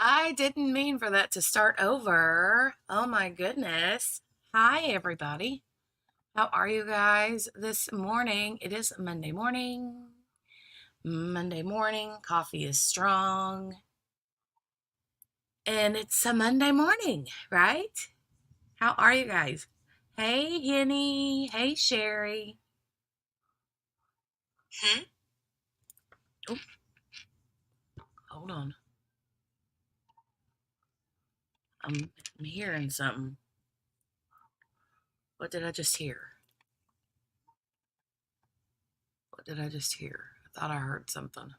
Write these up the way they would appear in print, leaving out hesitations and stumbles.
I didn't mean for that to start over. Oh my goodness. Hi, everybody. How are you guys this morning? It is Monday morning. Monday morning. Coffee is strong. And it's a Monday morning, right? How are you guys? Hey, Henny. Hey, Sherry. Oh, hold on. I'm hearing something. What did I just hear? What did I just hear? I thought I heard something.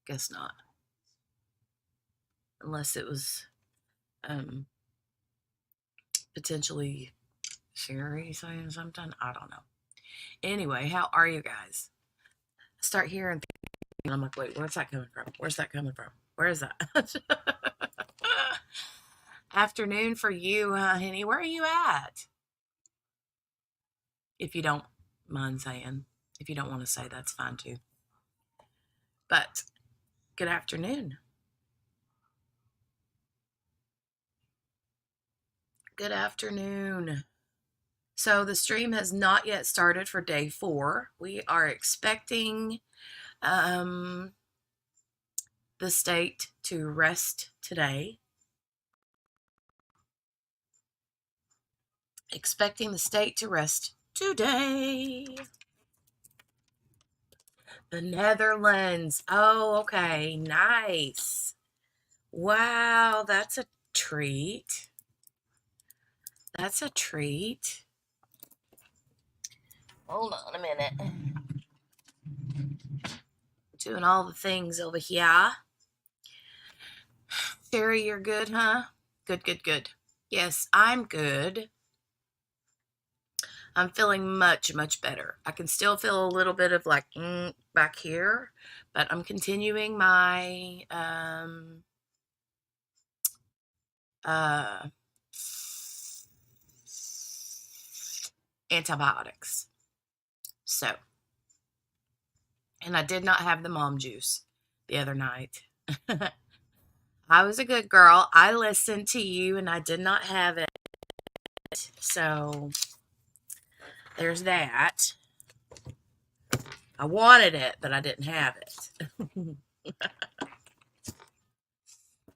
Guess not. Unless it was potentially Sherry saying something. I don't know. Anyway, how are you guys? start hearing things, and I'm like, wait, where's that coming from? Where's that coming from? Where is that? Afternoon for you, honey. Where are you at? If you don't mind saying. If you don't want to say, that's fine too. But good afternoon. Good afternoon. So the stream has not yet started for day 4. We are expecting the state to rest today. Expecting the state to rest today. The Netherlands. Oh, okay. Nice. Wow, that's a treat. That's a treat. Hold on a minute. Doing all the things over here. Sherry, you're good, huh? Good, good, good. Yes, I'm good. I'm feeling much, much better. I can still feel a little bit of like back here, but I'm continuing my antibiotics. So, and I did not have the mom juice the other night. I was a good girl. I listened to you and I did not have it. So, there's that. I wanted it, but I didn't have it.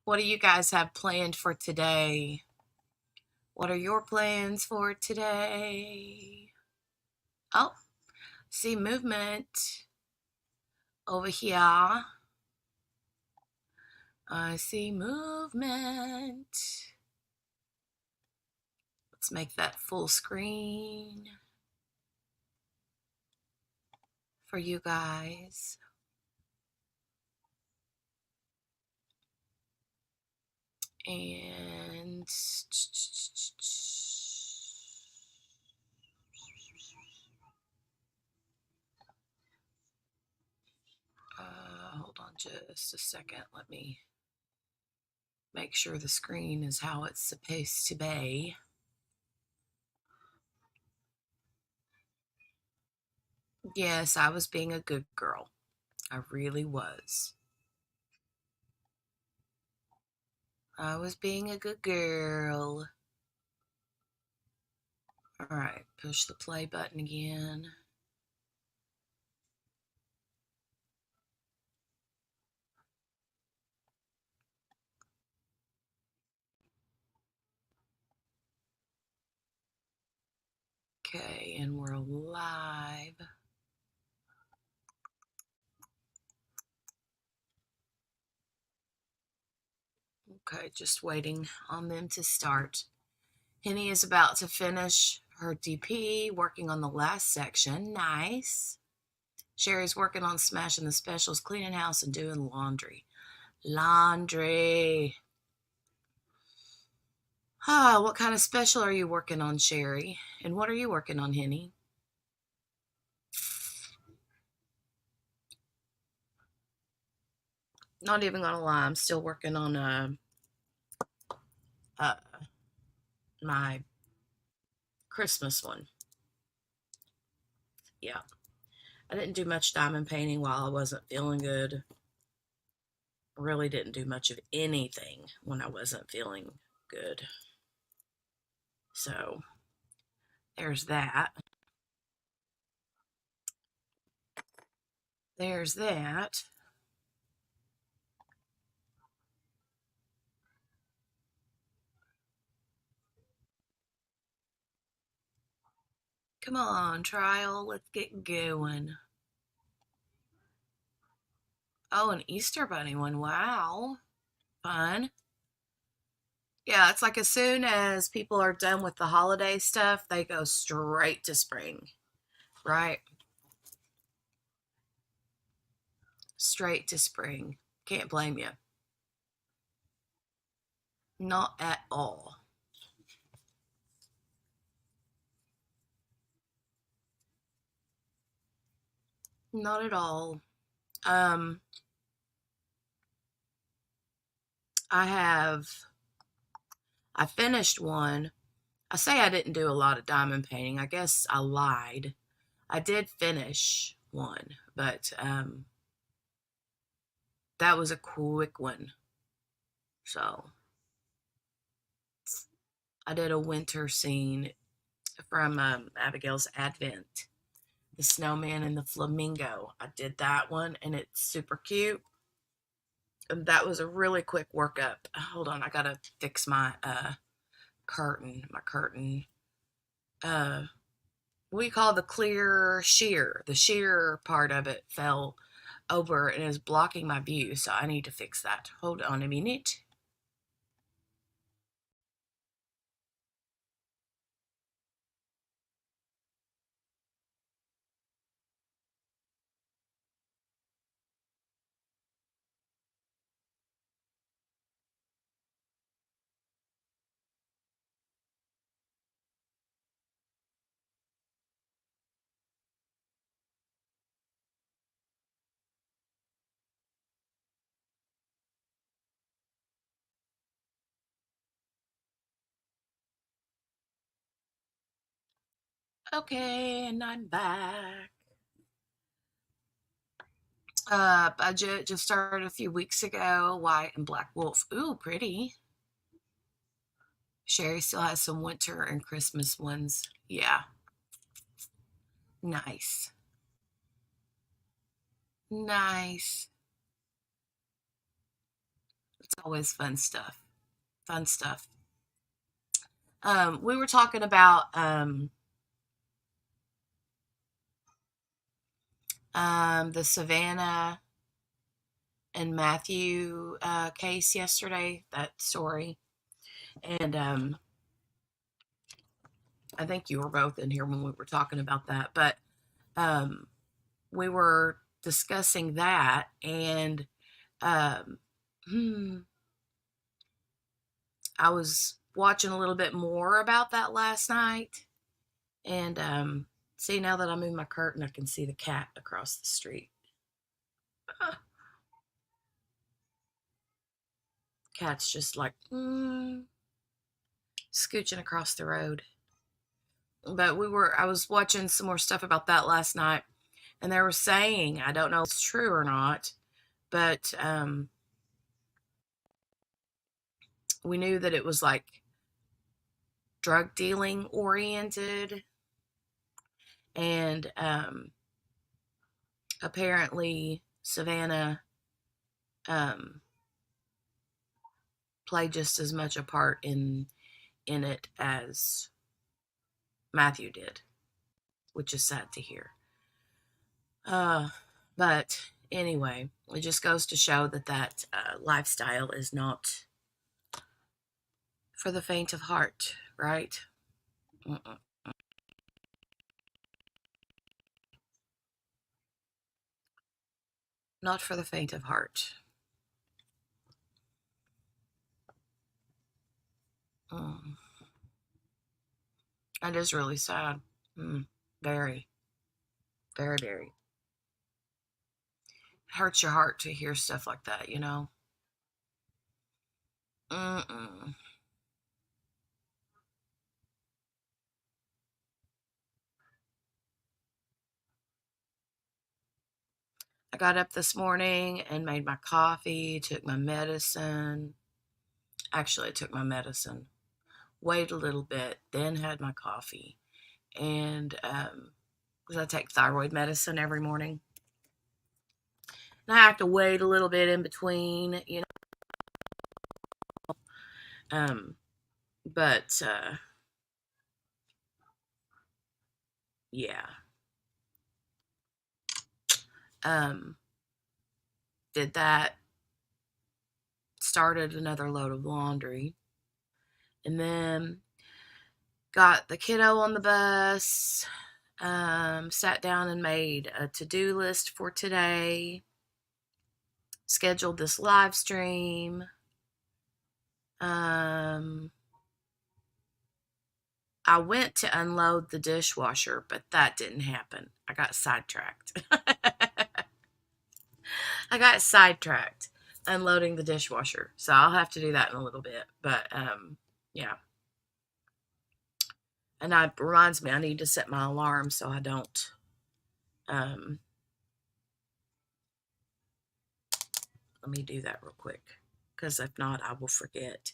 What do you guys have planned for today? What are your plans for today? Oh, see movement over here. I see movement. Let's make that full screen for you guys. And hold on just a second. Let me make sure the screen is how it's supposed to be. Yes, I was being a good girl. I really was. I was being a good girl. All right, push the play button again. Okay, and we're live. Okay, just waiting on them to start. Henny is about to finish her DP, working on the last section. Nice. Sherry's working on smashing the specials, cleaning house, and doing laundry. Laundry. What kind of special are you working on, Sherry? And what are you working on, Henny? Not even gonna lie, I'm still working on my Christmas one. Yeah. I didn't do much diamond painting while I wasn't feeling good. Really didn't do much of anything when I wasn't feeling good. So there's that. There's that. Come on, trial. Let's get going. Oh, an Easter Bunny one. Wow. Fun. Yeah, it's like as soon as people are done with the holiday stuff, they go straight to spring, right? Straight to spring. Can't blame you. Not at all. Not at all. Um, I finished one. I say I didn't do a lot of diamond painting. I guess I lied. I did finish one, but that was a quick one. So I did a winter scene from Abigail's Advent, the snowman and the flamingo. I did that one, and it's super cute. And that was a really quick workup. Hold on, I gotta fix my curtain. My curtain. We call the clear sheer. The sheer part of it fell over and is blocking my view, so I need to fix that. Hold on a minute. Okay, and I'm back. Budget just started a few weeks ago. White and black wolf. Ooh, pretty. Sherry still has some winter and Christmas ones. Yeah, nice. Nice. It's always fun stuff. Fun stuff. We were talking about the Savannah and Matthew case yesterday, that story. And I think you were both in here when we were talking about that. But um, we were discussing that, and um, hmm, I was watching a little bit more about that last night. And see, now that I moved my curtain, I can see the cat across the street. Cat's just like scooching across the road. But I was watching some more stuff about that last night, and they were saying, I don't know if it's true or not, but we knew that it was like drug dealing oriented, and apparently Savannah um, played just as much a part in it as Matthew did, which is sad to hear. But anyway, it just goes to show that lifestyle is not for the faint of heart, right? Mm-mm. Not for the faint of heart. Mm. That is really sad. Very, very, very. It hurts your heart to hear stuff like that, you know? Mm-mm. I got up this morning and made my coffee, took my medicine. Actually, I took my medicine, waited a little bit, then had my coffee. And because I take thyroid medicine every morning, and I have to wait a little bit in between, you know. But yeah, um, did that. Started another load of laundry, and then got the kiddo on the bus. Sat down and made a to-do list for today. Scheduled this live stream. I went to unload the dishwasher, but that didn't happen. I got sidetracked. I got sidetracked unloading the dishwasher, so I'll have to do that in a little bit. But yeah. And that reminds me, I need to set my alarm so I don't. Let me do that real quick, because if not, I will forget.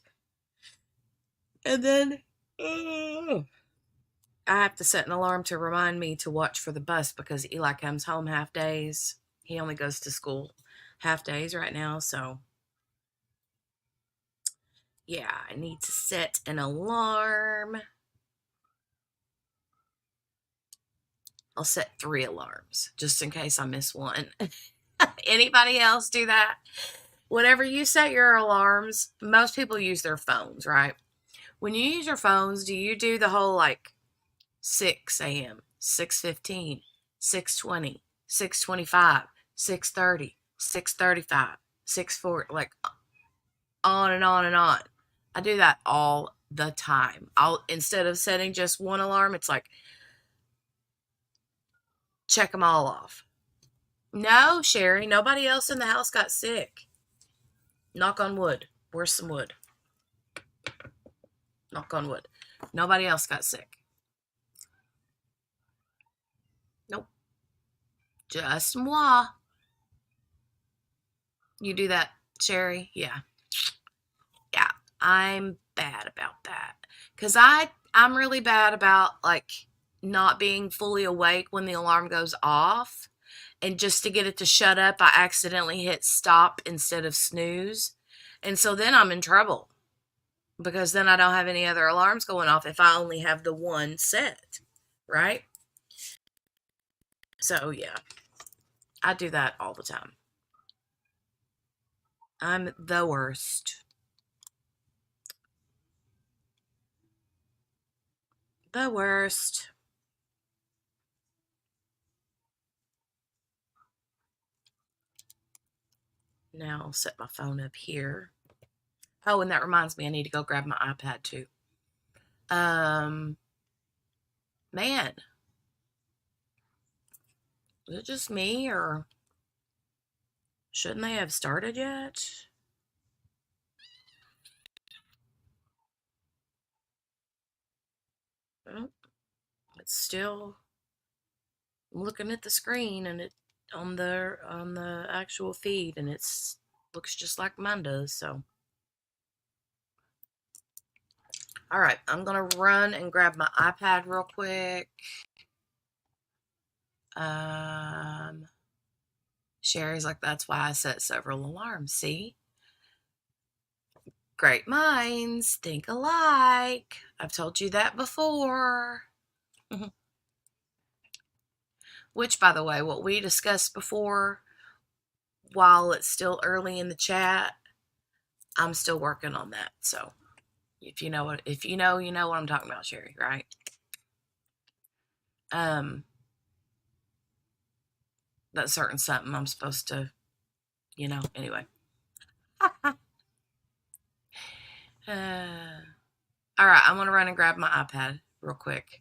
And then I have to set an alarm to remind me to watch for the bus because Eli comes home half days. He only goes to school half days right now, so yeah, I need to set an alarm. I'll set 3 alarms just in case I miss one. Anybody else do that? Whenever you set your alarms, most people use their phones, right? When you use your phones, do you do the whole like 6 a.m., 6:15, 6:20, 6:25, 6:30, 6:35, 6:40, like on and on and on? I do that all the time. I'll, instead of setting just one alarm, it's like check them all off. No, Sherry, nobody else in the house got sick. Knock on wood. Where's some wood? Knock on wood. Nobody else got sick. Nope. Just moi. You do that, Sherry? Yeah. Yeah. I'm bad about that. Because I'm really bad about like not being fully awake when the alarm goes off. And just to get it to shut up, I accidentally hit stop instead of snooze. And so then I'm in trouble because then I don't have any other alarms going off if I only have the one set, right? So yeah, I do that all the time. I'm the worst. The worst. Now I'll set my phone up here. Oh, and that reminds me, I need to go grab my iPad too. Man, is it just me or shouldn't they have started yet? Oh, it's still, I'm looking at the screen and it on the actual feed and it's looks just like mine does. So, all right, I'm gonna run and grab my iPad real quick. Sherry's like, that's why I set several alarms. See, great minds think alike. I've told you that before. Which, by the way, what we discussed before, while it's still early in the chat, I'm still working on that. So if you know, you know what I'm talking about, Sherry, right? That's certain something I'm supposed to, anyway. All right, I'm gonna run and grab my iPad real quick.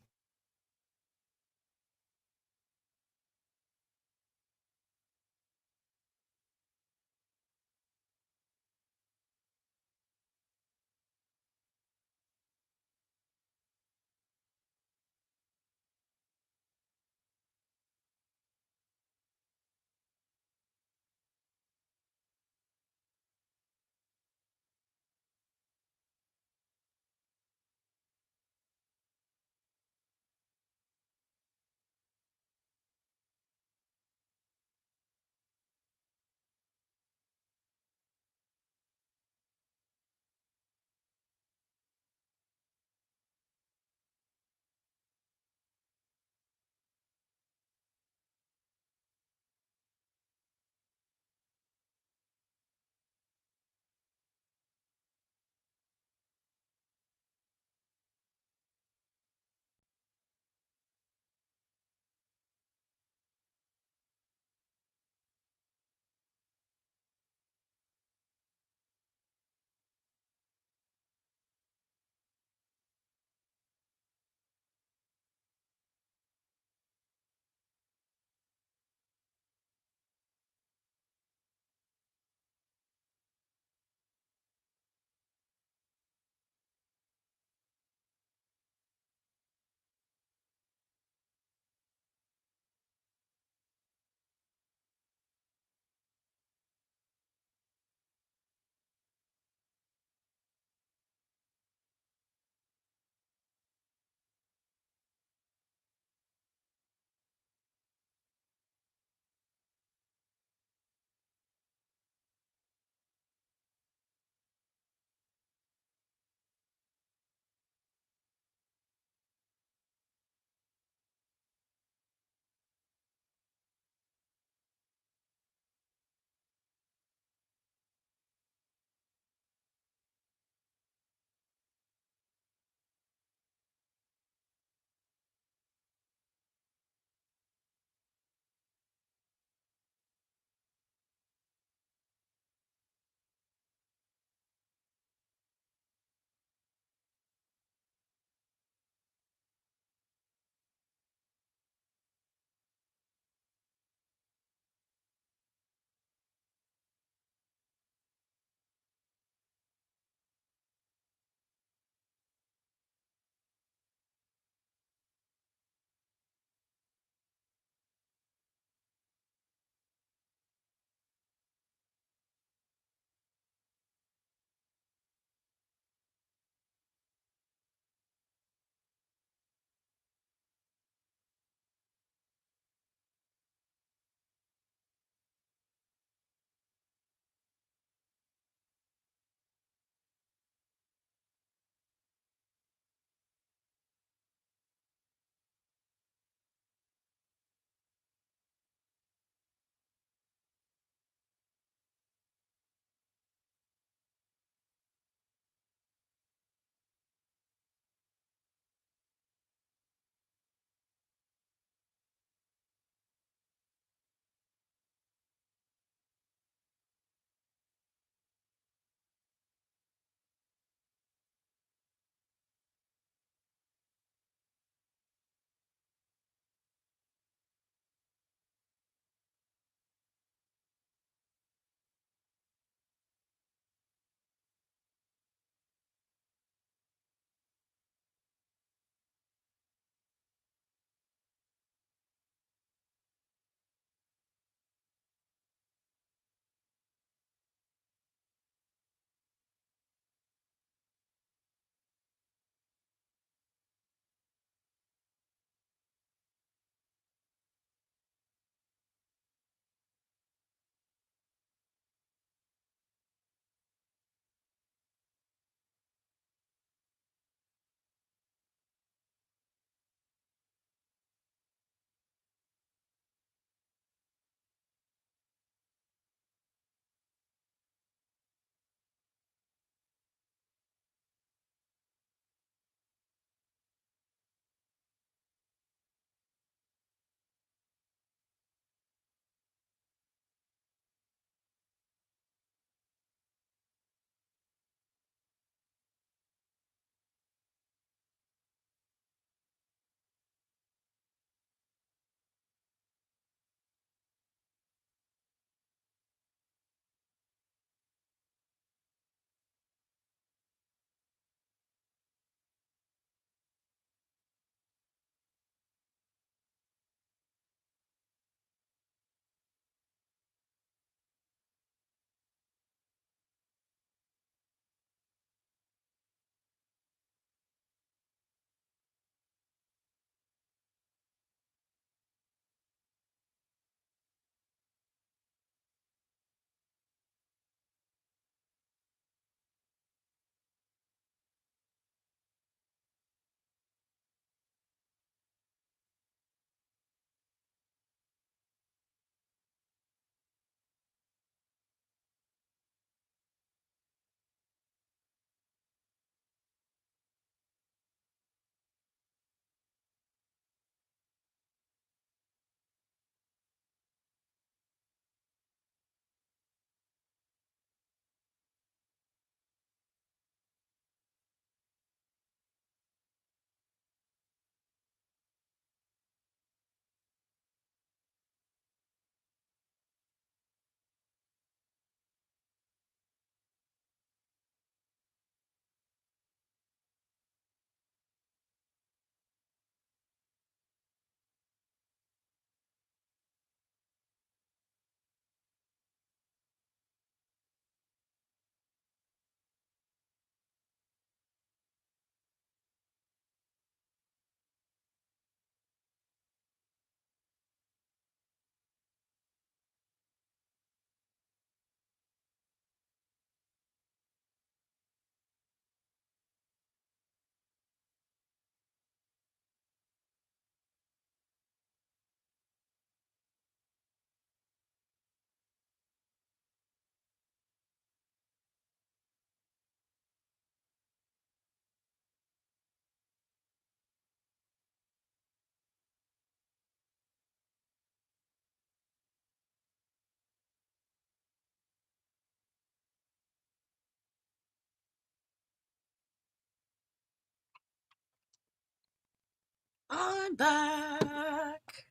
I'm back.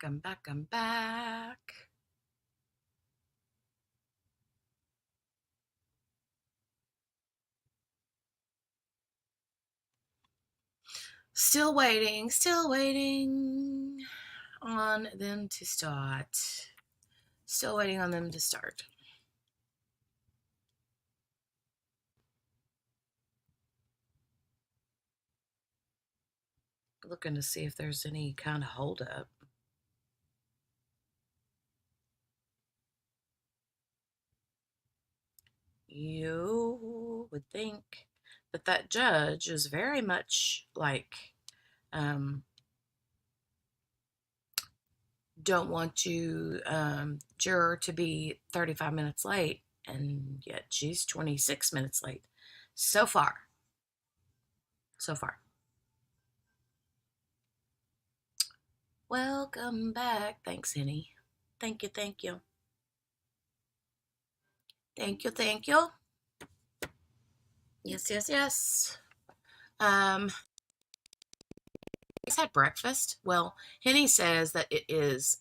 I'm back. Still waiting on them to start. Still waiting on them to start. Looking to see if there's any kind of holdup. You would think that judge is very much like, don't want you, juror to be 35 minutes late, and yet she's 26 minutes late. So far. Welcome back. Thanks, Henny. Thank you. Thank you. Yes. You guys had breakfast? Well, Henny says that it is,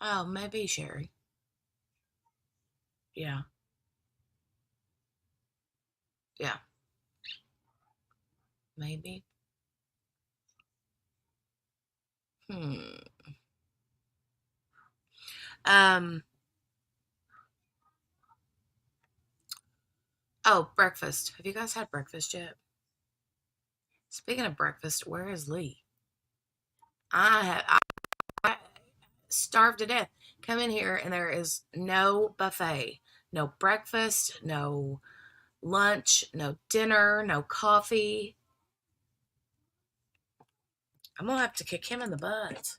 oh, maybe Sherry. Yeah. Maybe. Hmm. Um. Oh, breakfast. Have you guys had breakfast yet? Speaking of breakfast, where is Lee? I starved to death. Come in here and there is no buffet, no breakfast, no lunch, no dinner, no coffee. I'm gonna have to kick him in the butt.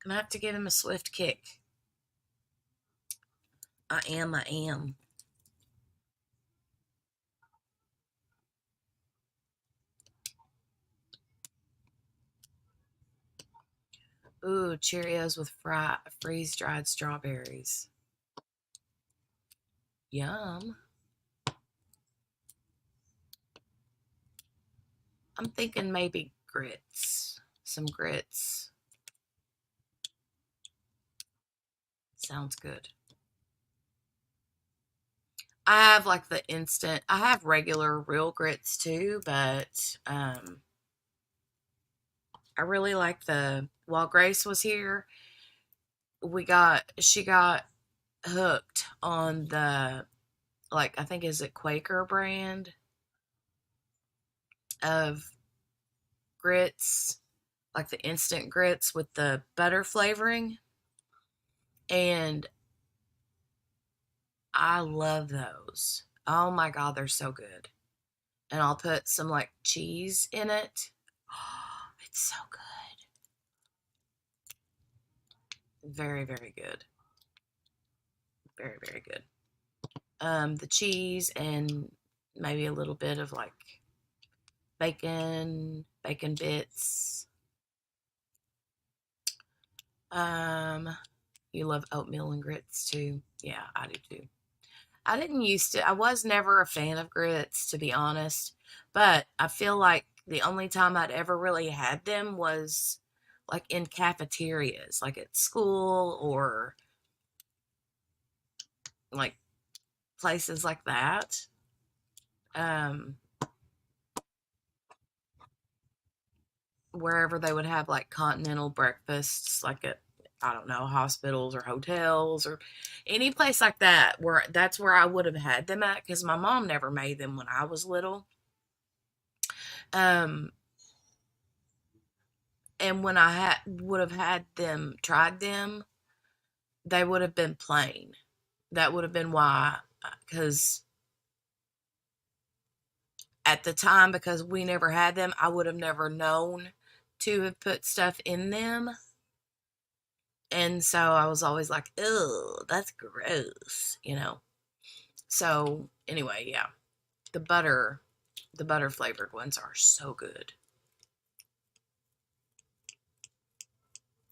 Gonna have to give him a swift kick. I am. Ooh, Cheerios with freeze-dried strawberries. Yum. I'm thinking maybe grits. Some grits. Sounds good. I have like the instant. I have regular real grits too, but I really like while Grace was here, she got hooked on the, like, I think is it Quaker brand of grits, like the instant grits with the butter flavoring, and I love those. Oh my god, they're so good. And I'll put some like cheese in it. Oh, it's so good. Very, very good. Very, very good. The cheese and maybe a little bit of like bacon bits. You love oatmeal and grits too. Yeah, I do too. I was never a fan of grits, to be honest, but I feel like the only time I'd ever really had them was like in cafeterias, like at school or like places like that. Um, Wherever they would have like continental breakfasts, like at, I don't know, hospitals or hotels or any place like that, where that's where I would have had them at, because my mom never made them when I was little. Um, and when would have had them, tried them, they would have been plain. That would have been why, because at the time, because we never had them, I would have never known to have put stuff in them. And so I was always like, ew, that's gross, you know. So anyway, yeah. The butter, the butter flavored ones are so good.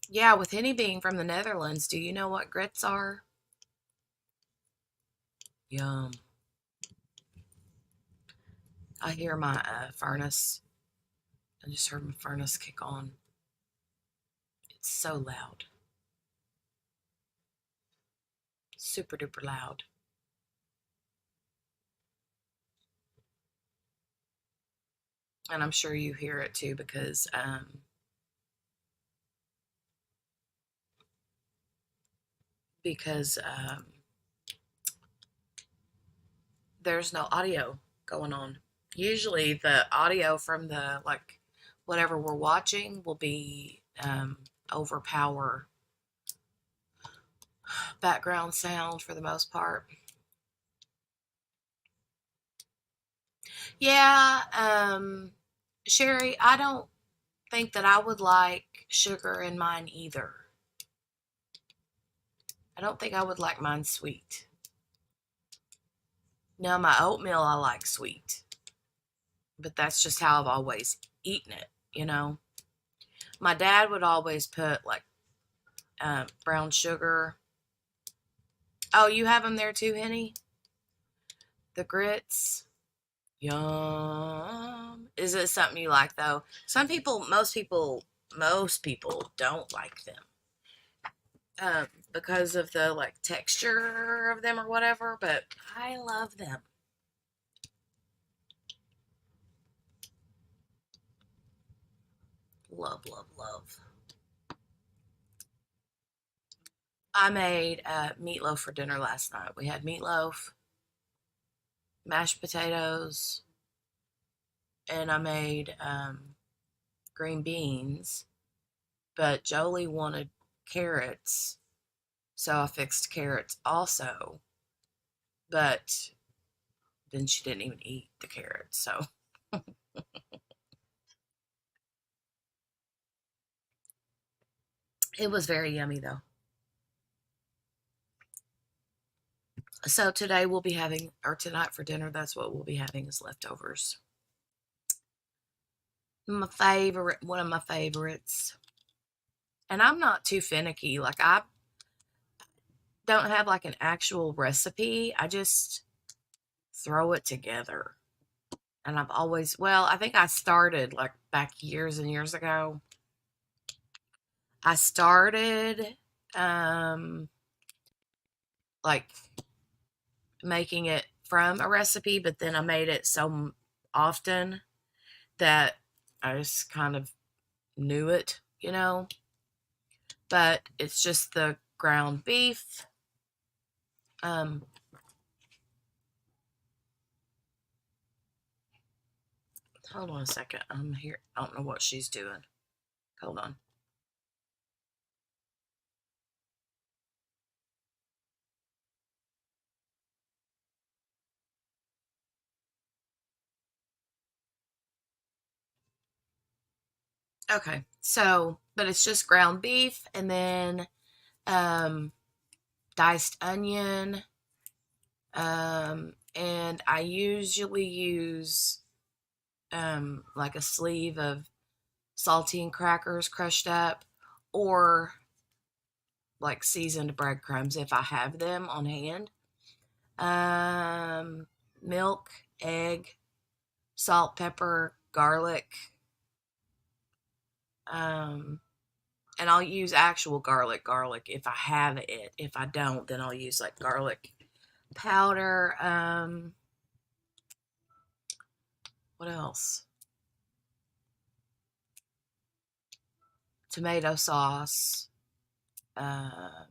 Yeah, with Henny being from the Netherlands, do you know what grits are? Yum. I hear my furnace. I just heard my furnace kick on. It's so loud. Super duper loud. And I'm sure you hear it too because there's no audio going on. Usually the audio from the like whatever we're watching will be overpower background sound for the most part. Yeah, Sherry, I don't think that I would like sugar in mine either. I don't think I would like mine sweet. Now, my oatmeal I like sweet, but that's just how I've always eaten it, you know. My dad would always put like brown sugar. Oh, you have them there too, Henny? The grits. Yum. Is it something you like though? Some people, most people don't like them because of the like texture of them or whatever. But I love them. Love, love, love. I made meatloaf for dinner last night. We had meatloaf, mashed potatoes, and I made green beans. But Jolie wanted carrots, so I fixed carrots also. But then she didn't even eat the carrots, so it was very yummy though. So today we'll be having, or tonight for dinner, that's what we'll be having is leftovers. My favorite, one of my favorites. And I'm not too finicky. Like I don't have like an actual recipe. I just throw it together. And I've always, well, I think I started like back years and years ago. I started like making it from a recipe, but then I made it so often that I just kind of knew it, you know. But it's just the ground beef. Um, Hold on a second. I'm here. I don't know what she's doing. Hold on. Okay. So, but it's just ground beef and then um diced onion. And I usually use like a sleeve of saltine crackers crushed up or like seasoned breadcrumbs if I have them on hand. Um, Milk, egg, salt, pepper, garlic. Um, and I'll use actual garlic if I have it. If I don't, then I'll use like garlic powder. What else? Tomato sauce. Um,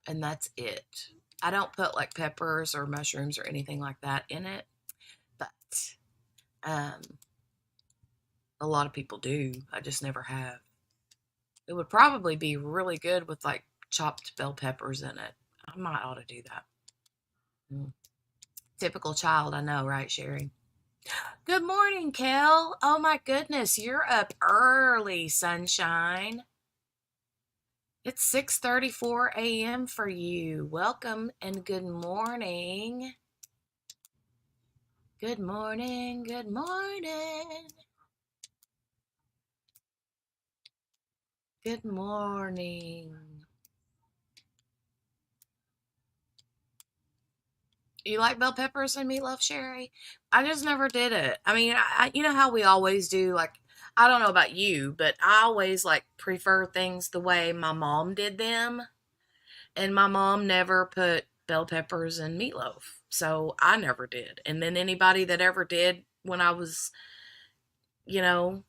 and that's it. I don't put like peppers or mushrooms or anything like that in it, but um, a lot of people do. I just never have. It would probably be really good with like chopped bell peppers in it. I might ought to do that. Mm. Typical child, I know, right, Sherry? Good morning, Kel. Oh my goodness, you're up early, sunshine. It's 6:34 a.m. for you. Welcome and good morning. Good morning. Good morning. Good morning. You like bell peppers and meatloaf, Sherry? I just never did it. I mean, you know how we always do, like, I don't know about you, but I always like prefer things the way my mom did them. And my mom never put bell peppers in meatloaf. So I never did. And then anybody that ever did when I was, you know,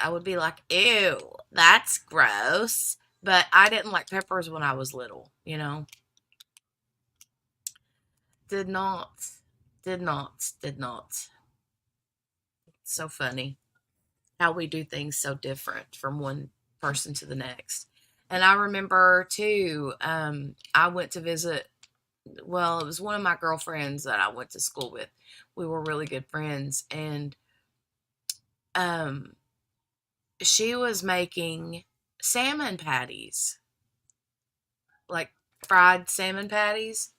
I would be like, ew, that's gross. But I didn't like peppers when I was little, Did not, did not. So funny how we do things so different from one person to the next. And I remember too, I went to visit, well, it was one of my girlfriends that I went to school with. We were really good friends. And um, she was making salmon patties, like fried salmon patties.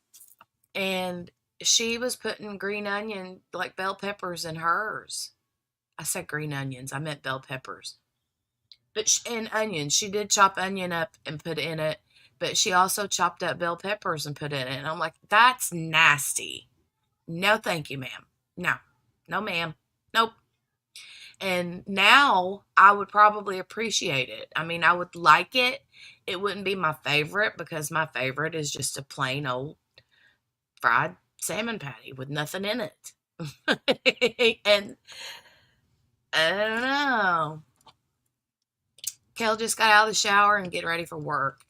And she was putting green onion, like bell peppers in hers. I said green onions, I meant bell peppers. But and onions, she did chop onion up and put in it, but she also chopped up bell peppers and put in it. And I'm like, that's nasty. No, thank you, ma'am. No, no, ma'am. Nope. And now I would probably appreciate it. I mean, I would like it. It wouldn't be my favorite because my favorite is just a plain old fried salmon patty with nothing in it. And I don't know. Kel just got out of the shower and getting ready for work.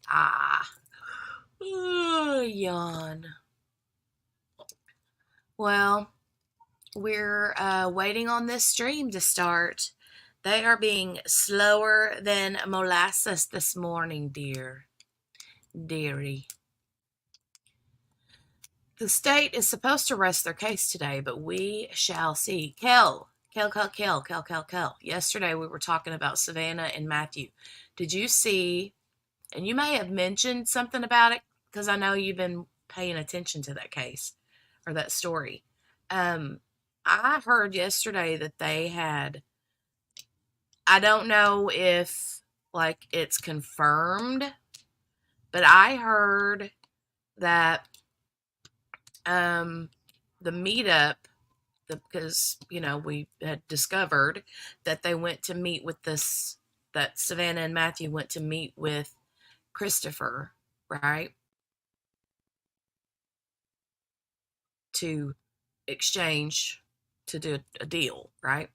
Yawn. Well, we're waiting on this stream to start. They are being slower than molasses this morning, dear. Dearie. The state is supposed to rest their case today, but we shall see. Kel. Yesterday we were talking about Savannah and Matthew. Did you see, and you may have mentioned something about it because I know you've been paying attention to that case or that story. I heard yesterday that they had, I don't know if like it's confirmed, but I heard that the meetup, because we had discovered that they went to meet with this, that Savannah and Matthew went to meet with Christopher, right, to exchange, to do a deal, right?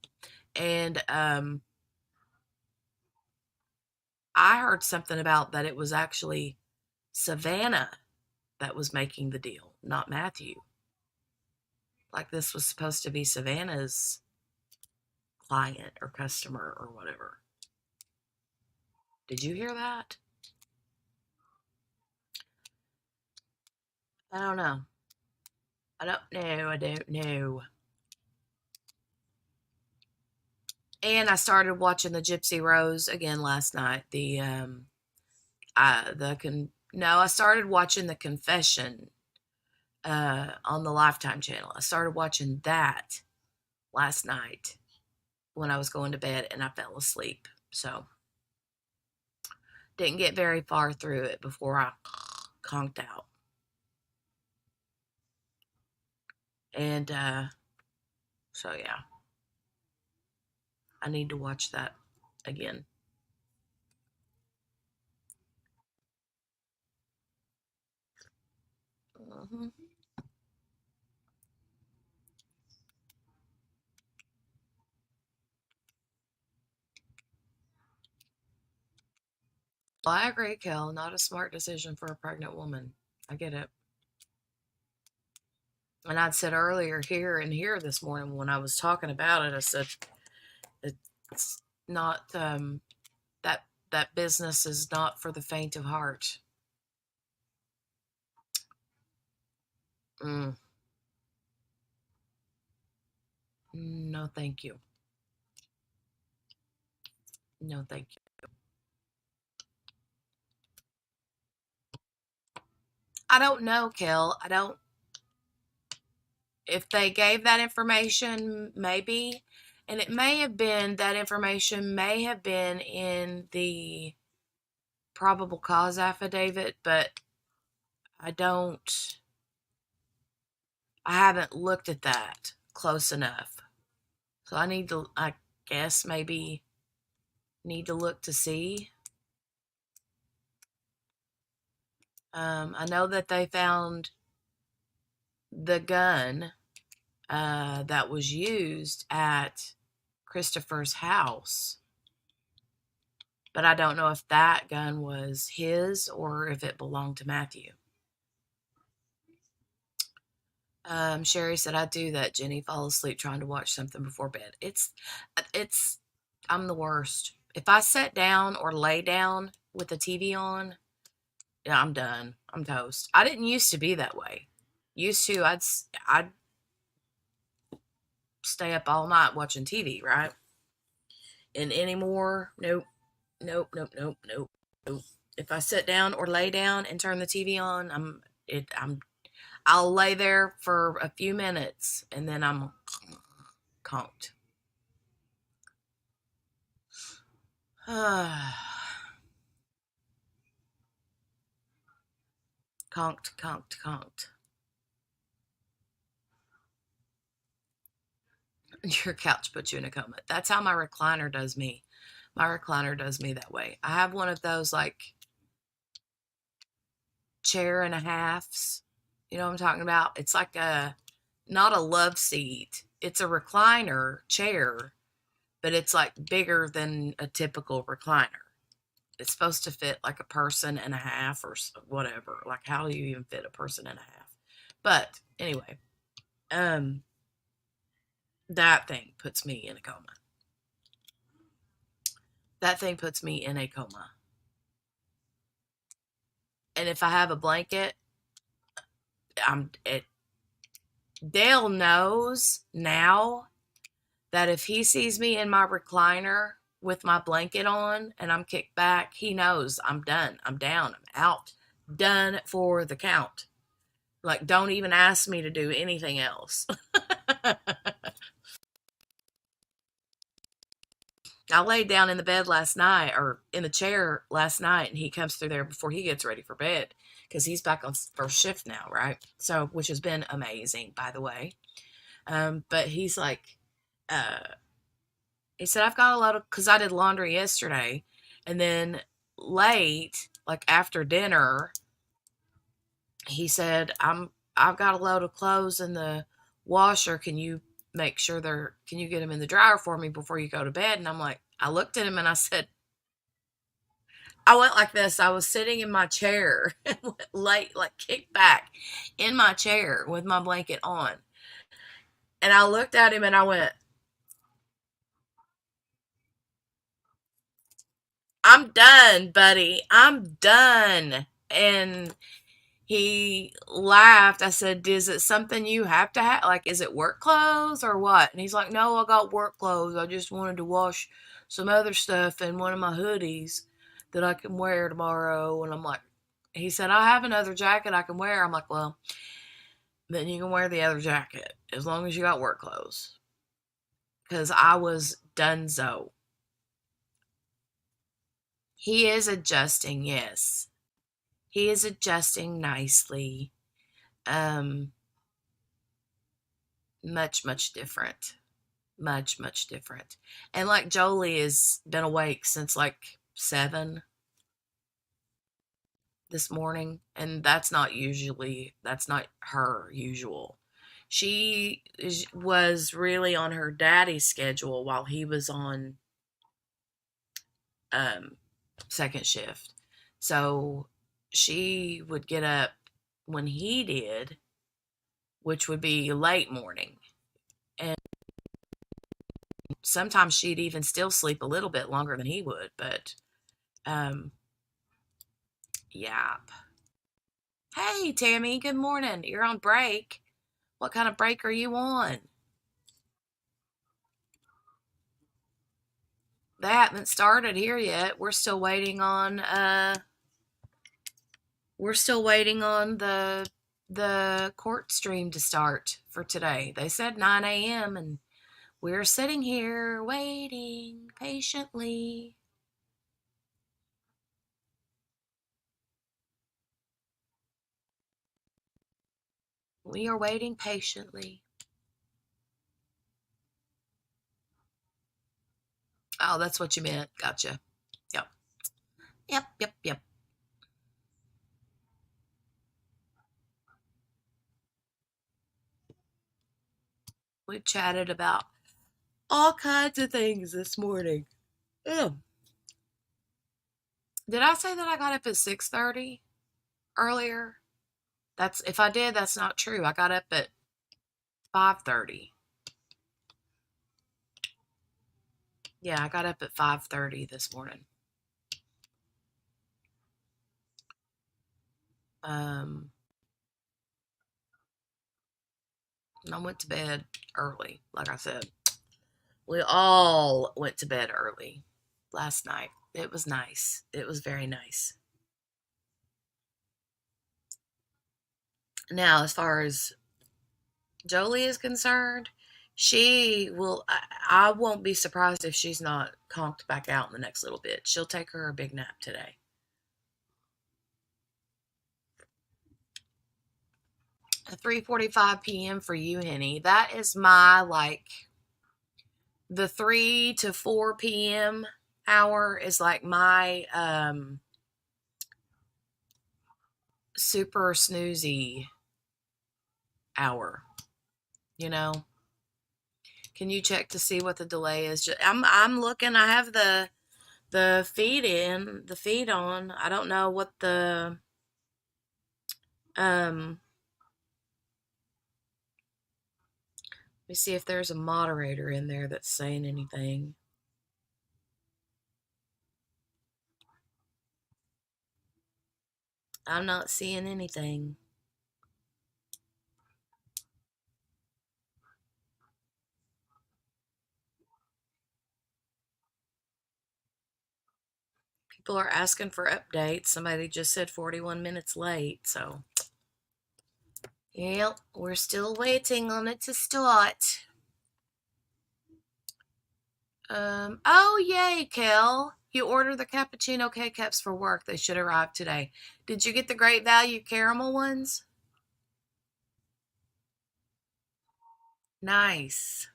And I heard something about that it was actually Savannah that was making the deal, not Matthew. Like this was supposed to be Savannah's client or customer or whatever. Did you hear that? I don't know. I don't know. And I started watching the Gypsy Rose again last night. I started watching the Confession on the Lifetime channel. I started watching that last night when I was going to bed and I fell asleep. So didn't get very far through it before I conked out. And so yeah, I need to watch that again. Mm-hmm. Well, I agree, Kel. Not a smart decision for a pregnant woman. I get it. And I'd said earlier here this morning when I was talking about it, I said it's not that business is not for the faint of heart. Mm, no, thank you. No, thank you. I don't know, Kel. I don't, if they gave that information, maybe, and it may have been, that information may have been in the probable cause affidavit, but I don't, I haven't looked at that close enough. So I need to, I guess maybe need to look to see. I know that they found the gun that was used at Christopher's house, but I don't know if that gun was his or if it belonged to Matthew. Sherry said, I do that, Jenny. Fall asleep trying to watch something before bed. I'm the worst. If I sit down or lay down with the TV on, yeah, I'm done. I'm toast. I didn't used to be that way. Used to, I'd stay up all night watching TV, right? And anymore, nope, nope, nope, nope, nope, nope. If I sit down or lay down and turn the TV on, I'll lay there for a few minutes and then I'm conked. Conked, conked, conked. Your couch puts you in a coma. That's how my recliner does me. My recliner does me that way. I have one of those like chair and a halves. You know what I'm talking about? It's like not a love seat. It's a recliner chair, but it's like bigger than a typical recliner. It's supposed to fit like a person and a half or whatever. Like, how do you even fit a person and a half? But anyway, that thing puts me in a coma. That thing puts me in a coma. And if I have a blanket, Dale knows now that if he sees me in my recliner with my blanket on and I'm kicked back, he knows I'm done. I'm down. I'm out. Done for the count. Like, don't even ask me to do anything else. I laid down in the bed last night, or in the chair last night, and he comes through there before he gets ready for bed because he's back on first shift now, right? So, which has been amazing, by the way. But he's like, he said, I've got a lot of, because I did laundry yesterday, and then late, like after dinner, he said, I've got a load of clothes in the washer. Can you make sure can you get them in the dryer for me before you go to bed? And I'm like, I looked at him and I said, I went like this. I was sitting in my chair, like kicked back in my chair with my blanket on. And I looked at him and I went, I'm done, buddy. I'm done. And he laughed. I said, is it something you have to have? Like, is it work clothes or what? And he's like, no, I got work clothes. I just wanted to wash some other stuff in one of my hoodies that I can wear tomorrow. And I'm like, he said, I have another jacket I can wear. I'm like, well, then you can wear the other jacket as long as you got work clothes. Because I was donezo. He is adjusting, yes. He is adjusting nicely. Much, much different. Much, much different. And like Jolie has been awake since like 7 this morning. And that's not her usual. She was really on her daddy's schedule while he was on second shift. So she would get up when he did, which would be late morning. And sometimes she'd even still sleep a little bit longer than he would, but yeah. Hey, Tammy, good morning. You're on break. What kind of break are you on? They haven't started here yet. We're still waiting on We're still waiting on the court stream to start for today. They said 9 a.m. and we're sitting here waiting patiently. We are waiting patiently. Oh, that's what you meant. Gotcha. Yep. Yep. We chatted about all kinds of things this morning. Ew. Did I say that I got up at 6:30 earlier? That's if I did, that's not true. I got up at 5:30. Yeah, I got up at 5:30 this morning. And I went to bed early, like I said. We all went to bed early last night. It was nice. It was very nice. Now, as far as Jolie is concerned, she will, I won't be surprised if she's not conked back out in the next little bit. She'll take her a big nap today. At 3:45 p.m. for you, Henny. That is my, the 3 to 4 p.m. hour is like my super snoozy hour. You know, can you check to see what the delay is? I'm looking. I have the feed on. I don't know what the let me see if there's a moderator in there that's saying anything. I'm not seeing anything. People are asking for updates. Somebody just said 41 minutes late, so yep, we're still waiting on it to start. Oh yay, Kel. You ordered the cappuccino K-Cups for work. They should arrive today. Did you get the great value caramel ones? Nice.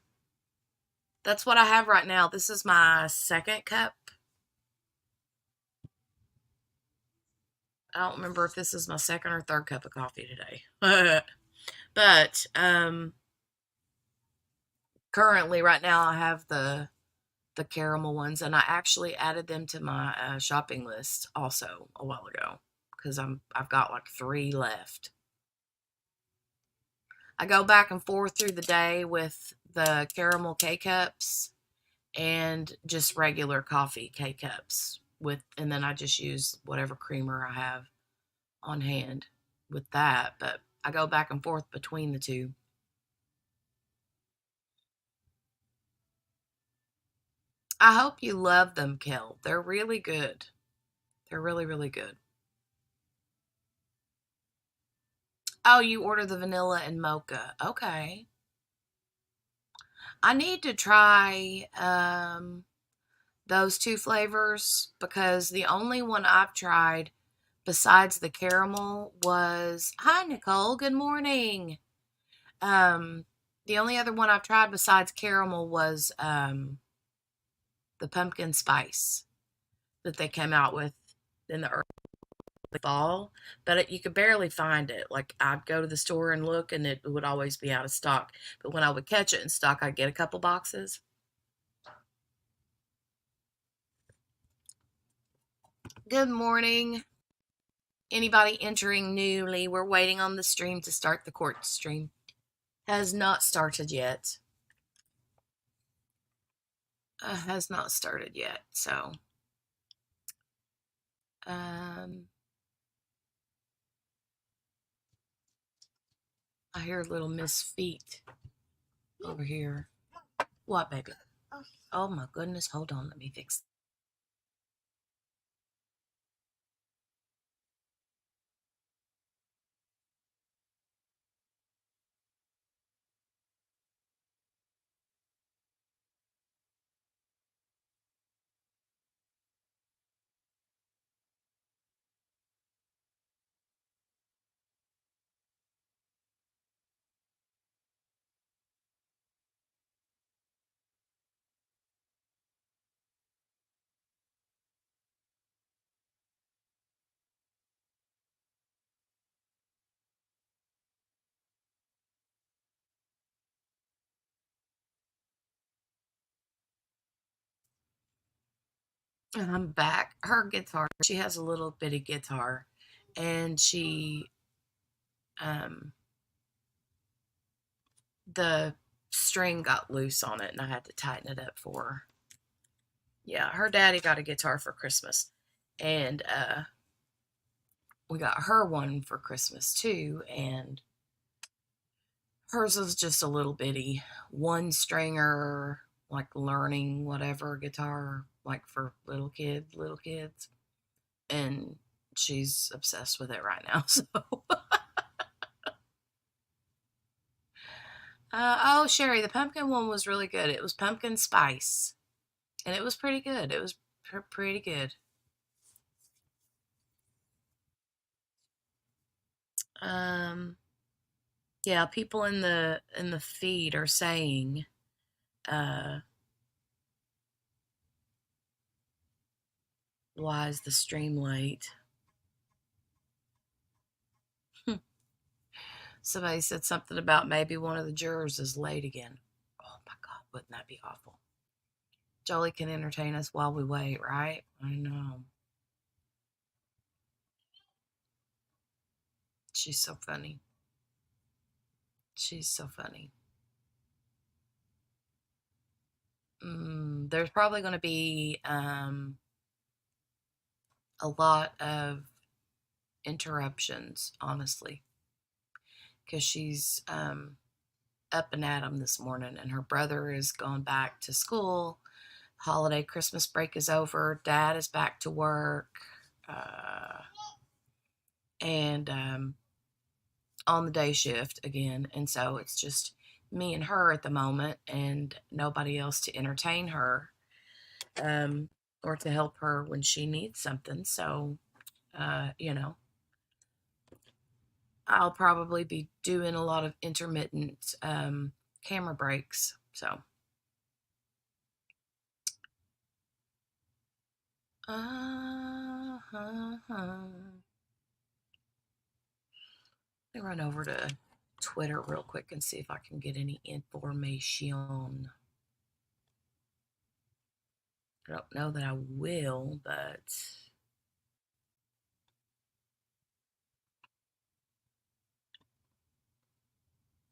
That's what I have right now. This is my second cup. I don't remember if this is my second or third cup of coffee today. But currently right now I have the caramel ones, and I actually added them to my shopping list also a while ago because I've got like 3 left. I go back and forth through the day with the caramel K-Cups and just regular coffee K-Cups and then I just use whatever creamer I have on hand with that, but I go back and forth between the two. I hope you love them, Kel. They're really good. They're really, really good. Oh, you order the vanilla and mocha. Okay. I need to try those 2 flavors because the only one I've tried besides the caramel was, hi Nicole, good morning. The only other one I've tried besides caramel was the pumpkin spice that they came out with in the early fall, but you could barely find it. Like I'd go to the store and look and it would always be out of stock. But when I would catch it in stock, I'd get a couple boxes. Good morning. Anybody entering newly? We're waiting on the stream to start. The court stream has not started yet. So I hear little Miss Feet over here. What, baby? Oh my goodness, hold on, let me fix. And I'm back. Her guitar, she has a little bitty guitar, and um, the string got loose on it, and I had to tighten it up for her. Yeah, her daddy got a guitar for Christmas, and we got her one for Christmas too, and hers was just a little bitty one stringer, like learning whatever guitar, like for little kids, and she's obsessed with it right now. So, oh, Sherry, the pumpkin one was really good. It was pumpkin spice, and it was pretty good. It was pretty good. Um, yeah, people in the feed are saying, uh, why is the stream late? Somebody said something about maybe one of the jurors is late again. Oh my God, wouldn't that be awful? Jolie can entertain us while we wait, right? I know. She's so funny. She's so funny. There's probably going to be a lot of interruptions, honestly, because she's up and at 'em this morning, and her brother is going back to school. Holiday Christmas break is over. Dad is back to work, and on the day shift again, and so it's just me and her at the moment, and nobody else to entertain her, or to help her when she needs something. So, you know, I'll probably be doing a lot of intermittent camera breaks. So, let me run over to Twitter real quick and see if I can get any information. I don't know that I will, but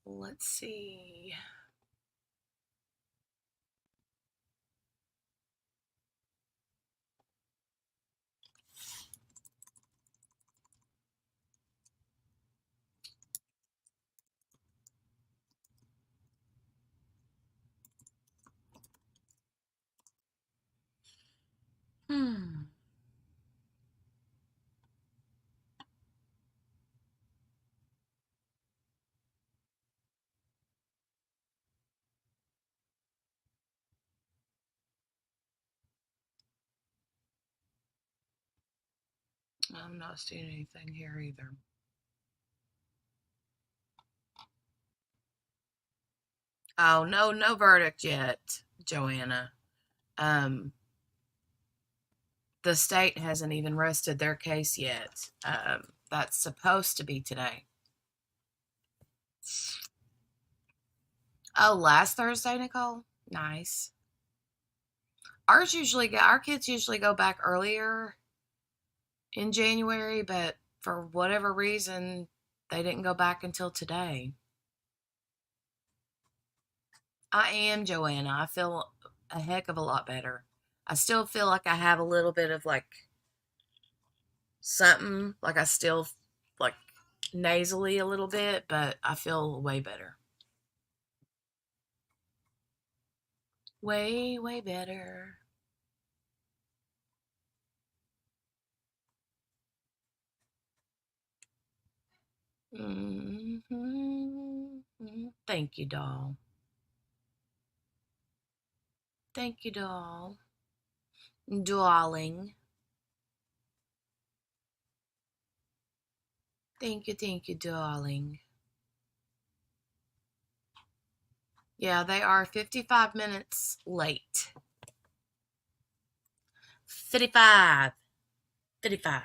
let's see. Hmm. I'm not seeing anything here either. Oh, no, no verdict yet, Joanna. Um, the state hasn't even rested their case yet. That's supposed to be today. Oh, last Thursday, Nicole? Nice. Our kids usually go back earlier in January, but for whatever reason, they didn't go back until today. I am, Joanna. I feel a heck of a lot better. I still feel like I have a little bit of like something, like I still like nasally a little bit, but I feel way better. Way, way better. Thank you, doll. Thank you, doll. Darling. Thank you, darling. Yeah, they are 55 minutes late. 55. 55.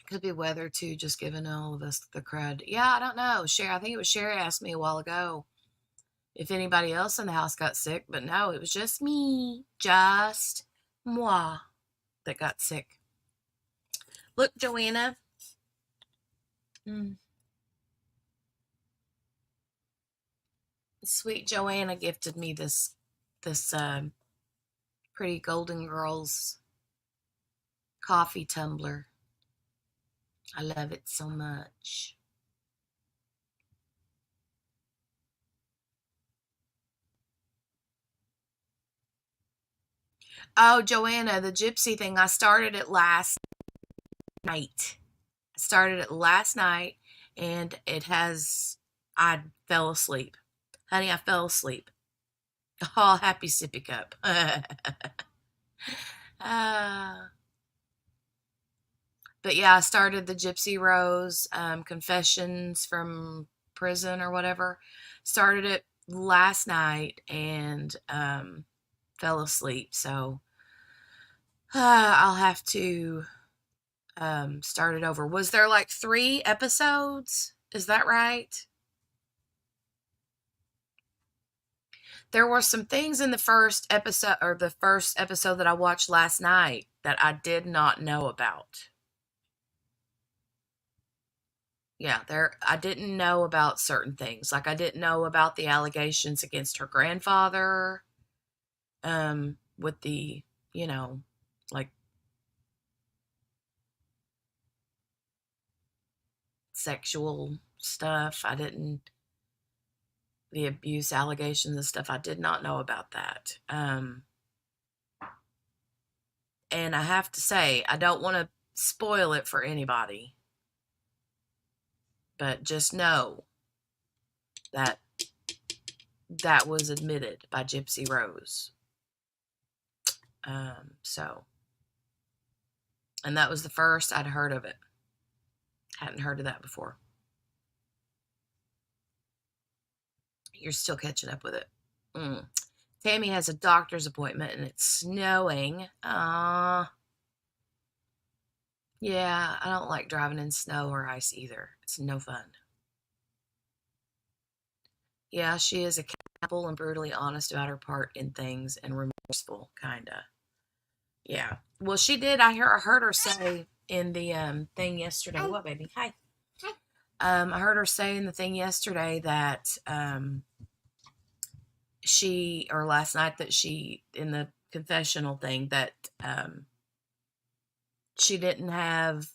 Could be weather too, just giving all of us the crud. Yeah, I don't know. Sherry, I think it was Sherry asked me a while ago. if anybody else in the house got sick, but no, it was just me, just moi, that got sick. Look, Joanna. Sweet Joanna gifted me this pretty Golden Girls coffee tumbler. I love it so much. Oh, Joanna, the gypsy thing, I started it last night. And I fell asleep. Honey, I fell asleep. Oh, happy sippy cup. But yeah, I started the Gypsy Rose Confessions from Prison or whatever. Started it last night and fell asleep. So I'll have to start it over. Was there like 3 episodes? Is that right? There were some things in the first episode that I watched last night that I did not know about. Yeah, I didn't know about certain things. Like I didn't know about the allegations against her grandfather, with the, like sexual stuff. The abuse allegations and stuff, I did not know about that. And I have to say, I don't want to spoil it for anybody, but just know that that was admitted by Gypsy Rose. And that was the first I'd heard of it. Hadn't heard of that before. You're still catching up with it. Tammy has a doctor's appointment and it's snowing. Yeah, I don't like driving in snow or ice either. It's no fun. Yeah, she is accountable and brutally honest about her part in things and remorseful, kinda. Yeah. Well, she did. I heard her say in the thing yesterday. What, baby? Hi. I heard her say in the thing yesterday that last night that she, in the confessional thing, that she didn't have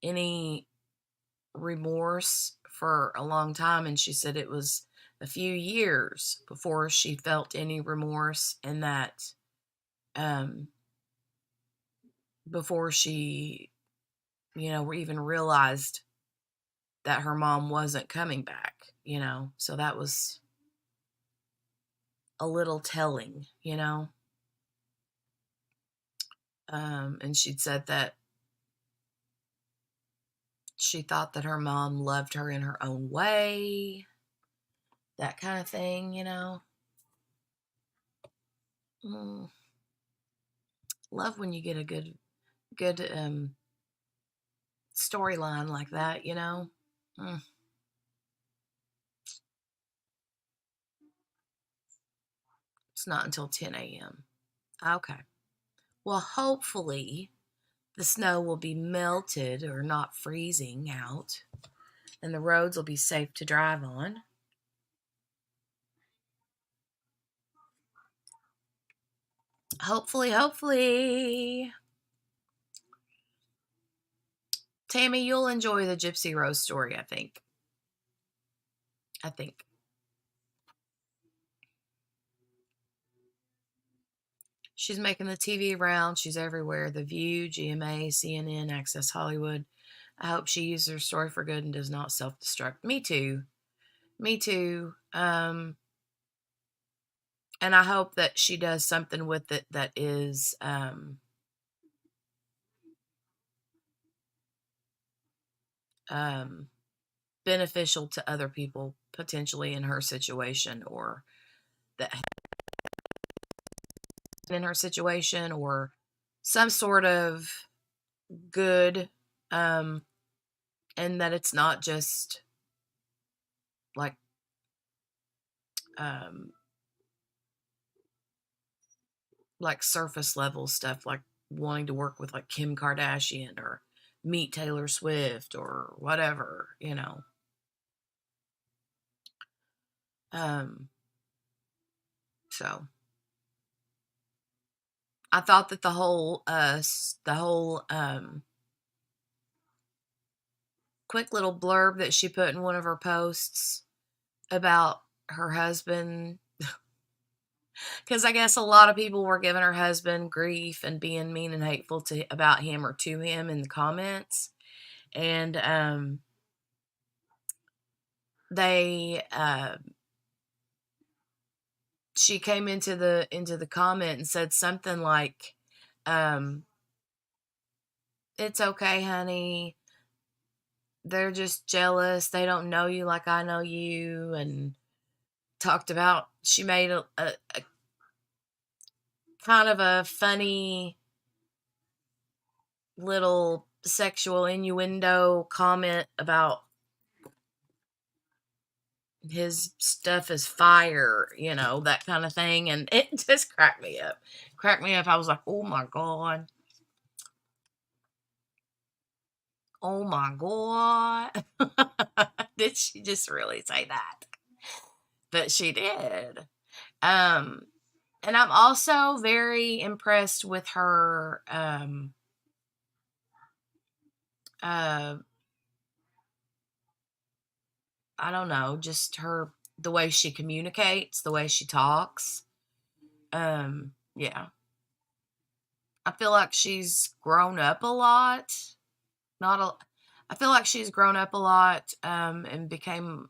any remorse for a long time, and she said it was a few years before she felt any remorse, and that before she even realized that her mom wasn't coming back, so that was a little telling, and she'd said that she thought that her mom loved her in her own way, that kind of thing, Love when you get a good storyline like that, It's not until 10 a.m. Okay. Well, hopefully the snow will be melted or not freezing out, and the roads will be safe to drive on. Hopefully. Tammy, you'll enjoy the Gypsy Rose story, I think. She's making the TV round. She's everywhere. The View, GMA, CNN, Access Hollywood. I hope she uses her story for good and does not self-destruct. Me too. And I hope that she does something with it that is beneficial to other people, potentially in her situation, or that in her situation, or some sort of good, and that it's not just like like surface level stuff, like wanting to work with like Kim Kardashian or meet Taylor Swift or whatever, you know. So I thought that the whole quick little blurb that she put in one of her posts about her husband, because I guess a lot of people were giving her husband grief and being mean and hateful to about him or to him in the comments, and they she came into the comment and said something like, um, "It's okay, honey. They're just jealous. They don't know you like I know you," and talked about she made a kind of a funny little sexual innuendo comment about his stuff is fire, you know, that kind of thing. And it just cracked me up. Cracked me up. I was like, oh my God. Oh my God. Did she just really say that? But she did. Um, and I'm also very impressed with her uh I don't know, just her the way she communicates, the way she talks. Yeah. I feel like she's grown up a lot. Not a I feel like she's grown up a lot and became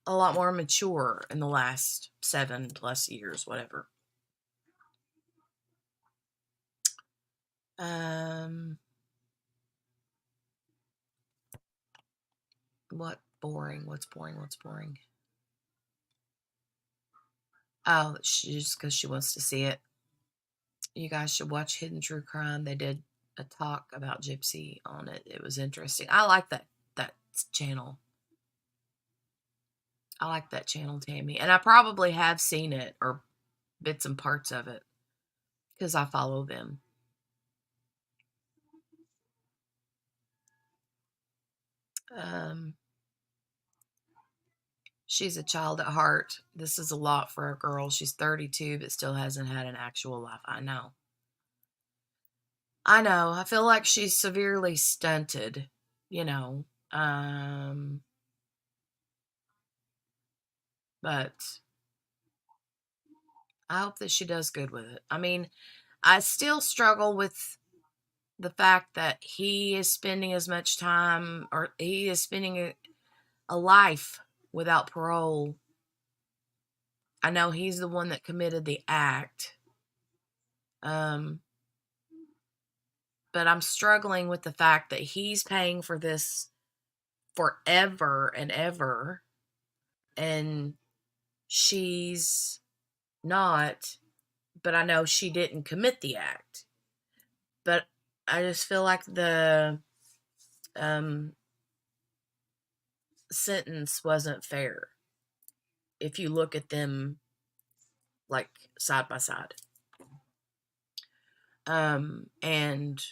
a lot more mature in the last 7+ years, whatever. Um what boring? What's boring? What's boring? Oh, she's because she wants to see it. You guys should watch Hidden True Crime. They did a talk about Gypsy on it. It was interesting. I like that channel. I like that channel, Tammy. And I probably have seen it or bits and parts of it because I follow them. Um, she's a child at heart. This is a lot for a girl. She's 32, but still hasn't had an actual life. I know. I know. I feel like she's severely stunted, you know. But I hope that she does good with it. I mean, I still struggle with the fact that he is spending as much time, or he is spending a life without parole. I know he's the one that committed the act. Um, but I'm struggling with the fact that he's paying for this forever and ever, and she's not. But I know she didn't commit the act. But I just feel like the um, sentence wasn't fair if you look at them like side by side. And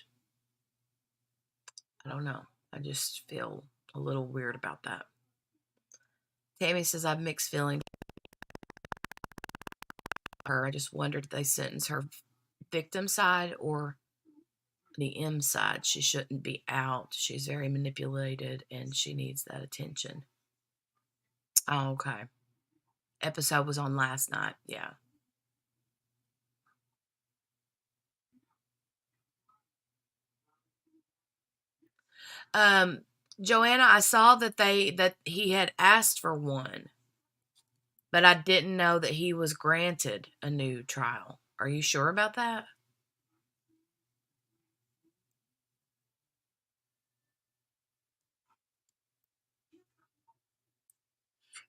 I don't know. I just feel a little weird about that. Tammy says I have mixed feelings. Her, I just wondered if they sentence her victim side or the M side. She shouldn't be out. She's very manipulated and she needs that attention. Oh, okay. Episode was on last night. Yeah. Um, Joanna, I saw that he had asked for one, but I didn't know that he was granted a new trial. Are you sure about that?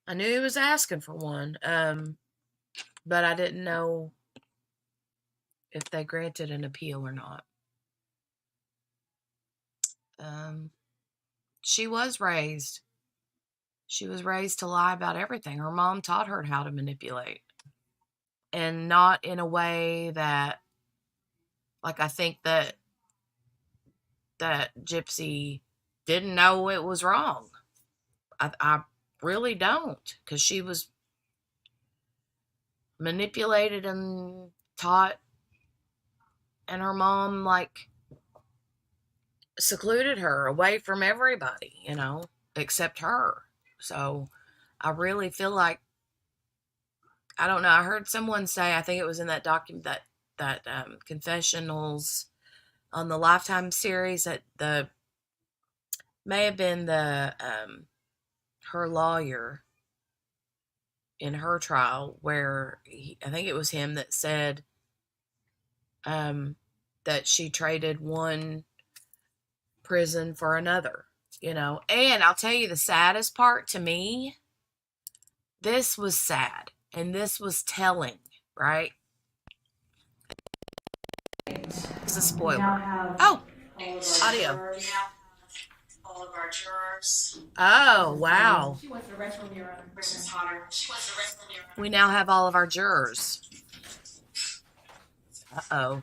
I knew he was asking for one, but I didn't know if they granted an appeal or not. Um, she was raised She was raised to lie about everything. Her mom taught her how to manipulate. And not in a way that, like, I think that Gypsy didn't know it was wrong. I really don't, because she was manipulated and taught, and her mom, like, secluded her away from everybody, except her. So I really feel like, I don't know, I heard someone say, I think it was in that document, that confessionals on the Lifetime series, that may have been her lawyer in her trial, where I think it was him that said that she traded one prison for another, And I'll tell you the saddest part to me, this was sad and this was telling, right? It's a spoiler. Oh, audio. All of our jurors. Oh, wow. She wants to rest on your own. Christmas hotter. She wants to rest on your own. We now have all of our jurors. Uh-oh.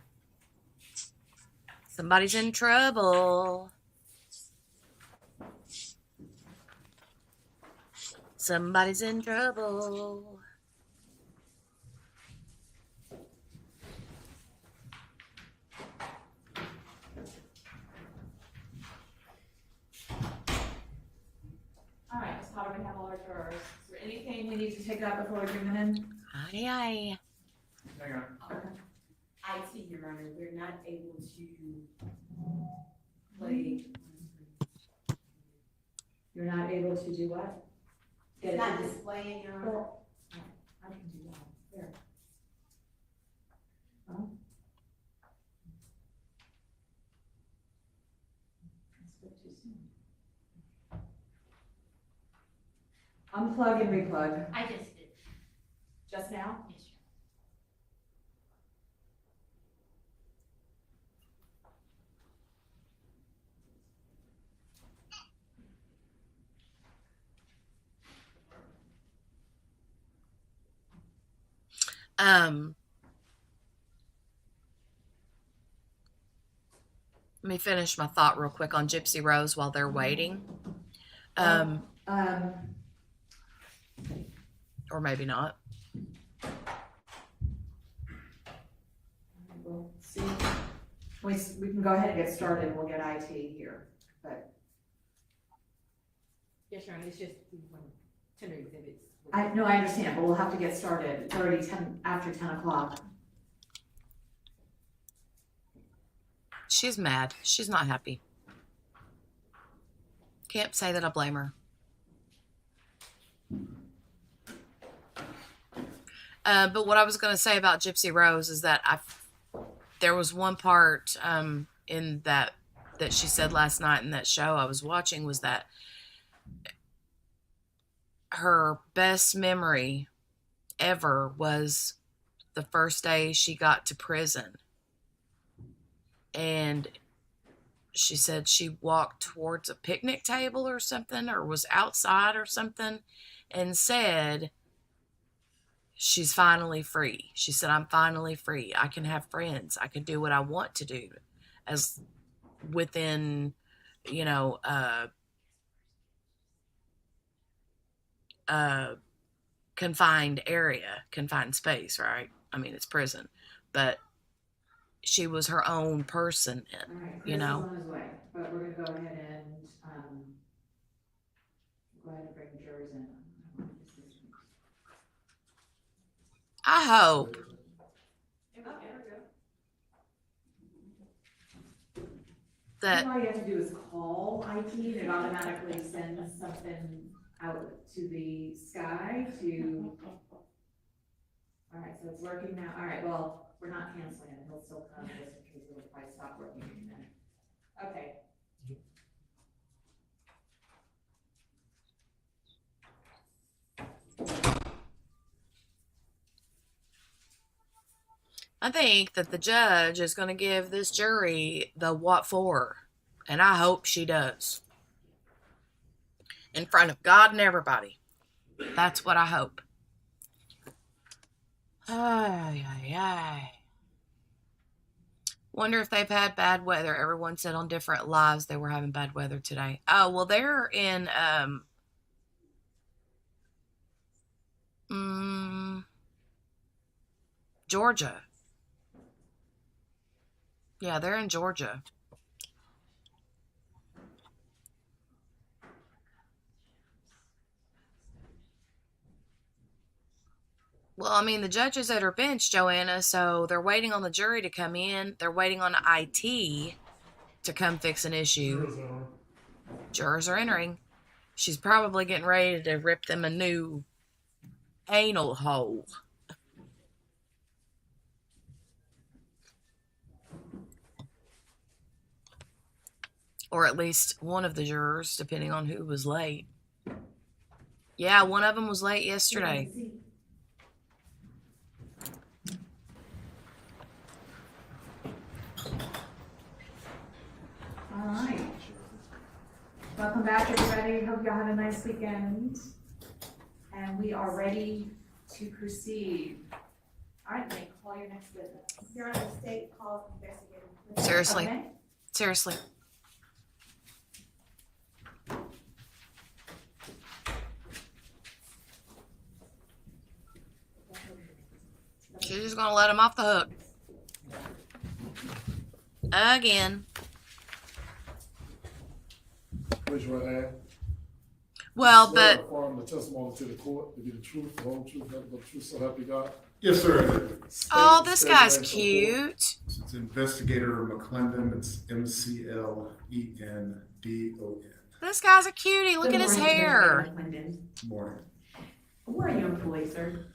Somebody's in trouble. Somebody's in trouble. All right, so how do we have all our jurors? Is there anything we need to take up before we bring them in? Aye, aye. Hang on. Okay. I see, Your Honor, we're not able to play. You're not able to do what? It's not displaying, Your Honor. Well, I can do that. There. Oh. That's a bit too soon. Unplug and replug. I just did. Just now? Yes, sir. Let me finish my thought real quick on Gypsy Rose while they're waiting. Or maybe not. We'll see. We can go ahead and get started. We'll get IT here, but. Yes, Your Honor, it's just tender exhibits. I understand, but we'll have to get started. It's already after 10 o'clock. She's mad. She's not happy. Can't say that I blame her. But what I was going to say about Gypsy Rose is that there was one part in that she said last night in that show I was watching, was that her best memory ever was the first day she got to prison. And she said she walked towards a picnic table or something, or was outside or something, and said she's finally free. She said, I'm finally free. I can have friends. I can do what I want to do, as within, confined area, confined space, right? I mean, it's prison, but she was her own person, All right, Chris is on his way, but we're gonna go ahead and bring the jurors in. I hope. That all you have to do is call IT, and it automatically sends something out to the sky to. All right, so it's working now. All right, well, we're not canceling it. He'll still come just in case it'll probably stop working in a minute. Okay. I think that the judge is going to give this jury the what for, and I hope she does. in front of God and everybody. That's what I hope. Ay, ay, ay. Wonder if they've had bad weather. Everyone said on different lives they were having bad weather today. Oh, well, they're in Georgia. Yeah, they're in Georgia. Well, I mean, the judges at her bench, Joanna, so they're waiting on the jury to come in. They're waiting on IT to come fix an issue. Jurors are entering. She's probably getting ready to rip them a new anal hole. Or at least one of the jurors, depending on who was late. Yeah, one of them was late yesterday. All right. Welcome back, everybody. Hope y'all have a nice weekend. And we are ready to proceed. All right, Nate, call your next witness. You're on a state call investigator. Seriously. Okay. Seriously. She's just going to let him off the hook. Again. Raise your right hand. Well, Swear but or affirm the testimony to the court to be the truth, the whole truth, nothing but the truth, so help you God. Yes, sir. oh, this State guy's your name for the court. cute. It's Investigator McClendon. It's McLendon. This guy's a cutie. Look Good at his morning, hair. Commissioner McClendon. Morning. Where are you employed, sir?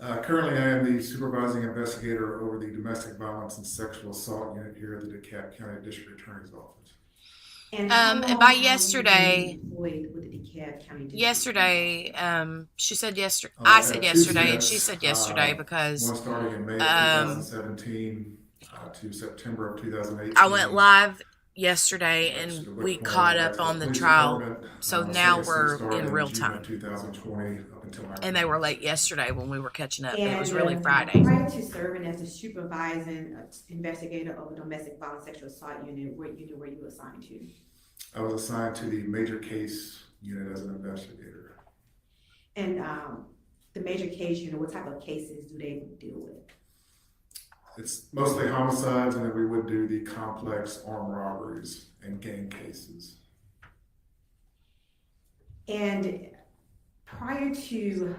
Currently, I am the supervising investigator over the domestic violence and sexual assault unit here at the DeKalb County District Attorney's Office. And And how by long have you yesterday- been employed with the DeKalb County District? Yesterday, she said yesterday. Oh, I I said have two yesterday, and stints. she said yesterday because One starting in May of Um, 2017 to September of 2018. I went live yesterday and we caught up on the trial. So now we're in real time. 2020 up until now. And they were late yesterday when we were catching up. It was And, really Friday. Prior to serving as the supervising investigator of the domestic violence sexual assault unit, what unit were you assigned to? I was assigned to the major case unit as an investigator. And the major case unit, what type of cases do they deal with? It's mostly homicides, and then we would do the complex armed robberies and gang cases. And prior to,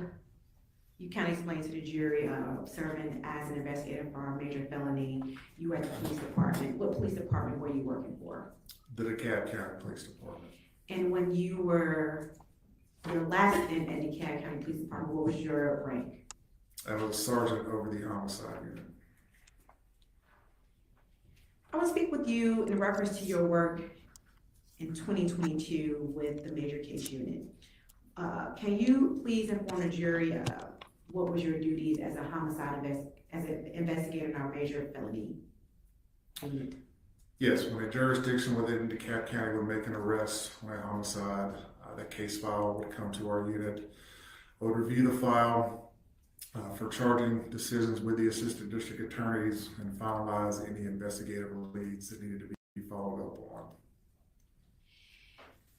you kind of explained to the jury, serving as an investigator for a major felony, you were at the police department. What police department were you working for? The DeKalb County Police Department. And when you were, your last stint at the DeKalb County Police Department, what was your rank? I was sergeant over the homicide unit. I want to speak with you in reference to your work in 2022 with the major case unit. Can you please inform the jury what was your duties as a homicide as an investigator in our major felony unit? Yes, when a jurisdiction within DeKalb County would make an arrest on a homicide, that case file would come to our unit. I would review the file for charging decisions with the assistant district attorneys and finalize any investigative leads that needed to be followed up on.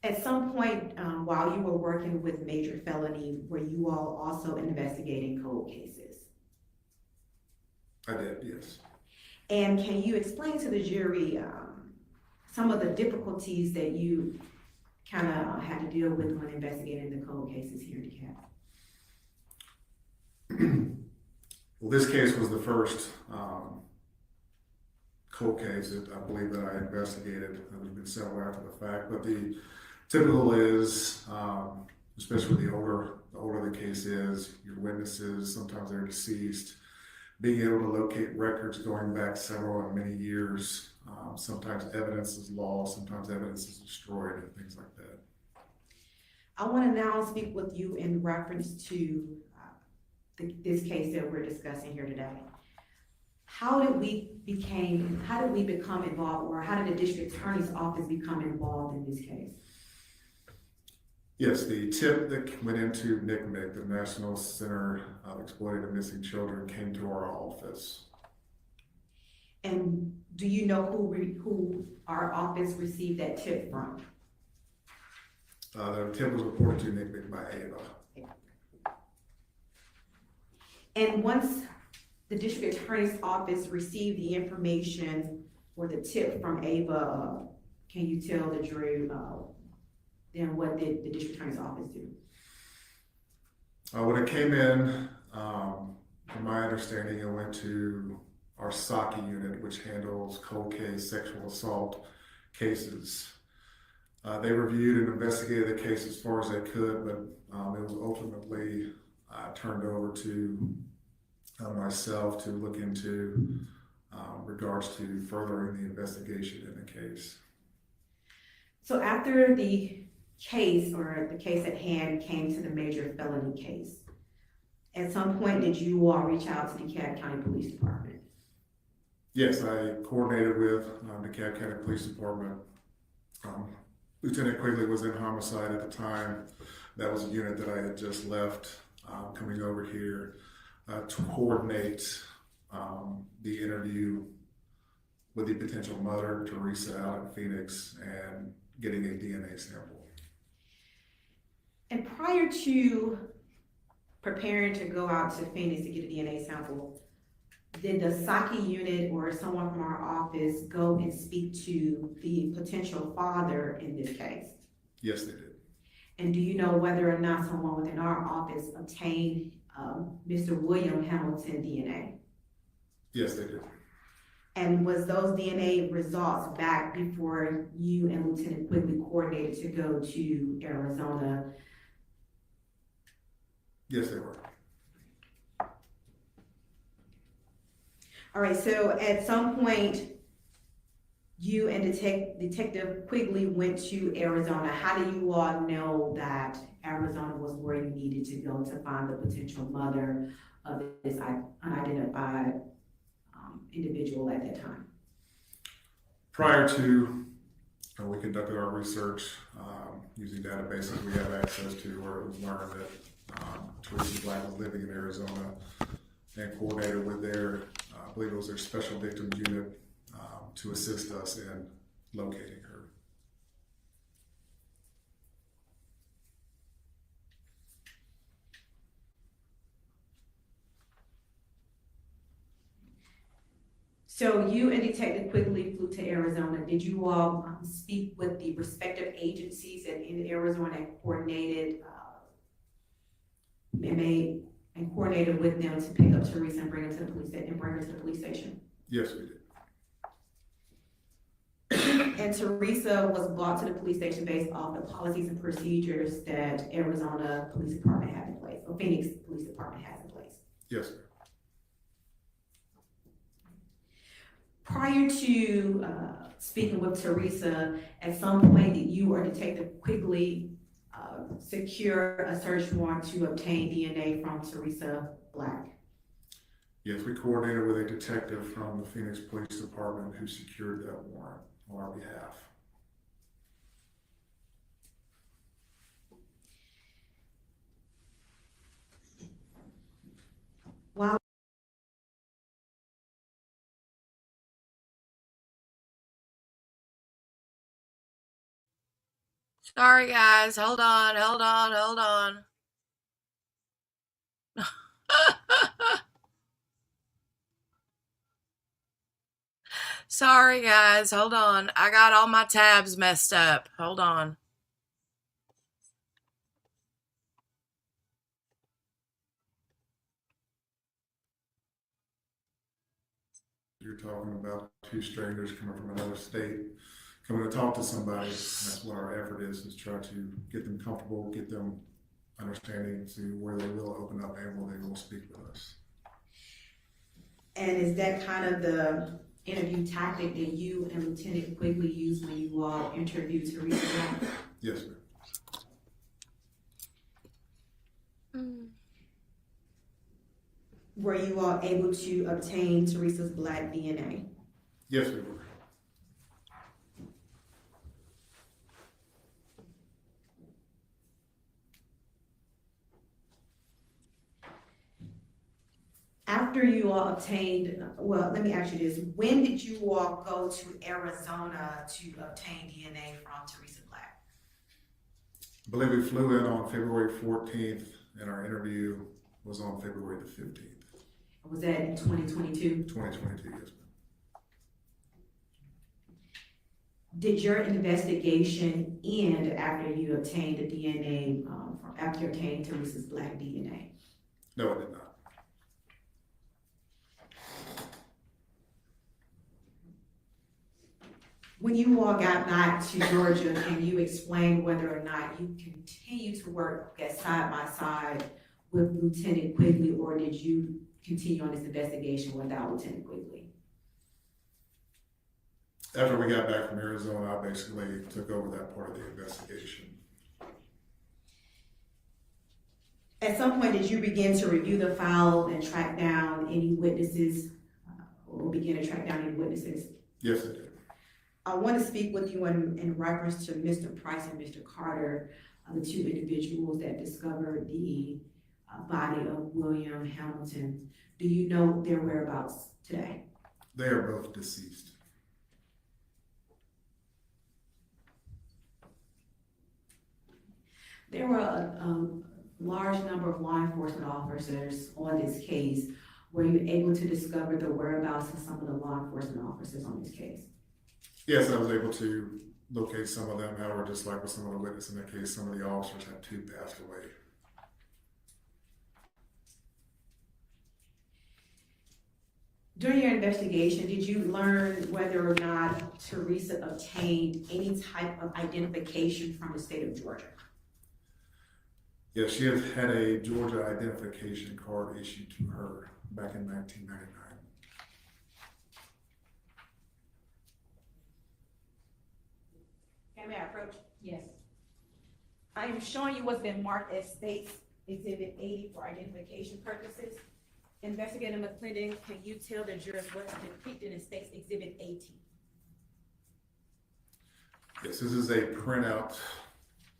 At some point while you were working with major felony, were you all also investigating cold cases? I did, yes. And can you explain to the jury some of the difficulties that you kind of had to deal with when investigating the cold cases here in DeKalb? Well, this case was the first cold case that I believe that I investigated. There's been several after the fact, but the typical is, especially the older the case is, your witnesses, sometimes they're deceased, being able to locate records going back several and many years. Sometimes evidence is lost, sometimes evidence is destroyed, and things like that. I want to now speak with you in reference to this case that we're discussing here today. How did we become involved, or how did the district attorney's office become involved in this case? Yes, the tip that went into NCMEC, the National Center of Exploited and Missing Children, came to our office. And do you know who our office received that tip from? The tip was reported to NCMEC by Ava. And once the district attorney's office received the information or the tip from Ava, can you tell the jury, then what did the district attorney's office do? When it came in, from my understanding, it went to our SACI unit, which handles cold case sexual assault cases. They reviewed and investigated the case as far as they could, but it was ultimately turned over to myself to look into regards to furthering the investigation in the case. So after the case or the case at hand came to the major felony case, at some point did you all reach out to the DeKalb County Police Department? Yes, I coordinated with the DeKalb County Police Department. Lieutenant Quigley was in homicide at the time. That was a unit that I had just left, coming over here to coordinate the interview with the potential mother, Teresa, out in Phoenix, and getting a DNA sample. And prior to preparing to go out to Phoenix to get a DNA sample, did the SACI unit or someone from our office go and speak to the potential father in this case? Yes, they did. And do you know whether or not someone within our office obtained Mr. William Hamilton DNA? Yes, they did. And was those DNA results back before you and Lieutenant Quigley coordinated to go to Arizona? Yes, they were. All right, so at some point, you and Detective Quigley went to Arizona. How do you all know that Arizona was where you needed to go to find the potential mother of this unidentified individual at that time? Prior to, we conducted our research using databases we have access to, where it was learned that Teresa Black was living in Arizona, and coordinated with their, I believe it was their special victims unit, to assist us in locating her. So you and Detective Quigley flew to Arizona. Did you all speak with the respective agencies in Arizona and coordinated with them to pick up Teresa and bring her to the police station? Yes, we did. And Teresa was brought to the police station based off the policies and procedures that Arizona Police Department had in place, or Phoenix Police Department has in place. Yes, sir. Prior to speaking with Teresa, at some point did you or Detective Quigley secure a search warrant to obtain DNA from Teresa Black? Yes, we coordinated with a detective from the Phoenix Police Department who secured that warrant on our behalf. Wow. Sorry, guys. Hold on. Sorry, guys. Hold on. I got all my tabs messed up. Hold on. You're talking about two strangers coming from another state, coming to talk to somebody. That's what our effort is try to get them comfortable, get them understanding to where they will open up and where they will speak with us. And is that kind of the interview tactic that you and Lieutenant Quigley used when you all interviewed Teresa Black? Yes, sir. Were you all able to obtain Teresa's Black DNA? Yes, we were. after you all obtained, well, let me ask you this, when did you all go to Arizona to obtain DNA from Teresa Black? I believe we flew in on February 14th, and our interview was on February the 15th, Was that in 2022? 2022, yes, ma'am. Did your investigation end after you obtained the DNA, after you obtained Teresa Black DNA? No, it did not. When you all got back to Georgia, can you explain whether or not you continue to work at side by side with Lieutenant Quigley, or did you continue on this investigation without Lieutenant Quigley? After we got back from Arizona, I basically took over that part of the investigation. At some point, did you begin to review the file and track down any witnesses, or begin to track down any witnesses? Yes, it did. I want to speak with you in reference to Mr. Price and Mr. Carter, the two individuals that discovered the body of William Hamilton. Do you know their whereabouts today? They are both deceased. There were a large number of law enforcement officers on this case. Were you able to discover the whereabouts of some of the law enforcement officers on this case? Yes, I was able to locate some of them. However, just like with some of the witnesses in that case, some of the officers had two passed away. During your investigation, did you learn whether or not Teresa obtained any type of identification from the state of Georgia? Yes, she has had a Georgia identification card issued to her back in 1999. May I approach? Yes. I am showing you what's been marked as States Exhibit 80 for identification purposes. Investigator McClendon, can you tell the jurors what's depicted in States Exhibit 80? Yes, this is a printout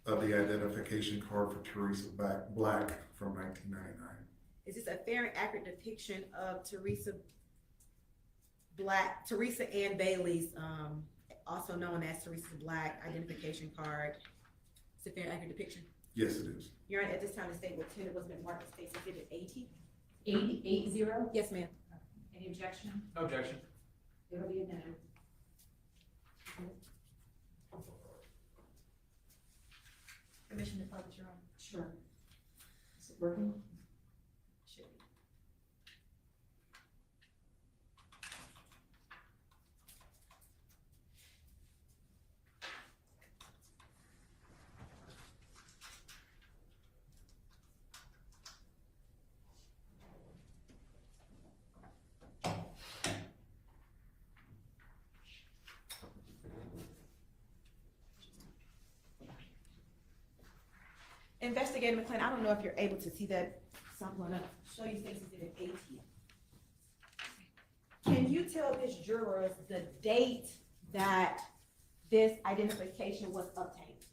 of the identification card for Teresa Black from 1999. Is this a fair and accurate depiction of Teresa Ann Bailey's, also known as Teresa Black identification card? It's a fair and accurate depiction. Yes, it is. Your Honor, at this time, the state will tend to what's been marked as States Exhibit 80. 80? Yes, ma'am. Any objection? No objection. It'll be admitted. Permission to publish, Your Honor. Sure. Is it working? Should be. Investigator McClendon, I don't know if you're able to see that, so I'm gonna show you States Exhibit 80. Can you tell this jurors the date that this identification was obtained?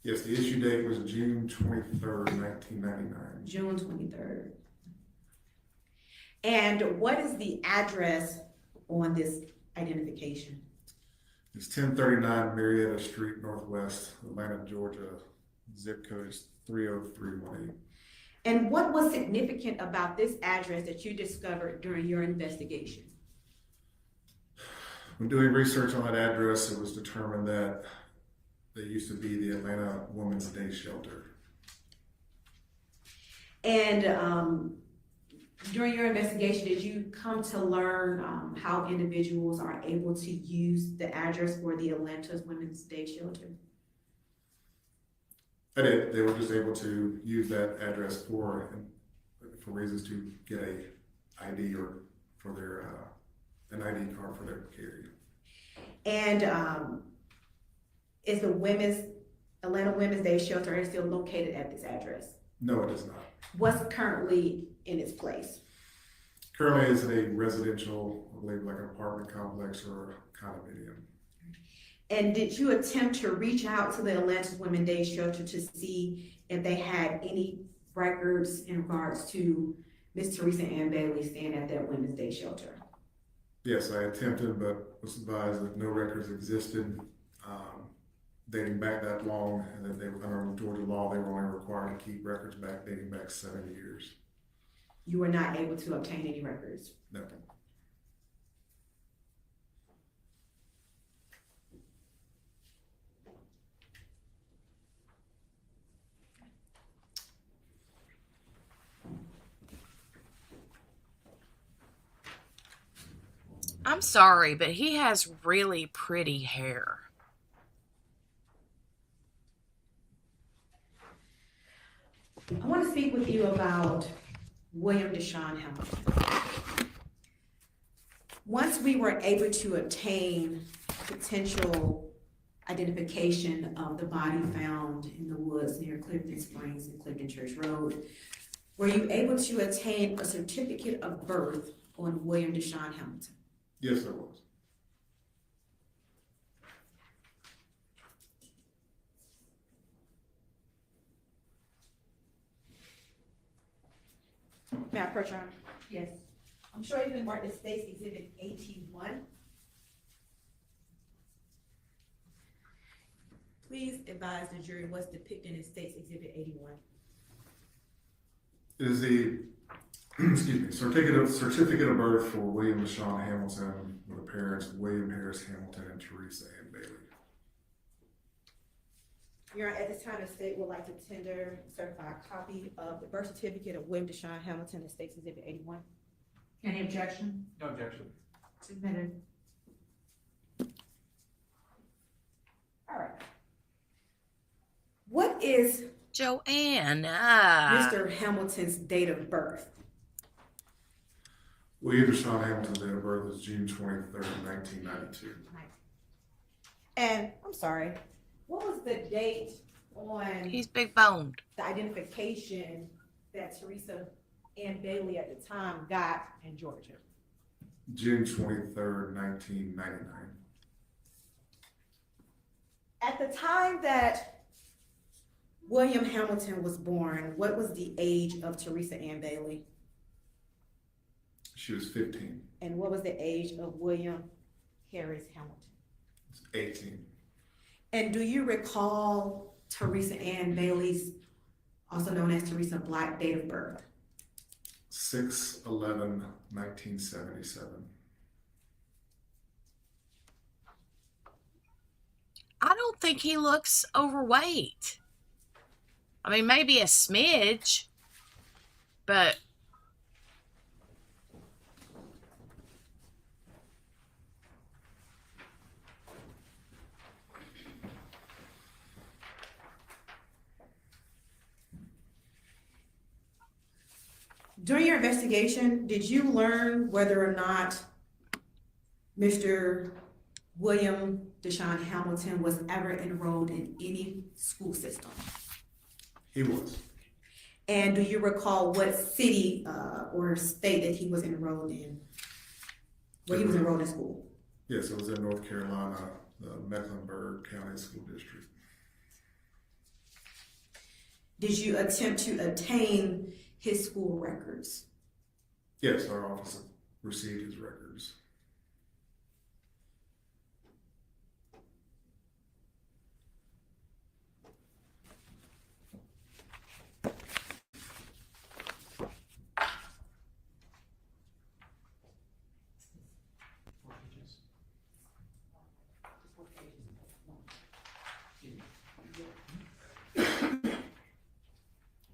Yes, the issue date was June 23rd, 1999. June 23rd. And what is the address on this identification? It's 1039 Marietta Street, Northwest, Atlanta, Georgia. Zip code is 30318. And what was significant about this address that you discovered during your investigation? When doing research on that address, it was determined that they used to be the Atlanta Women's Day Shelter. And during your investigation, did you come to learn how individuals are able to use the address for the Atlanta Women's Day Shelter? I did. They were just able to use that address for reasons to get a ID or for their an ID card for their carry. And is the Atlanta Women's Day Shelter still located at this address? No, it is not. What's currently in its place? Currently, it's a residential, I believe, like an apartment complex or a condominium. And did you attempt to reach out to the Atlanta Women's Day Shelter to see if they had any records in regards to Miss Teresa Ann Bailey staying at that Women's Day shelter? Yes, I attempted, but was advised that no records existed, dating back that long, and that they were, under Georgia law, they were only required to keep records back dating back 7 years. You were not able to obtain any records. No. I'm sorry, but he has really pretty hair. I want to speak with you about William DaShawn Hamilton. Once we were able to obtain potential identification of the body found in the woods near Clifton Springs and Clifton Church Road, were you able to attain a certificate of birth on William DaShawn Hamilton? Yes, there was. May I approach, Your Honor? Yes. I'm sure you've been marked as State's Exhibit 81. Please advise the jury what's depicted in State's Exhibit 81. It is the, excuse me, certificate of birth for William DaShawn Hamilton with the parents of William Harris Hamilton and Teresa Ann Bailey. Your Honor, at this time, the state would like to tender a certified copy of the birth certificate of William DaShawn Hamilton in State's Exhibit 81. Any objection? No objection. Submitted. All right. What is Joanna. Mr. Hamilton's date of birth? William DaShawn Hamilton's date of birth is June 23rd, 1992. And I'm sorry, what was the date on He's big boned. the identification that Teresa Ann Bailey at the time got in Georgia? June 23rd, 1999. At the time that William Hamilton was born, what was the age of Teresa Ann Bailey? She was 15. and what was the age of William Harris Hamilton? It's 18. And do you recall Teresa Ann Bailey's, also known as Teresa Black, date of birth? 6/11/1977. I don't think he looks overweight. I mean, maybe a smidge, but During your investigation, did you learn whether or not Mr. William DaShawn Hamilton was ever enrolled in any school system? He was. And do you recall what city or state that he was enrolled in? Where he was enrolled in school? Yes, it was in North Carolina, the Mecklenburg County School District. Did you attempt to obtain his school records? Yes, our office received his records.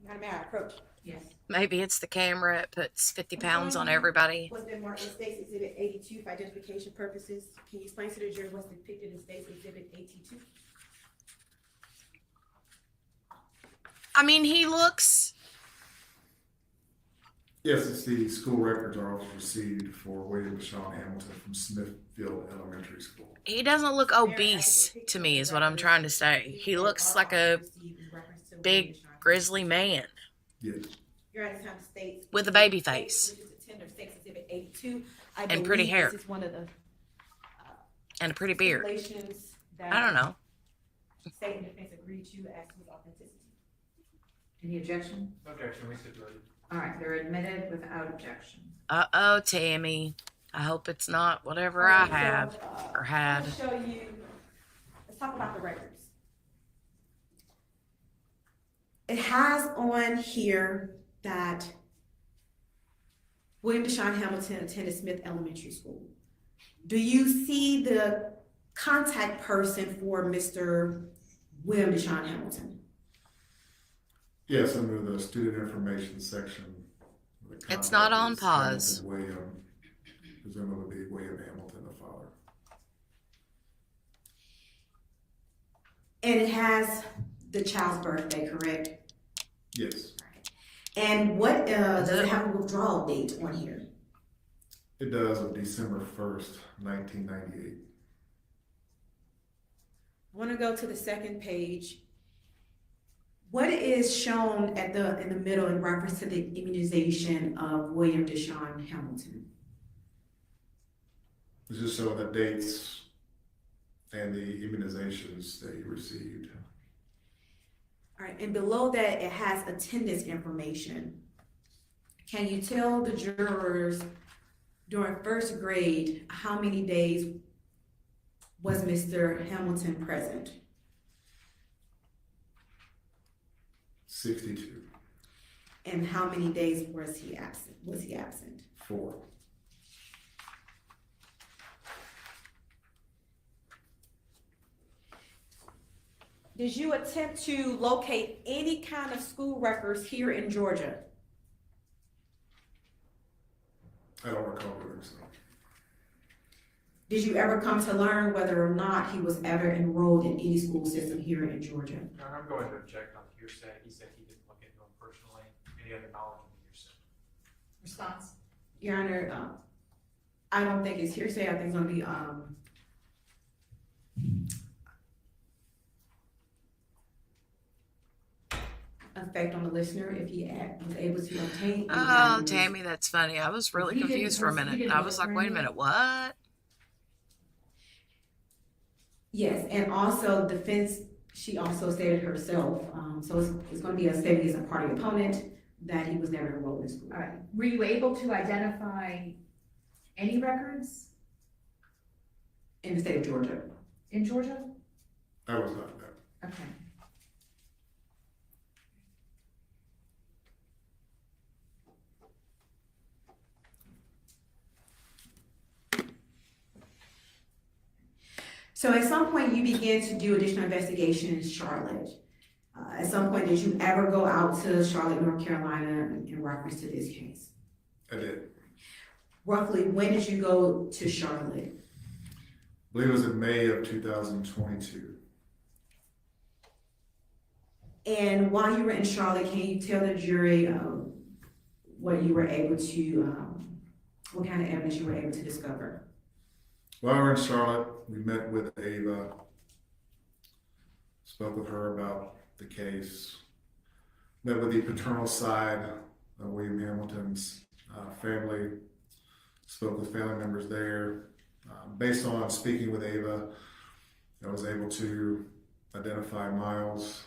Madam Mayor, I approach. Yes. maybe it's the camera. It puts 50 pounds on everybody. What's been marked as State's Exhibit 82 for identification purposes? Can you explain to the jury what's depicted in State's Exhibit 82? I mean, he looks, Yes, it's the school records our office received for William DaShawn Hamilton from Smithfield Elementary School. he doesn't look obese to me, is what I'm trying to say. He looks like a big grizzly man Yes. Your Honor, time states. with a baby face Wishes to tender State's Exhibit 82. I And pretty believe hair. This is one of the and a pretty beard. stipulations that I don't know. State and defense agreed to as to his authenticity. Any objection? No objection, we stipulated. All right, they're admitted without objection. Uh-oh, Tammy. I hope it's not whatever I Alright, so, have or had. I'll show you, let's talk about the records. It has on here that William DaShawn Hamilton attended Smith Elementary School. Do you see the contact person for Mr. William DaShawn Hamilton? Yes, under the student information section. the It's not on contact is pause. Hamilton William, presumably William Hamilton, the father. And it has the child's birthday, correct? Yes, And what, does it have a withdrawal date on here? it does of December 1st, 1998. I want to go to the second page. What is shown in the middle in reference to the immunization of William DaShawn Hamilton? It's just showing the dates and the immunizations that he received. All right, and below that, it has attendance information. Can you tell the jurors during first grade, how many days was Mr. Hamilton present? 62, And how many days was he absent? 4. Did you attempt to locate any kind of school records here in Georgia? I don't recall doing so. Did you ever come to learn whether or not he was ever enrolled in any school system here in Georgia? No, I'm going to object on hearsay. He said he didn't look into him personally. Any other knowledge of the hearsay? Response? Your Honor, I don't think it's hearsay. I think it's gonna be, effect on the listener if he was able to obtain. any Oh, documents. Tammy, that's funny. I was really He didn't confused for a post- he minute. didn't I look was for like, wait a any- minute, what? Yes, and also defense, she also stated herself, so it's gonna be a statement as a party opponent that he was never enrolled in school. All right, were you able to identify any records In the state of Georgia. in Georgia? I was not there. Okay. So at some point you began to do additional investigation in Charlotte. At some point, did you ever go out to Charlotte, North Carolina in reference to this case? I did. Roughly, when did you go to Charlotte? I believe it was in May of 2022. And while you were in Charlotte, can you tell the jury what you were able to, what kind of evidence you were able to discover? While we were in Charlotte, we met with Ava, spoke with her about the case, met with the paternal side of William Hamilton's family, spoke with family members there. Based on speaking with Ava, I was able to identify Miles,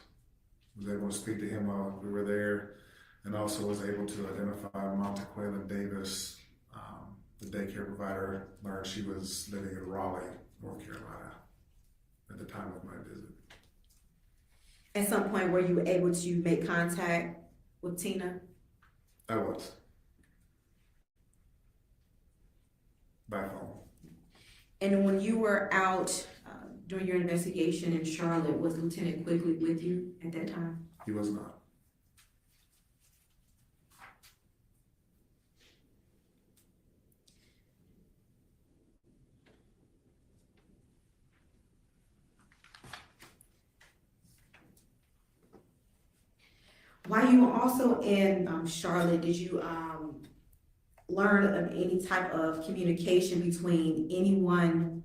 was able to speak to him while we were there, and also was able to identify Montequela Davis, the daycare provider. Learned she was living in Raleigh, North Carolina at the time of my visit. At some point, were you able to make contact with Tina? I was. By phone. And when you were out during your investigation in Charlotte, was Lieutenant Quigley with you at that time? He was not. While you were also in Charlotte, did you learn of any type of communication between anyone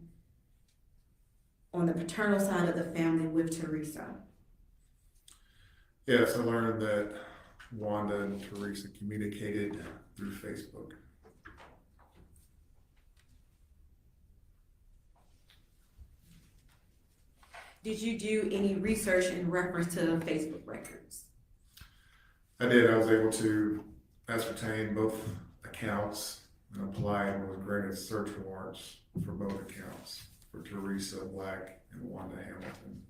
on the paternal side of the family with Teresa? Yes, I learned that Wanda and Teresa communicated through Facebook. Did you do any research in reference to Facebook records? I did. I was able to ascertained both accounts and applied and was granted search warrants for both accounts for Teresa Black and Wanda Hamilton.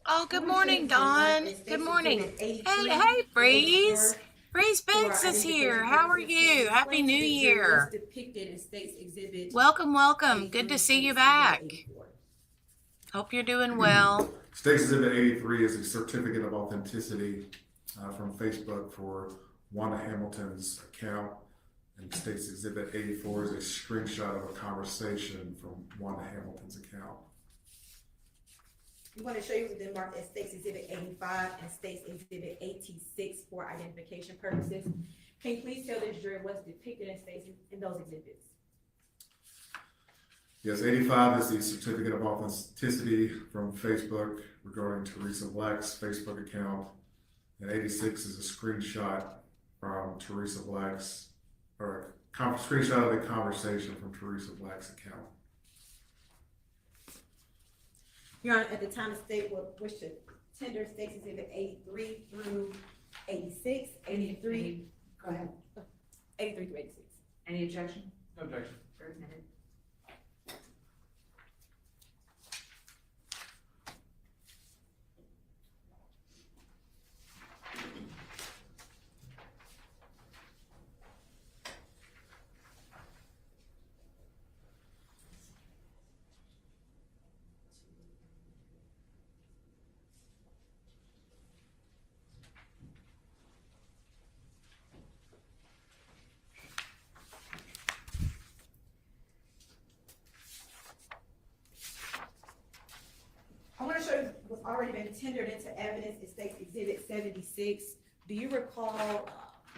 Oh, good morning, Dawn. Good morning. Hey, Breeze. Breeze Biggs is here. How are you? Happy New Year. Welcome, welcome. Good to see you back. Hope you're doing well. State's Exhibit 83 is a certificate of authenticity from Facebook for Wanda Hamilton's account, and State's Exhibit 84 is a screenshot of a conversation from Wanda Hamilton's account. We want to show you the marked as State's Exhibit 85 and State's Exhibit 86 for identification purposes. Can you please tell the jury what's depicted in those exhibits? Yes, 85 is the certificate of authenticity from Facebook regarding Teresa Black's Facebook account, and 86 is a screenshot from Teresa Black's, or a screenshot of the conversation from Teresa Black's account. Your Honor, at the time the state would wish to tender State's Exhibit 83 through 86, 83, go ahead, 83 through 86. Any objection? No objection. For a minute. I want to show you what's already been tendered into evidence in State's Exhibit 76. Do you recall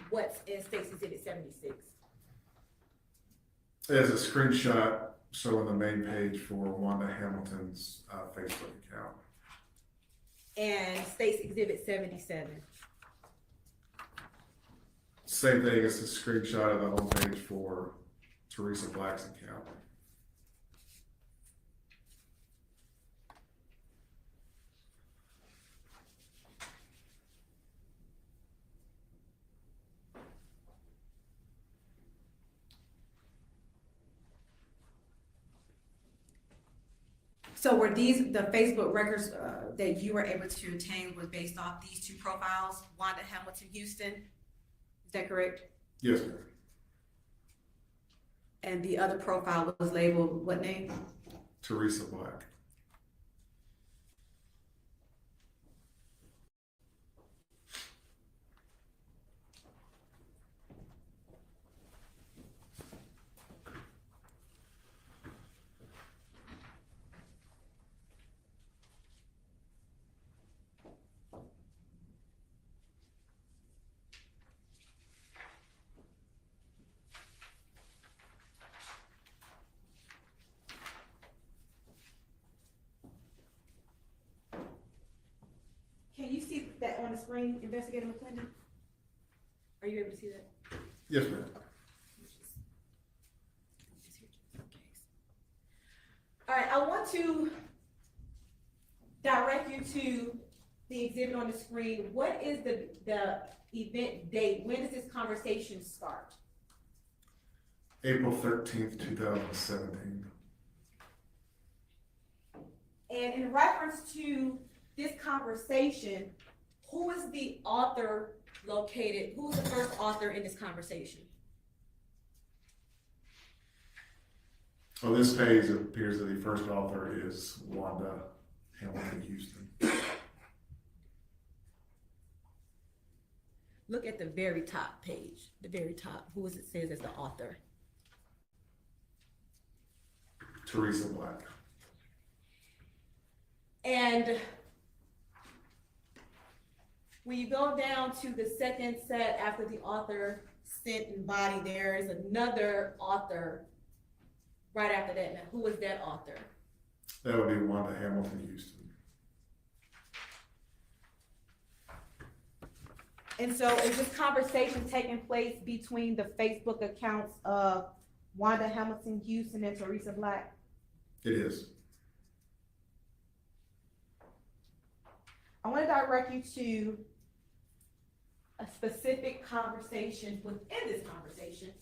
what's in State's Exhibit 76? There's a screenshot showing the main page for Wanda Hamilton's Facebook account. And State's Exhibit 77. Same thing, it's a screenshot of the homepage for Teresa Black's account. So were these, the Facebook records that you were able to obtain was based off these two profiles, Wanda Hamilton Houston? Is that correct? Yes, ma'am. And the other profile was labeled what name? Teresa Black. Can you see that on the screen, Investigator McClendon? Are you able to see that? Yes, ma'am. All right, I want to direct you to the exhibit on the screen. What is the event date? When does this conversation start? April 13th, 2017. And in reference to this conversation, who is the author located? Who's the first author in this conversation? On this page, it appears that the first author is Wanda Hamilton Houston. Look at the very top page, the very top. Who is it says as the author? Teresa Black. And when you go down to the second set after the author, scent, and body, there is another author right after that. Now, who is that author? That would be Wanda Hamilton Houston. And so is this conversation taking place between the Facebook accounts of Wanda Hamilton Houston and Teresa Black? It is. I want to direct you to a specific conversation within this conversation.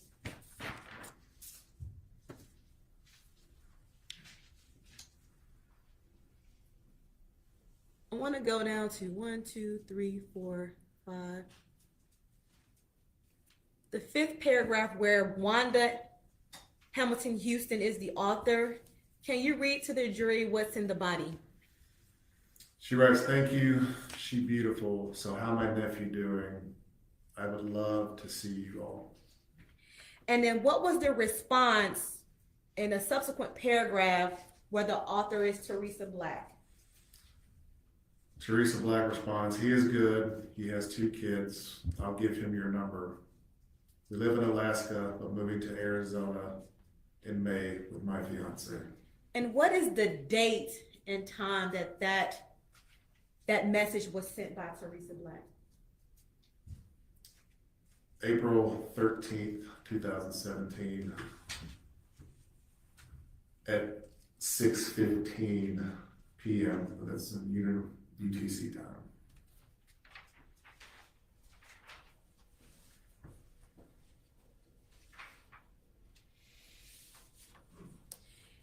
I want to go down to 1, 2, 3, 4, 5. The fifth paragraph where Wanda Hamilton Houston is the author. Can you read to the jury what's in the body? She writes, "Thank you, she beautiful. So how my nephew doing? I would love to see you all." And then what was the response in a subsequent paragraph where the author is Teresa Black? Teresa Black responds, "He is good. He has 2 kids. I'll give him your number. We live in Alaska, but moving to Arizona in May with my fiance." And what is the date and time that message was sent by Teresa Black? April 13th, 2017 at 6:15 p.m. That's in UTC time.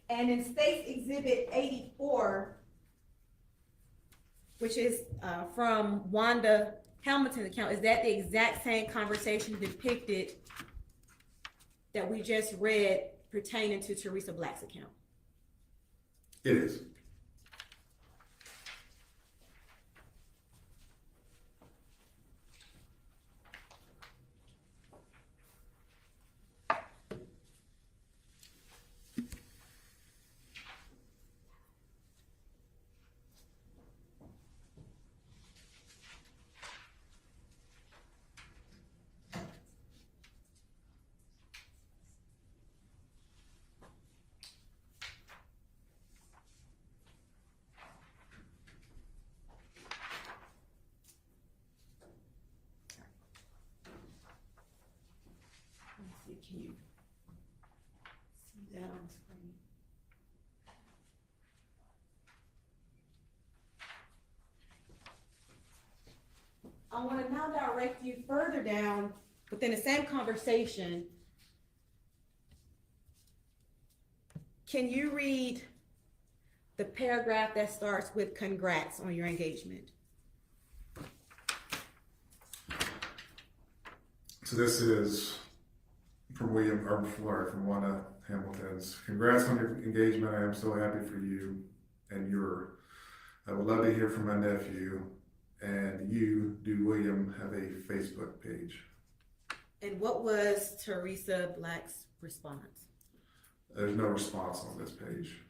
And in State's Exhibit 84, which is from Wanda Hamilton's account, is that the exact same conversation depicted that we just read pertaining to Teresa Black's account? It is. Can you see that on the screen? I want to now direct you further down within the same conversation. Can you read the paragraph that starts with "Congrats on your engagement"? So this is from from Wanda Hamilton's. "Congrats on your engagement. I am so happy for you and I would love to hear from my nephew. And you, do William, have a Facebook page?" And what was Teresa Black's response? There's no response on this page.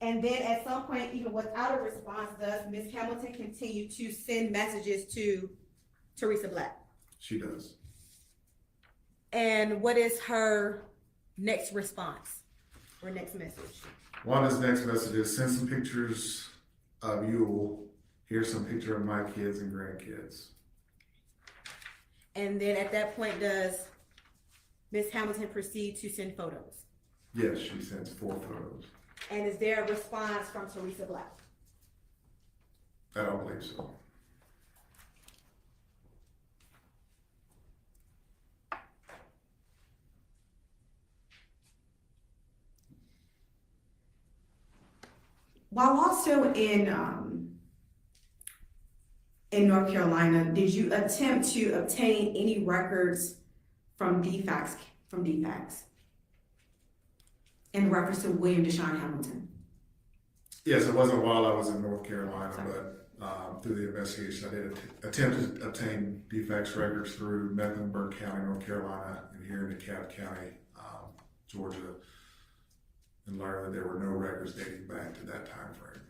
And then at some point, even without a response, does Ms. Hamilton continue to send messages to Teresa Black? She does. And what is her next response or next message? Wanda's next message is, "Send some pictures of you. Here's some picture of my kids and grandkids." And then at that point, does Ms. Hamilton proceed to send photos? Yes, she sends 4 photos. And is there a response from Teresa Black? I don't believe so. While also in North Carolina, did you attempt to obtain any records from DFACS in reference to William DaShawn Hamilton? Yes, it wasn't while I was in North Carolina, but through the investigation, I did attempt to obtain defects records through Mecklenburg County, North Carolina, and here in DeKalb County, Georgia, and learned that there were no records dating back to that time frame.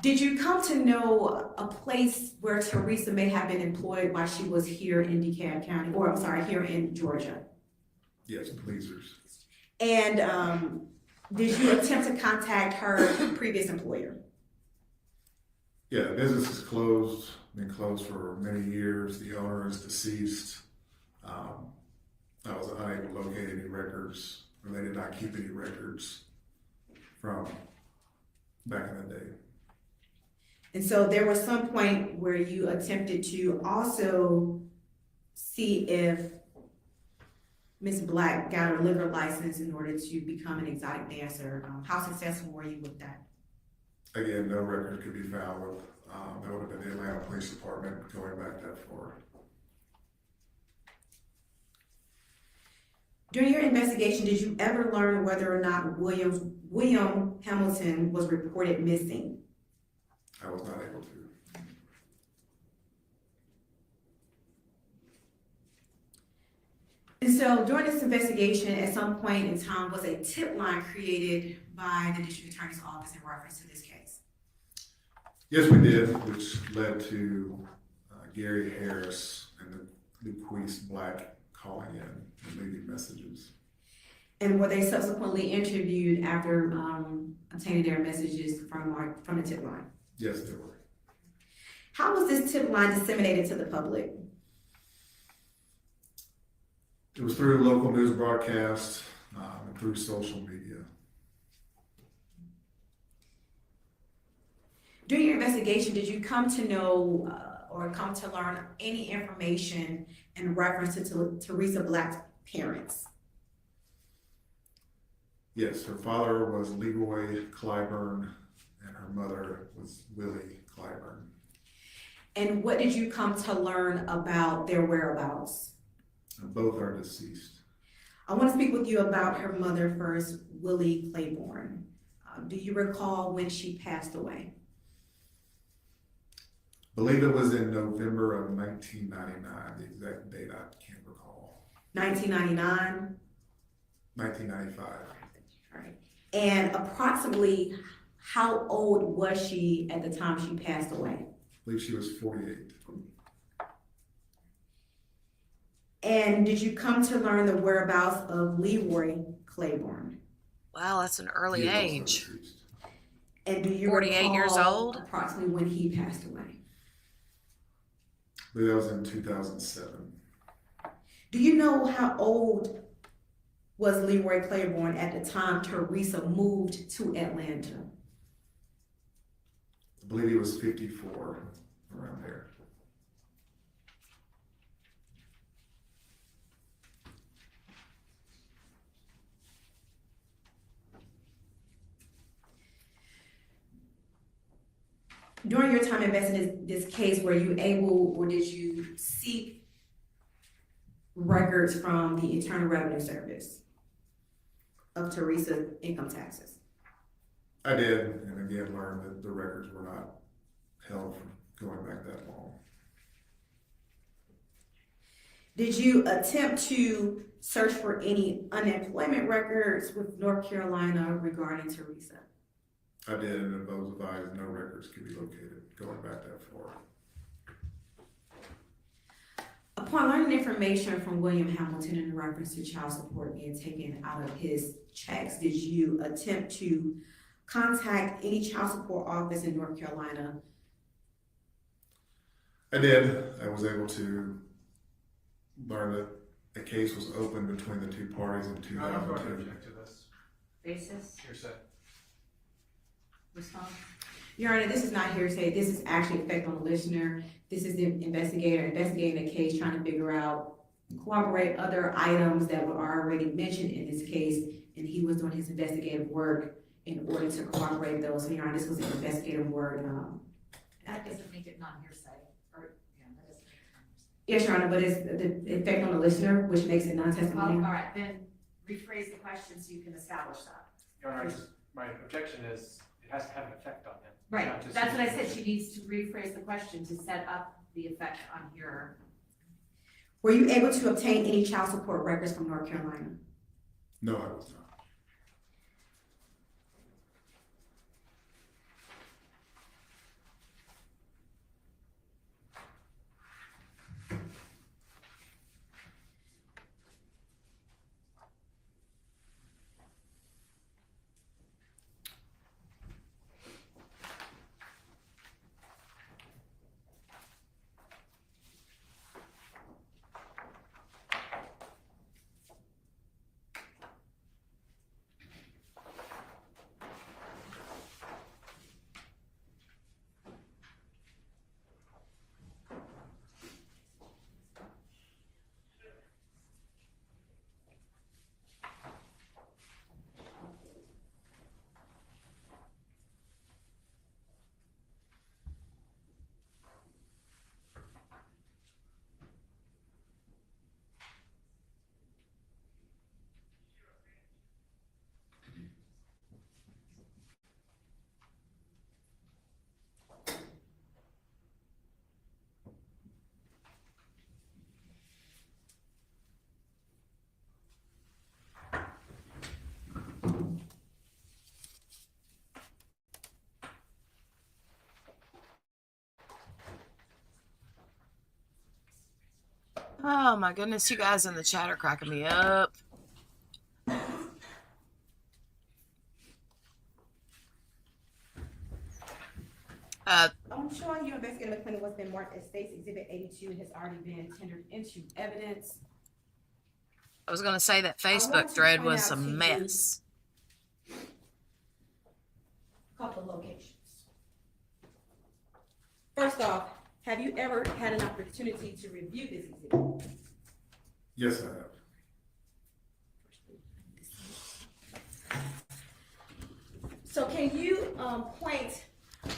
Did you come to know a place where Teresa may have been employed while she was here in DeKalb County, or I'm sorry, here in Georgia? Yes, pleasers. And did you attempt to contact her previous employer? Yeah, the business is closed, been closed for many years. The owner is deceased. I was unable to locate any records, or they did not keep any records from back in the day. And so there was some point where you attempted to also see if Ms. Black got her liquor license in order to become an exotic dancer. How successful were you with that? Again, no record could be found with, that would have been the Atlanta Police Department going back that far. During your investigation, did you ever learn whether or not William Hamilton was reported missing? I was not able to. And so during this investigation, at some point in time, was a tip line created by the district attorney's office in reference to this case? Yes, we did, which led to Gary Harris and the Teresa Black calling in and leaving messages. And were they subsequently interviewed after obtaining their messages from the tip line? Yes, they were. How was this tip line disseminated to the public? It was through local news broadcasts and through social media. During your investigation, did you come to know or come to learn any information in reference to Teresa Black's parents? Yes, her father was Leroy Clyburn and her mother was Willie Clyburn. And what did you come to learn about their whereabouts? And both are deceased. I want to speak with you about her mother first, Willie Claiborne. Do you recall when she passed away? I believe it was in November of 1999. The exact date I can't recall. 1999? 1995. Right. And approximately how old was she at the time she passed away? I believe she was 48. And did you come to learn the whereabouts of Leroy Claiborne? Wow, that's an early He is also age. deceased. And do you 48 years recall old? approximately when he passed away? I believe that was in 2007. Do you know how old was Leroy Claiborne at the time Teresa moved to Atlanta? I believe he was 54, around there. During your time investigating this case, were you able or did you seek records from the Internal Revenue Service of Teresa's income taxes? I did, and again learned that the records were not held from going back that long. Did you attempt to search for any unemployment records with North Carolina regarding Teresa? I did, and those advised no records could be located going back that far. Upon learning information from William Hamilton in reference to child support being taken out of his checks, did you attempt to contact any child support office in North Carolina? I did. I was able to learn that a case was open between the two parties in No, I'm going to 2002. object to this. Basis, Hearsay. response? Your Honor, this is not hearsay. This is actually effect on the listener. This is the investigator investigating the case, trying to figure out, corroborate other items that were already mentioned in this case, and he was doing his investigative work in order to corroborate those. So, Your Honor, this was an investigative work. That doesn't make it non-hearsay, or, yeah, that doesn't make it non-hearsay. Yes, Your Honor, but it's the effect on the listener, which makes it Well, non-testimonial. all right, then rephrase the question so you can establish that. Your Honor, my objection is it has to have an effect on him. Right, Not just- that's what I said, she needs to rephrase the question to set up the effect on your. Were you able to obtain any child support records from North Carolina? No, I was not. Oh my goodness, you guys in the chat are cracking me up. I'm showing you investigative McClendon what's been marked as State's Exhibit 82 and has already been tendered into evidence. I was going to say that want Facebook to thread point was out a to you- mess. Couple of locations. First off, have you ever had an opportunity to review this exhibit? Yes, I have. So can you point, I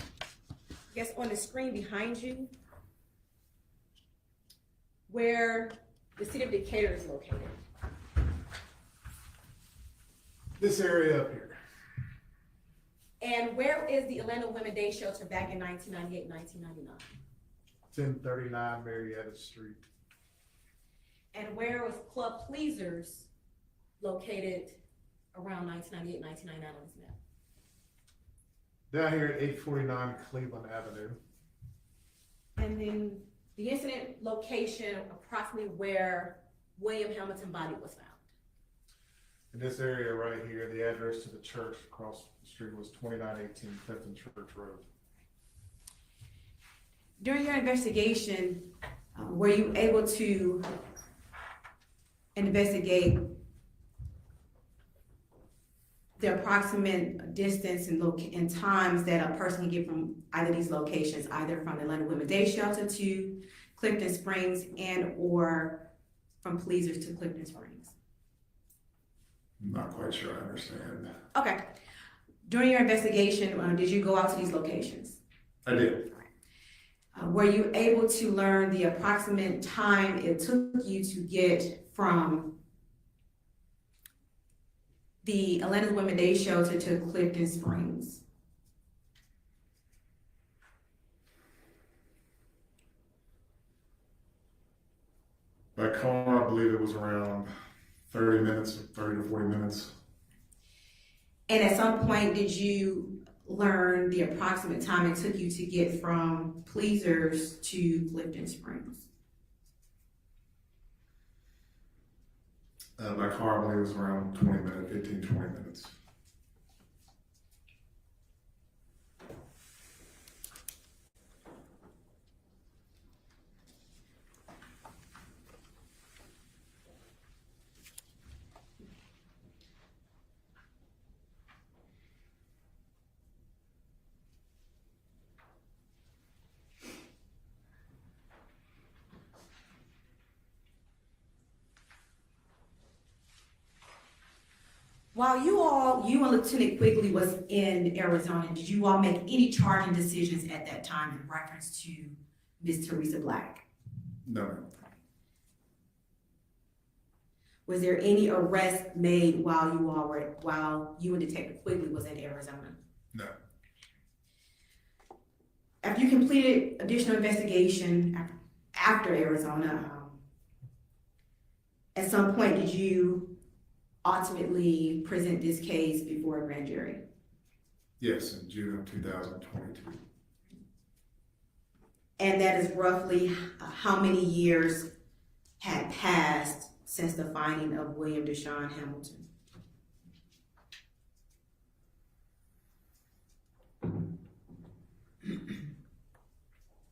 guess, on the screen behind you, where the city of Decatur is located? This area up here. And where is the Atlanta Women Day Shelter back in 1998, 1999? 1039 Marietta Street. And where was Club Pleasers located around 1998, 1999 on this map? Down here at 849 Cleveland Avenue. And then the incident location approximately where William Hamilton body was found. In this area right here, the address to the church across the street was 2918 Clifton Church Road. During your investigation, were you able to investigate the approximate distance and times that a person can get from either of these locations, either from the Atlanta Women's Day Shelter to Clifton Springs and or from Pleasers to Clifton Springs? I'm not quite sure I understand. Okay. During your investigation, did you go out to these locations? I did. Were you able to learn the approximate time it took you to get from the Atlanta Women's Day Shelter to Clifton Springs? By car, I believe it was around 30 minutes, 30 to 40 minutes. And at some point, did you learn the approximate time it took you to get from Pleasers to Clifton Springs? By car, I believe it was around 20 minutes, 15, 20 minutes. While you and Lieutenant Quigley was in Arizona, did you all make any charging decisions at that time in reference to Ms. Teresa Black? No. Was there any arrest made while you and Detective Quigley was in Arizona? No. after you completed additional investigation after Arizona, at some point, did you ultimately present this case before a grand jury? Yes, in June of 2022. And that is roughly how many years had passed since the finding of William DaShawn Hamilton?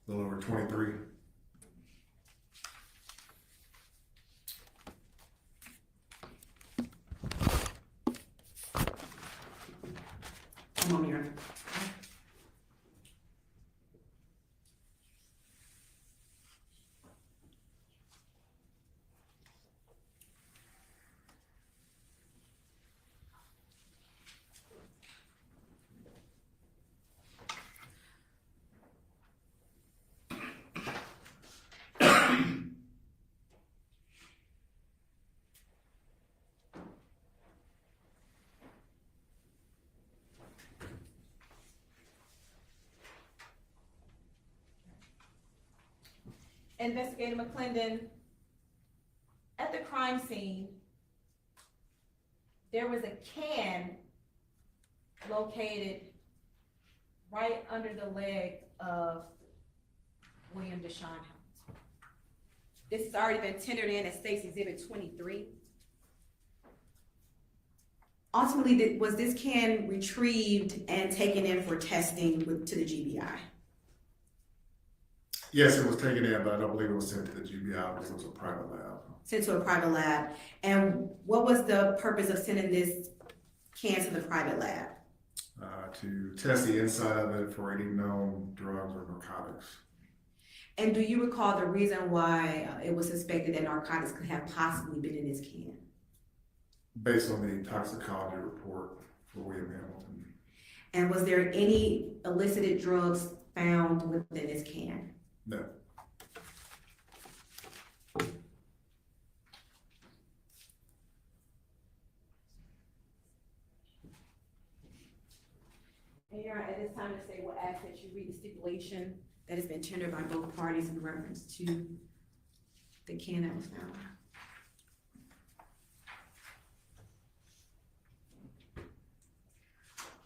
A little over 23. Come on, Your Honor. Investigator McClendon, at the crime scene, there was a can located right under the leg of William DaShawn Hamilton. This has already been tendered in as State's Exhibit 23. Ultimately, was this can retrieved and taken in for testing to the GBI? Yes, it was taken in, but I don't believe it was sent to the GBI because it was a private lab. Sent to a private lab. And what was the purpose of sending this can to the private lab? To test the inside of it for any known drugs or narcotics. And do you recall the reason why it was suspected that narcotics could have possibly been in this can? Based on the toxicology report for William Hamilton. And was there any illicit drugs found within this can? No. And Your Honor, at this time, the state will ask that you read the stipulation that has been tendered by both parties in reference to the can that was found.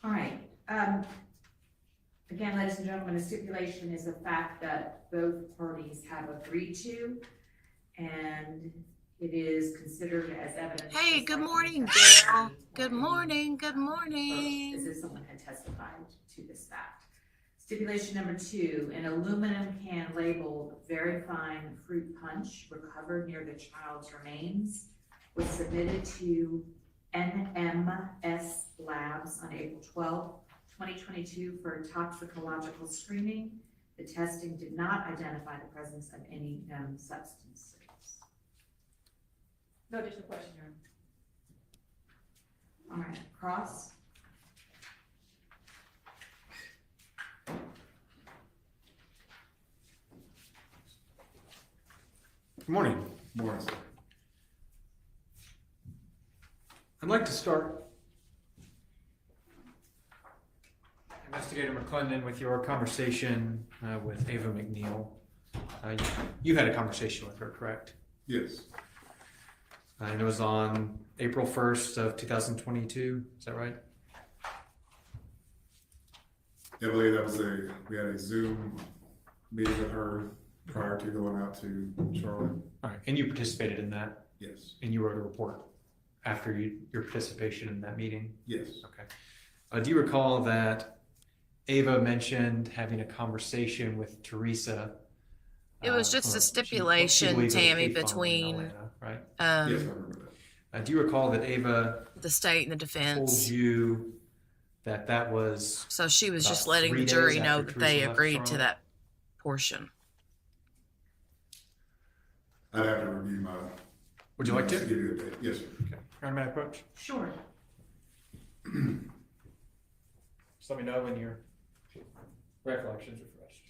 All right, again, ladies and gentlemen, a stipulation is a fact that both parties have agreed to, and it is considered as evidence. Hey, just good like morning, the fact Gail. that Good the morning. Good first, morning. as if someone had testified to this fact. Stipulation number 2, an aluminum can labeled "very fine fruit punch" recovered near the child's remains was submitted to NMS Labs on April 12, 2022 for toxicological screening. The testing did not identify the presence of any known substances. No additional question, Your Honor. All right, cross. Good morning. Morning, sir. I'd like to start, Investigator McClendon, with your conversation with Ava McNeil. You had a conversation with her, correct? Yes. And it was on April 1st of 2022, is that right? I believe that was we had a Zoom meeting with her prior to going out to Charlotte. All right, and you participated in that, Yes. and you wrote a report after your participation in that meeting? Yes. Okay. Do you recall that Ava mentioned having a conversation with Teresa? It was just a she stipulation, believes it was a Tammy, payphone in between Atlanta, right? Yes, I remember that. Do you recall that Ava the state and the told defense. you that was So she was about just letting 3 the jury days know after that they Teresa left agreed to Charlotte? that portion. I'd have to review my. Would you like to? Give you a date. Yes, sir. Okay. Your Honor, may I approach? Sure. Just let me know when your recollections refreshed.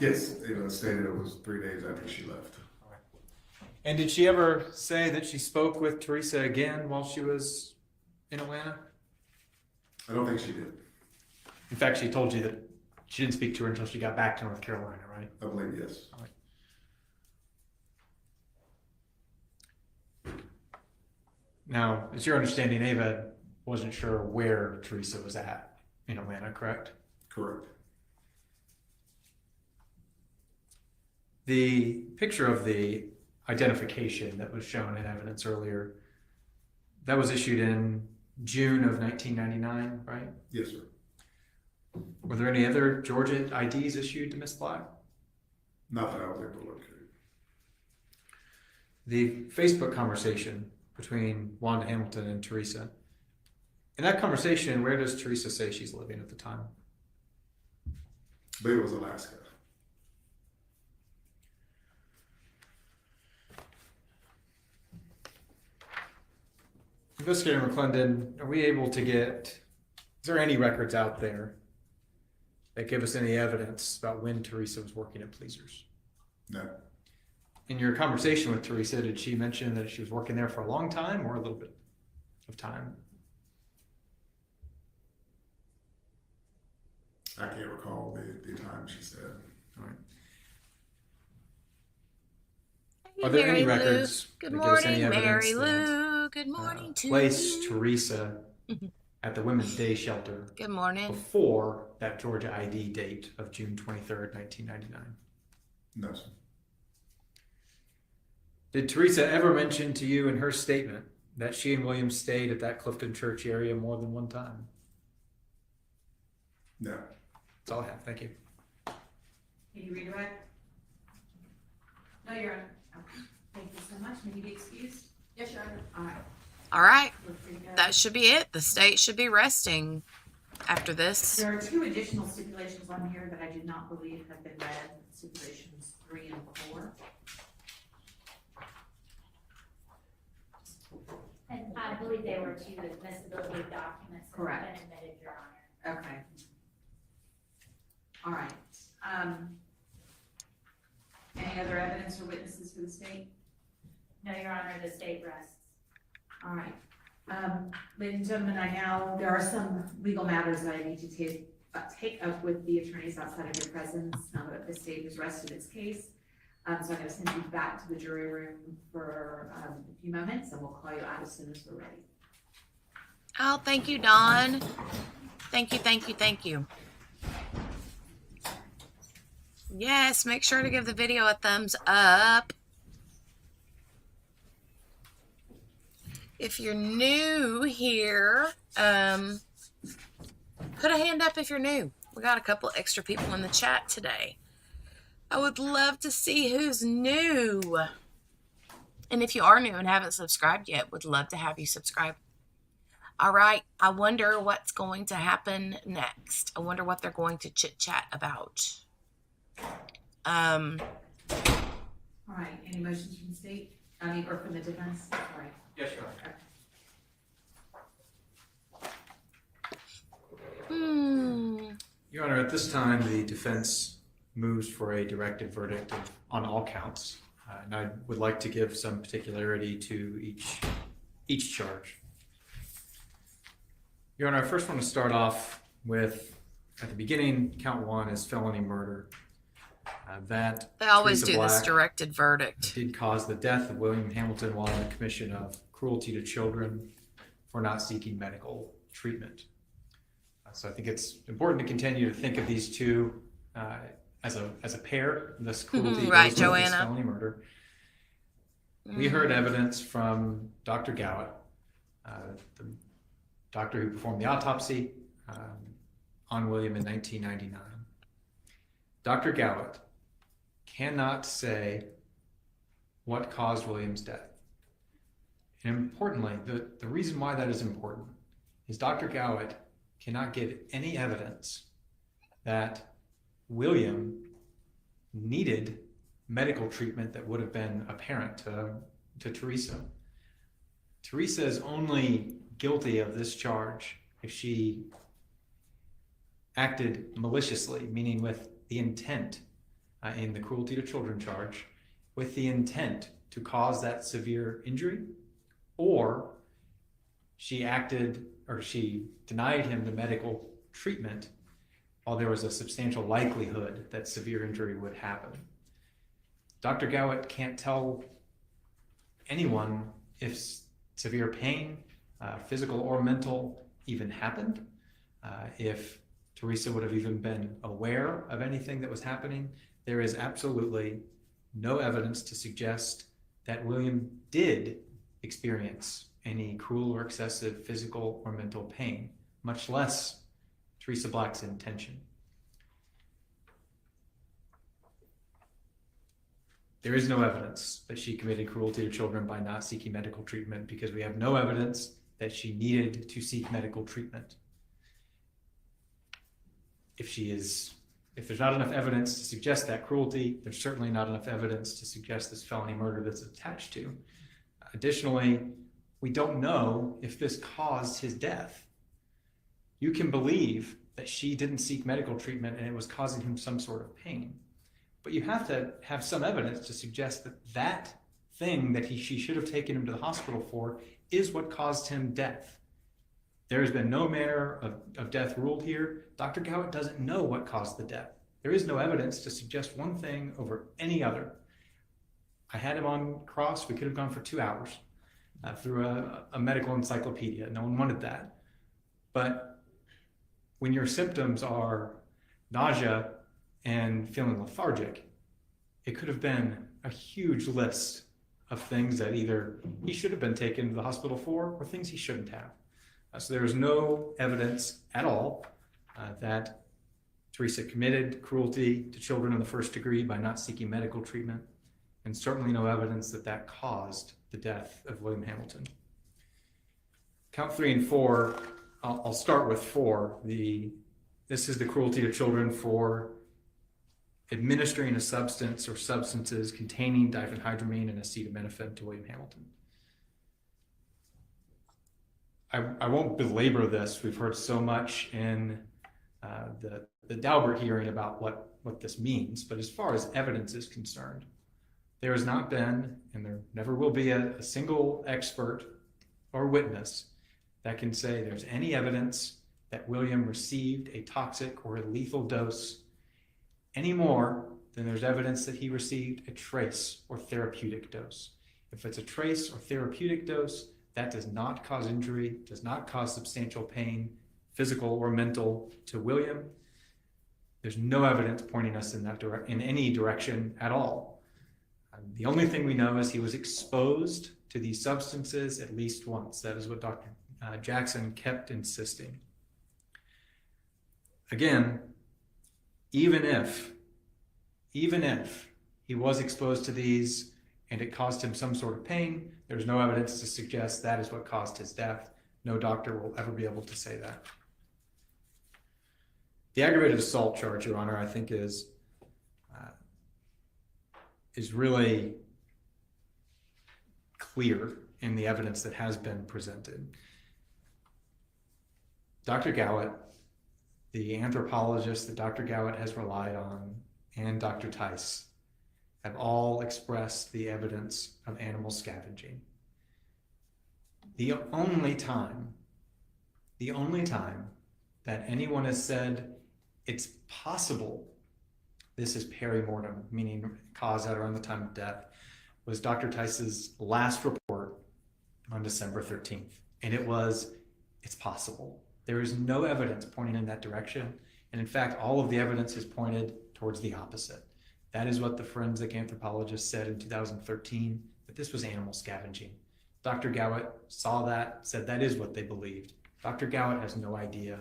Yes, it stated it was 3 days after she left. All right. And did she ever say that she spoke with Teresa again while she was in Atlanta? I don't think she did. In fact, she told you that she didn't speak to her until she got back to North Carolina, right? I believe yes. Now, it's your understanding Ava wasn't sure where Teresa was at in Atlanta, correct? Correct. The picture of the identification that was shown in evidence earlier, that was issued in June of 1999, right? Yes, sir. Were there any other Georgia IDs issued to Miss Black? Not that I was able to locate. The Facebook conversation between Wanda Hamilton and Teresa. In that conversation, where does Teresa say she's living at the time? I believe it was Alaska. Investigator McClendon, are we able to get, is there any records out there that give us any evidence about when Teresa was working at Pleasers? No. In your conversation with Teresa, did she mention that she was working there for a long time or a little bit of time? I can't recall the time she said. All right. Hey, Are there Mary any Lou. records Good that give us morning, any evidence Mary that, Lou. Good morning to placed you. Teresa at the Women's Day Shelter Good morning. before that Georgia ID date of June 23rd, 1999? No, sir. Did Teresa ever mention to you in her statement that she and William stayed at that Clifton church area more than one time? No. That's all I have. Thank you. Can you redirect? No, Your Honor. Okay. Thank you so much. May you be excused? Yes, Your Honor. All right. All right, We're free to go. that should be it. The state should be resting after this. There are two additional stipulations on here that I do not believe have been read, stipulations 3 and 4. And I believe they were two admissibility of documents that Correct. have been admitted, Your Honor. Okay. All right. Any other evidence or witnesses for the state? No, Your Honor, the state rests. All right. Ladies and gentlemen, there are some legal matters that I need to take up with the attorneys outside of your presence now that the state has rested its case. So I'm going to send you back to the jury room for a few moments, and we'll call you out as soon as we're ready. Oh, thank you, Dawn. Thank you, thank you, thank you. Yes, make sure to give the video a thumbs up. If you're new here, put a hand up if you're new. We got a couple extra people in the chat today. I would love to see who's new. And if you are new and haven't subscribed yet, would love to have you subscribe. All right, I wonder what's going to happen next. I wonder what they're going to chit-chat about. All right, any motions from the state? Or from the defense? Sorry. Yes, Your Honor. Your Honor, at this time, the defense moves for a directed verdict on all counts. And I would like to give some particularity to each charge. Your Honor, I first want to start off with, at the beginning, count 1 is felony murder. That They always Teresa do this Black directed verdict. did cause the death of William Hamilton while in the commission of cruelty to children for not seeking medical treatment. So I think it's important to continue to think of these two as a pair. This cruelty Right, goes with this Joanna. felony murder. We heard evidence from Dr. Gowett, the doctor who performed the autopsy on William in 1999. Dr. Gowett cannot say what caused William's death. And importantly, the reason why that is important is Dr. Gowett cannot give any evidence that William needed medical treatment that would have been apparent to Teresa. Teresa is only guilty of this charge if she acted maliciously, meaning with the intent in the cruelty to children charge, with the intent to cause that severe injury, or she acted or she denied him the medical treatment while there was a substantial likelihood that severe injury would happen. Dr. Gowett can't tell anyone if severe pain, physical or mental, even happened, if Teresa would have even been aware of anything that was happening. There is absolutely no evidence to suggest that William did experience any cruel or excessive physical or mental pain, much less Teresa Black's intention. There is no evidence that she committed cruelty to children by not seeking medical treatment, because we have no evidence that she needed to seek medical treatment. If there's not enough evidence to suggest that cruelty, there's certainly not enough evidence to suggest this felony murder that's attached to. Additionally, we don't know if this caused his death. You can believe that she didn't seek medical treatment and it was causing him some sort of pain, but you have to have some evidence to suggest that that thing that she should have taken him to the hospital for is what caused him death. There has been no manner of death ruled here. Dr. Gowett doesn't know what caused the death. There is no evidence to suggest one thing over any other. I had him on cross. We could have gone for 2 hours through a medical encyclopedia. No one wanted that. But when your symptoms are nausea and feeling lethargic, it could have been a huge list of things that either he should have been taken to the hospital for or things he shouldn't have. So there is no evidence at all that Teresa committed cruelty to children in the first degree by not seeking medical treatment, and certainly no evidence that that caused the death of William Hamilton. Count 3 and 4, I'll start with 4. This is the cruelty to children for administering a substance or substances containing diphenhydramine and acetaminophen to William Hamilton. I won't belabor this. We've heard so much in the Daubert hearing about what this means, but as far as evidence is concerned, there has not been, and there never will be, a single expert or witness that can say there's any evidence that William received a toxic or a lethal dose any more than there's evidence that he received a trace or therapeutic dose. If it's a trace or therapeutic dose, that does not cause injury, does not cause substantial pain, physical or mental, to William. There's no evidence pointing us in any direction at all. The only thing we know is he was exposed to these substances at least once. That is what Dr. Jackson kept insisting. Again, even if he was exposed to these and it caused him some sort of pain, there's no evidence to suggest that is what caused his death. No doctor will ever be able to say that. The aggravated assault charge, Your Honor, I think is really clear in the evidence that has been presented. Dr. Gowett, the anthropologist that Dr. Gowett has relied on, and Dr. Tice have all expressed the evidence of animal scavenging. The only time that anyone has said it's possible this is perimortem, meaning cause at around the time of death, was Dr. Tice's last report on December 13th. And it's possible. There is no evidence pointing in that direction. And in fact, all of the evidence is pointed towards the opposite. That is what the forensic anthropologist said in 2013, that this was animal scavenging. Dr. Gowett saw that, said that is what they believed. Dr. Gowett has no idea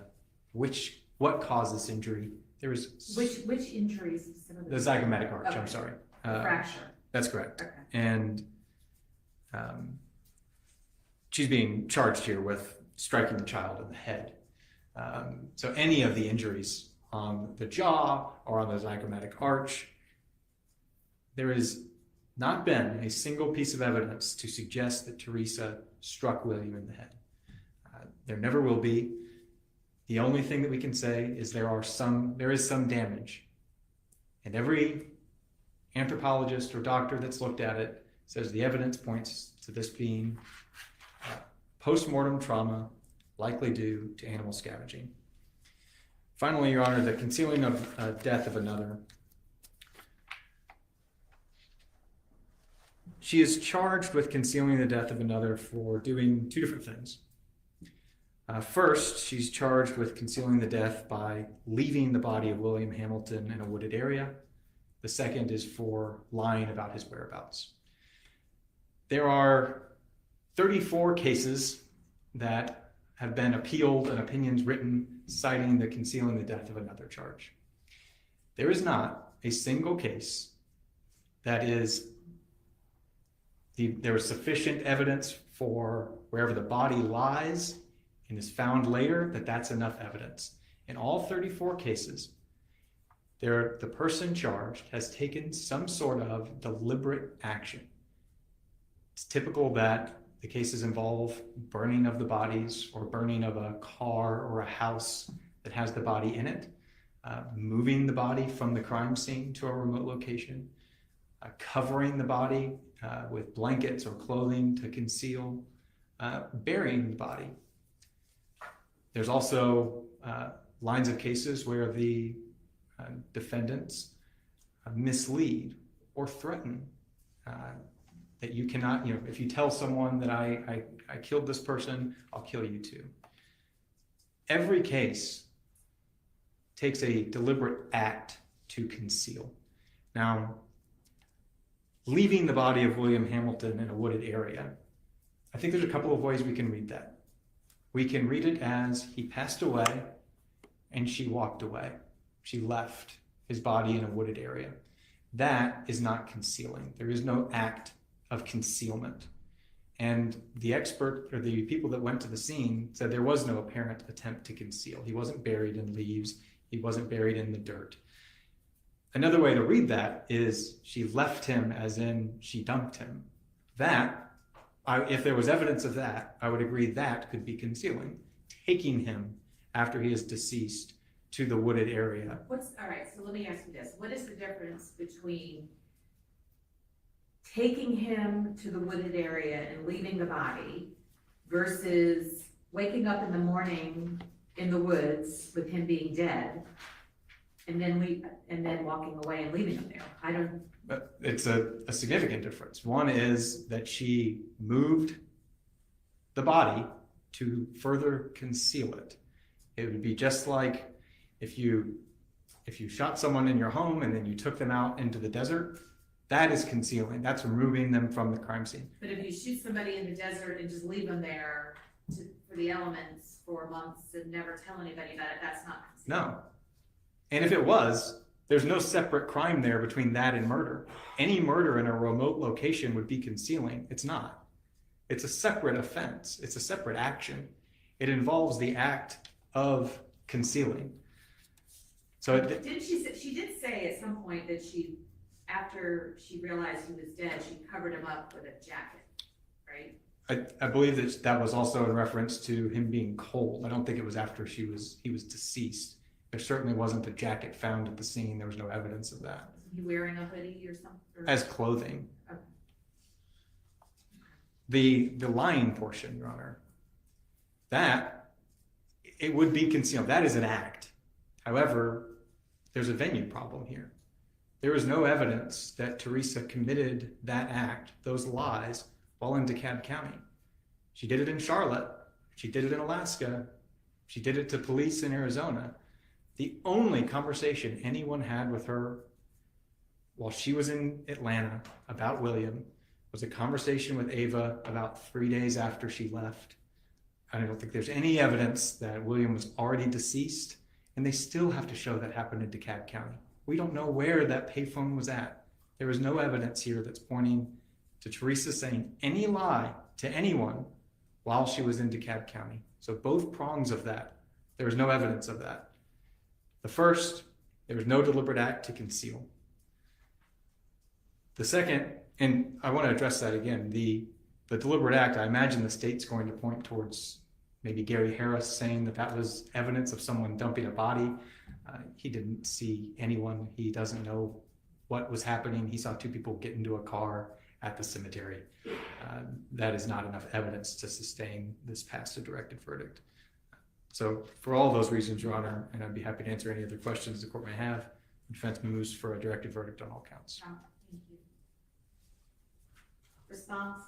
what caused this injury. There is Which injuries specifically? the zygomatic arch, Okay. I'm sorry. Fracture. That's correct. Okay. And she's being charged here with striking the child in the head. So any of the injuries on the jaw or on the zygomatic arch, there has not been a single piece of evidence to suggest that Teresa struck William in the head. There never will be. The only thing that we can say is there is some damage. And every anthropologist or doctor that's looked at it says the evidence points to this being post-mortem trauma likely due to animal scavenging. Finally, Your Honor, the concealing of death of another. She is charged with concealing the death of another for doing two different things. First, she's charged with concealing the death by leaving the body of William Hamilton in a wooded area. The second is for lying about his whereabouts. There are 34 cases that have been appealed and opinions written citing the concealing the death of another charge. There is not a single case that there is sufficient evidence for wherever the body lies and is found later that's enough evidence. In all 34 cases, the person charged has taken some sort of deliberate action. It's typical that the cases involve burning of the bodies or burning of a car or a house that has the body in it, moving the body from the crime scene to a remote location, covering the body with blankets or clothing to conceal, burying the body. There's also lines of cases where the defendants mislead or threaten that you cannot, if you tell someone that I killed this person, I'll kill you too. Every case takes a deliberate act to conceal. Now, leaving the body of William Hamilton in a wooded area, I think there's a couple of ways we can read that. We can read it as he passed away and she walked away. She left his body in a wooded area. That is not concealing. There is no act of concealment. And the expert or the people that went to the scene said there was no apparent attempt to conceal. He wasn't buried in leaves. He wasn't buried in the dirt. Another way to read that is she left him as in she dumped him. If there was evidence of that, I would agree that could be concealing. Taking him after he is deceased to the wooded area. All right, so let me ask you this. What is the difference between taking him to the wooded area and leaving the body versus waking up in the morning in the woods with him being dead and then walking away and leaving him there? But it's a significant difference. One is that she moved the body to further conceal it. It would be just like if you shot someone in your home and then you took them out into the desert, that is concealing. That's removing them from the crime scene. But if you shoot somebody in the desert and just leave them there for the elements for months and never tell anybody about it, that's not concealing. No. And if it was, there's no separate crime there between that and murder. Any murder in a remote location would be concealing. It's not. It's a separate offense. It's a separate action. It involves the act of concealing. So she did say at some point that after she realized he was dead, she covered him up with a jacket, right? I believe that was also in reference to him being cold. I don't think it was after he was deceased. There certainly wasn't a jacket found at the scene. There was no evidence of that. Was he wearing a hoodie or something? As clothing. Okay. The lying portion, Your Honor, that it would be concealed. That is an act. However, there's a venue problem here. There is no evidence that Teresa committed that act, those lies, while in DeKalb County. She did it in Charlotte. She did it in Alaska. She did it to police in Arizona. The only conversation anyone had with her while she was in Atlanta about William was a conversation with Ava about 3 days after she left. I don't think there's any evidence that William was already deceased, and they still have to show that happened in DeKalb County. We don't know where that payphone was at. There is no evidence here that's pointing to Teresa saying any lie to anyone while she was in DeKalb County. So both prongs of that, there is no evidence of that. The first, there was no deliberate act to conceal. The second, and I want to address that again, the deliberate act, I imagine the state's going to point towards maybe Gary Harris saying that was evidence of someone dumping a body. He didn't see anyone. He doesn't know what was happening. He saw two people get into a car at the cemetery. That is not enough evidence to sustain this past a directed verdict. So for all those reasons, Your Honor, and I'd be happy to answer any other questions the court may have, the defense moves for a directed verdict on all counts. Thank you. Response?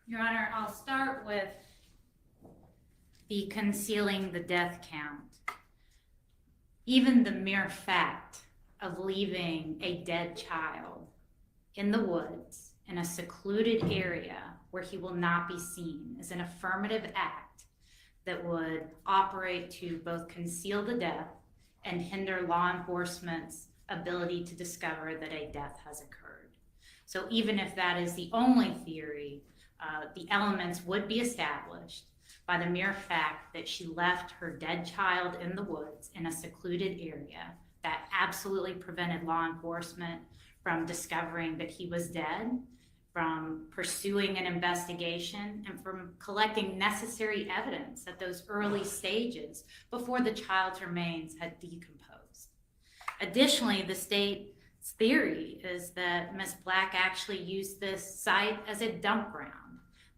Your Honor, I'll start with the concealing the death count. Even the mere fact of leaving a dead child in the woods in a secluded area where he will not be seen is an affirmative act that would operate to both conceal the death and hinder law enforcement's ability to discover that a death has occurred. So even if that is the only theory, the elements would be established by the mere fact that she left her dead child in the woods in a secluded area that absolutely prevented law enforcement from discovering that he was dead, from pursuing an investigation, and from collecting necessary evidence at those early stages before the child's remains had decomposed. Additionally, the state's theory is that Ms. Black actually used this site as a dump ground,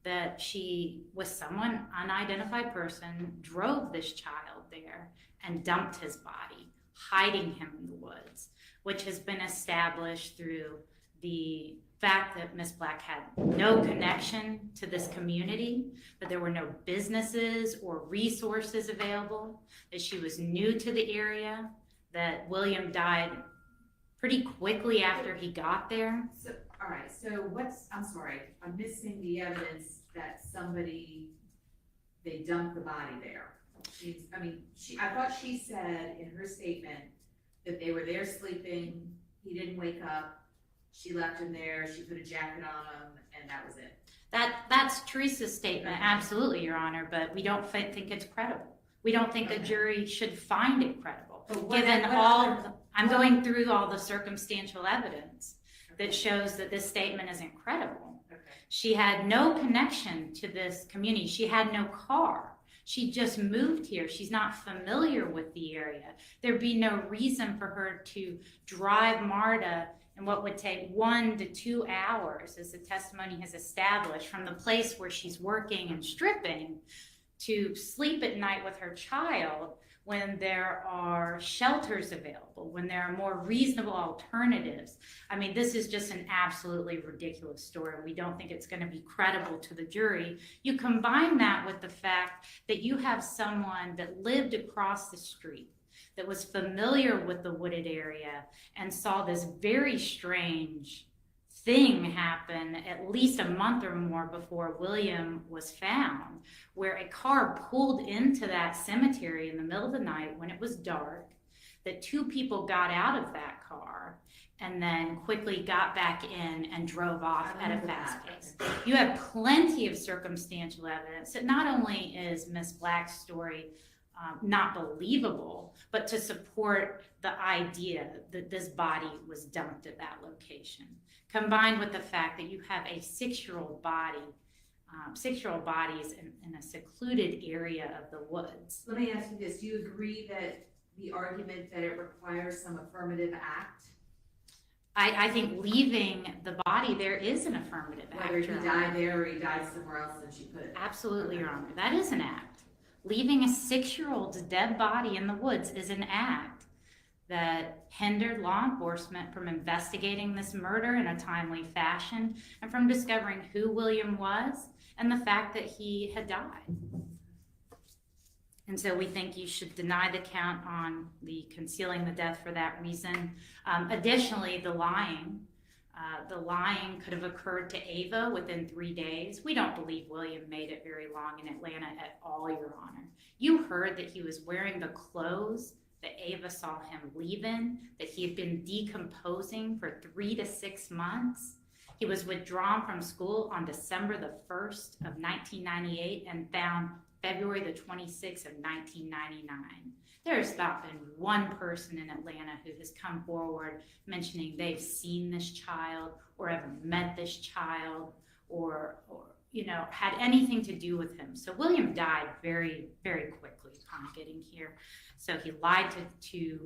that she, with someone, unidentified person, drove this child there and dumped his body, hiding him in the woods, which has been established through the fact that Ms. Black had no connection to this community, that there were no businesses or resources available, that she was new to the area, that William died pretty quickly after he got there. So, all right, so I'm sorry, I'm missing the evidence that they dumped the body there. I thought she said in her statement that they were there sleeping, he didn't wake up, she left him there, she put a jacket on him, and that was it. That's Teresa's statement, absolutely, Your Honor, but we don't think it's credible. We don't think a jury should find it credible. I'm going through all the circumstantial evidence that shows that this statement isn't credible. Okay. She had no connection to this community. She had no car. She just moved here. She's not familiar with the area. There'd be no reason for her to drive Marta in what would take 1 to 2 hours, as the testimony has established, from the place where she's working and stripping to sleep at night with her child when there are shelters available, when there are more reasonable alternatives. I mean, this is just an absolutely ridiculous story. We don't think it's going to be credible to the jury. You combine that with the fact that you have someone that lived across the street, that was familiar with the wooded area, and saw this very strange thing happen at least a month or more before William was found, where a car pulled into that cemetery in the middle of the night when it was dark, that 2 people got out of that car and then quickly got back in and drove off at a fast pace. You have plenty of circumstantial evidence that not only is Ms. Black's story not believable, but to support the idea that this body was dumped at that location, combined with the fact that you have a 6-year-old body, 6-year-old bodies in a secluded area of the woods. Let me ask you this, do you agree that the argument that it requires some affirmative act? I think leaving the body there is an affirmative act. Whether he died there or he died somewhere else and she put it there? Absolutely, Your Honor, that is an act. Leaving a 6-year-old's dead body in the woods is an act that hindered law enforcement from investigating this murder in a timely fashion and from discovering who William was and the fact that he had died. And so we think you should deny the count on the concealing the death for that reason. Additionally, the lying could have occurred to Ava within 3 days. We don't believe William made it very long in Atlanta at all, Your Honor. You heard that he was wearing the clothes that Ava saw him leave in, that he had been decomposing for 3 to 6 months. He was withdrawn from school on December the 1st of 1998 and found February the 26th of 1999. There has not been one person in Atlanta who has come forward mentioning they've seen this child or ever met this child or had anything to do with him. So William died very, very quickly upon getting here. So he lied to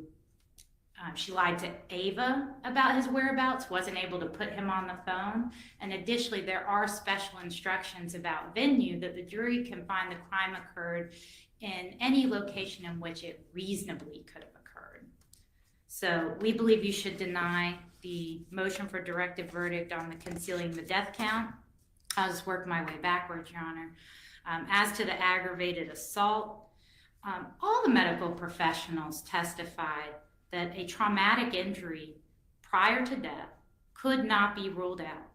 She lied to Ava about his whereabouts, wasn't able to put him on the phone. And additionally, there are special instructions about venue that the jury can find the crime occurred in any location in which it reasonably could have occurred. So we believe you should deny the motion for directed verdict on the concealing the death count. I'll just work my way backwards, Your Honor. As to the aggravated assault, all the medical professionals testified that a traumatic injury prior to death could not be ruled out.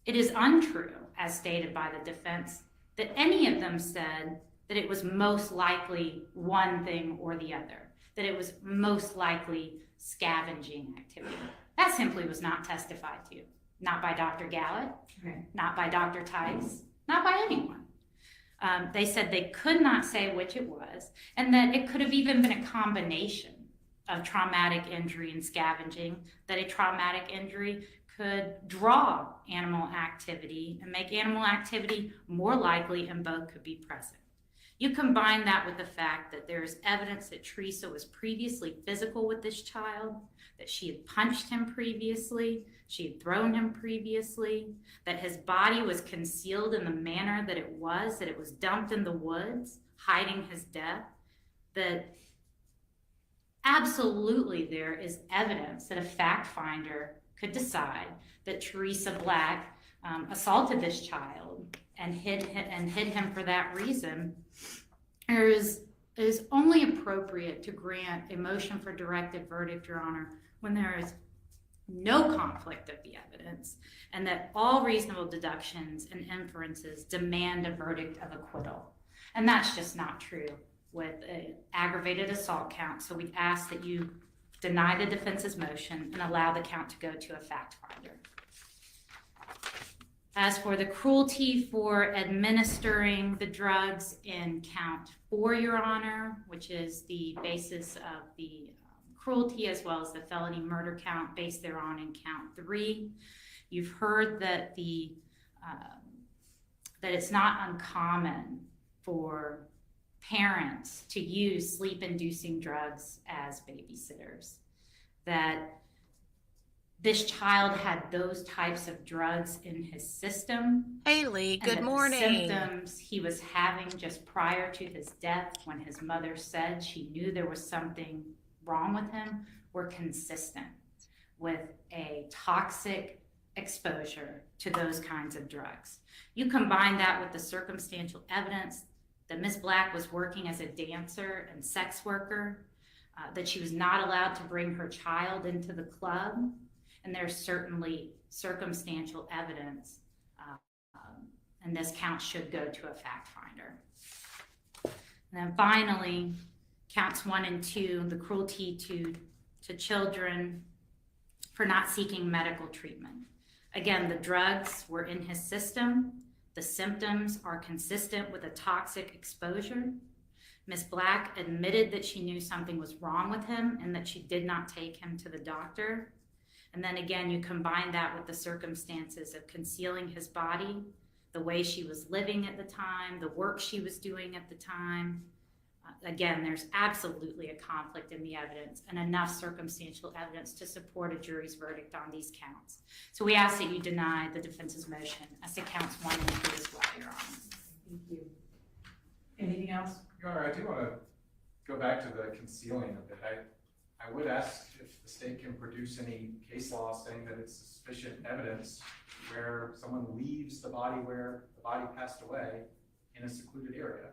It is untrue, as stated by the defense, that any of them said that it was most likely one thing or the other, that it was most likely scavenging activity. That simply was not testified to, not by Dr. Gallant, not by Dr. Tice, not by anyone. They said they could not say which it was, and that it could have even been a combination of traumatic injury and scavenging, that a traumatic injury could draw animal activity and make animal activity more likely, and both could be present. You combine that with the fact that there is evidence that Teresa was previously physical with this child, that she had punched him previously, she had thrown him previously, that his body was concealed in the manner that it was dumped in the woods, hiding his death, that absolutely there is evidence that a fact finder could decide that Teresa Black assaulted this child and hid him for that reason. It is only appropriate to grant a motion for directed verdict, Your Honor, when there is no conflict of the evidence and that all reasonable deductions and inferences demand a verdict of acquittal. And that's just not true with an aggravated assault count. So we ask that you deny the defense's motion and allow the count to go to a fact finder. As for the cruelty for administering the drugs in count 4, Your Honor, which is the basis of the cruelty as well as the felony murder count based thereon in count 3, you've heard that that it's not uncommon for parents to use sleep-inducing drugs as babysitters, that this child had those types of drugs in his system. Haley, and good that morning. The symptoms he was having just prior to his death, when his mother said she knew there was something wrong with him, were consistent with a toxic exposure to those kinds of drugs. You combine that with the circumstantial evidence that Ms. Black was working as a dancer and sex worker, that she was not allowed to bring her child into the club, and there's certainly circumstantial evidence, and this count should go to a fact finder. And then finally, counts 1 and 2, the cruelty to children for not seeking medical treatment. Again, the drugs were in his system. The symptoms are consistent with a toxic exposure. Ms. Black admitted that she knew something was wrong with him and that she did not take him to the doctor. And then again, you combine that with the circumstances of concealing his body, the way she was living at the time, the work she was doing at the time. Again, there's absolutely a conflict in the evidence and enough circumstantial evidence to support a jury's verdict on these counts. So we ask that you deny the defense's motion as to counts 1 and 2 as well, Your Honor. Thank you. Anything else? Your Honor, I do want to go back to the concealing of it. I would ask if the state can produce any case law saying that it's sufficient evidence where someone leaves the body where the body passed away in a secluded area.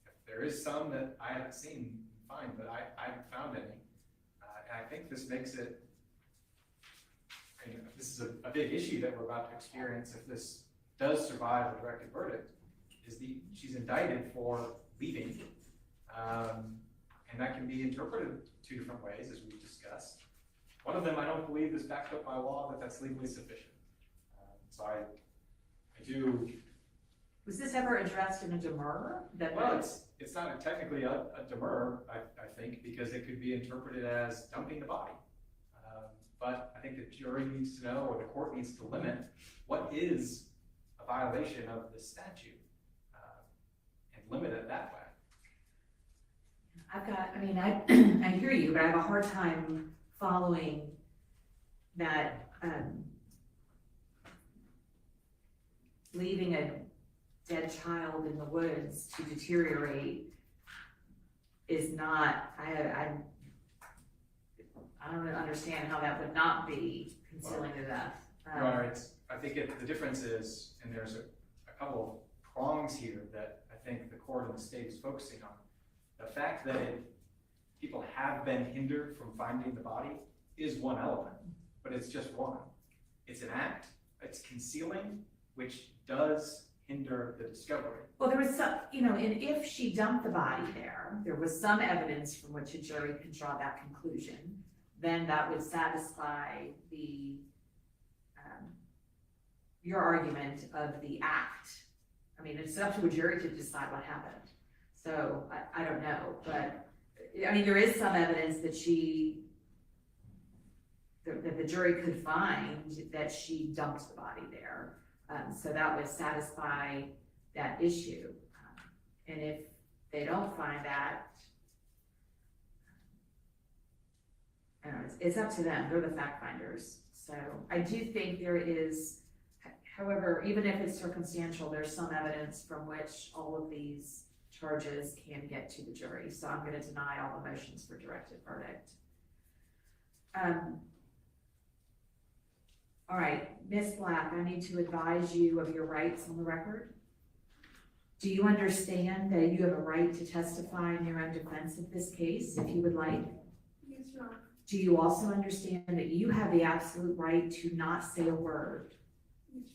If there is some that I haven't seen, fine, but I haven't found any. And I think this makes it, this is a big issue that we're about to experience if this does survive a directed verdict, is she's indicted for leaving. And that can be interpreted 2 different ways, as we've discussed. One of them, I don't believe, is backed up by law that that's legally sufficient. So I do. Was this ever addressed in a demur? Well, it's not technically a demur, I think, because it could be interpreted as dumping the body. But I think the jury needs to know, or the court needs to limit, what is a violation of the statute, and limit it that way. I hear you, but I have a hard time following that, leaving a dead child in the woods to deteriorate is not, I don't understand how that would not be concealing the death. Your Honor, I think the difference is, and there's a couple of prongs here that I think the court and the state is focusing on. The fact that people have been hindered from finding the body is one element, but it's just one. It's an act, it's concealing, which does hinder the discovery. Well, there was some, and if she dumped the body there was some evidence from which a jury can draw that conclusion, then that would satisfy the, your argument of the act. I mean, it's up to a jury to decide what happened. So I don't know, but I mean, there is some evidence that that the jury could find that she dumped the body there. So that would satisfy that issue. And if they don't find that, I don't know, it's up to them. They're the fact finders. So I do think there is, however, even if it's circumstantial, there's some evidence from which all of these charges can get to the jury. So I'm going to deny all the motions for directed verdict. All right, Ms. Black, I need to advise you of your rights on the record. Do you understand that you have a right to testify in your own defense of this case, if you would like? Yes, Your Honor. Do you also understand that you have the absolute right to not say a word? Yes,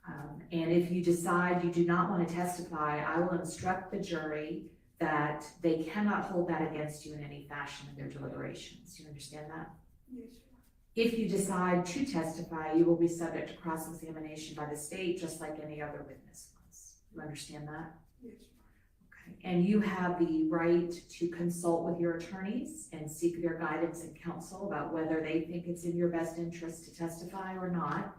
Your Honor. And if you decide you do not want to testify, I will instruct the jury that they cannot hold that against you in any fashion in their deliberations. Do you understand that? Yes, Your Honor. If you decide to testify, you will be subject to cross-examination by the state, just like any other witness was. You understand that? Yes, Your Honor. Okay. And you have the right to consult with your attorneys and seek their guidance and counsel about whether they think it's in your best interest to testify or not.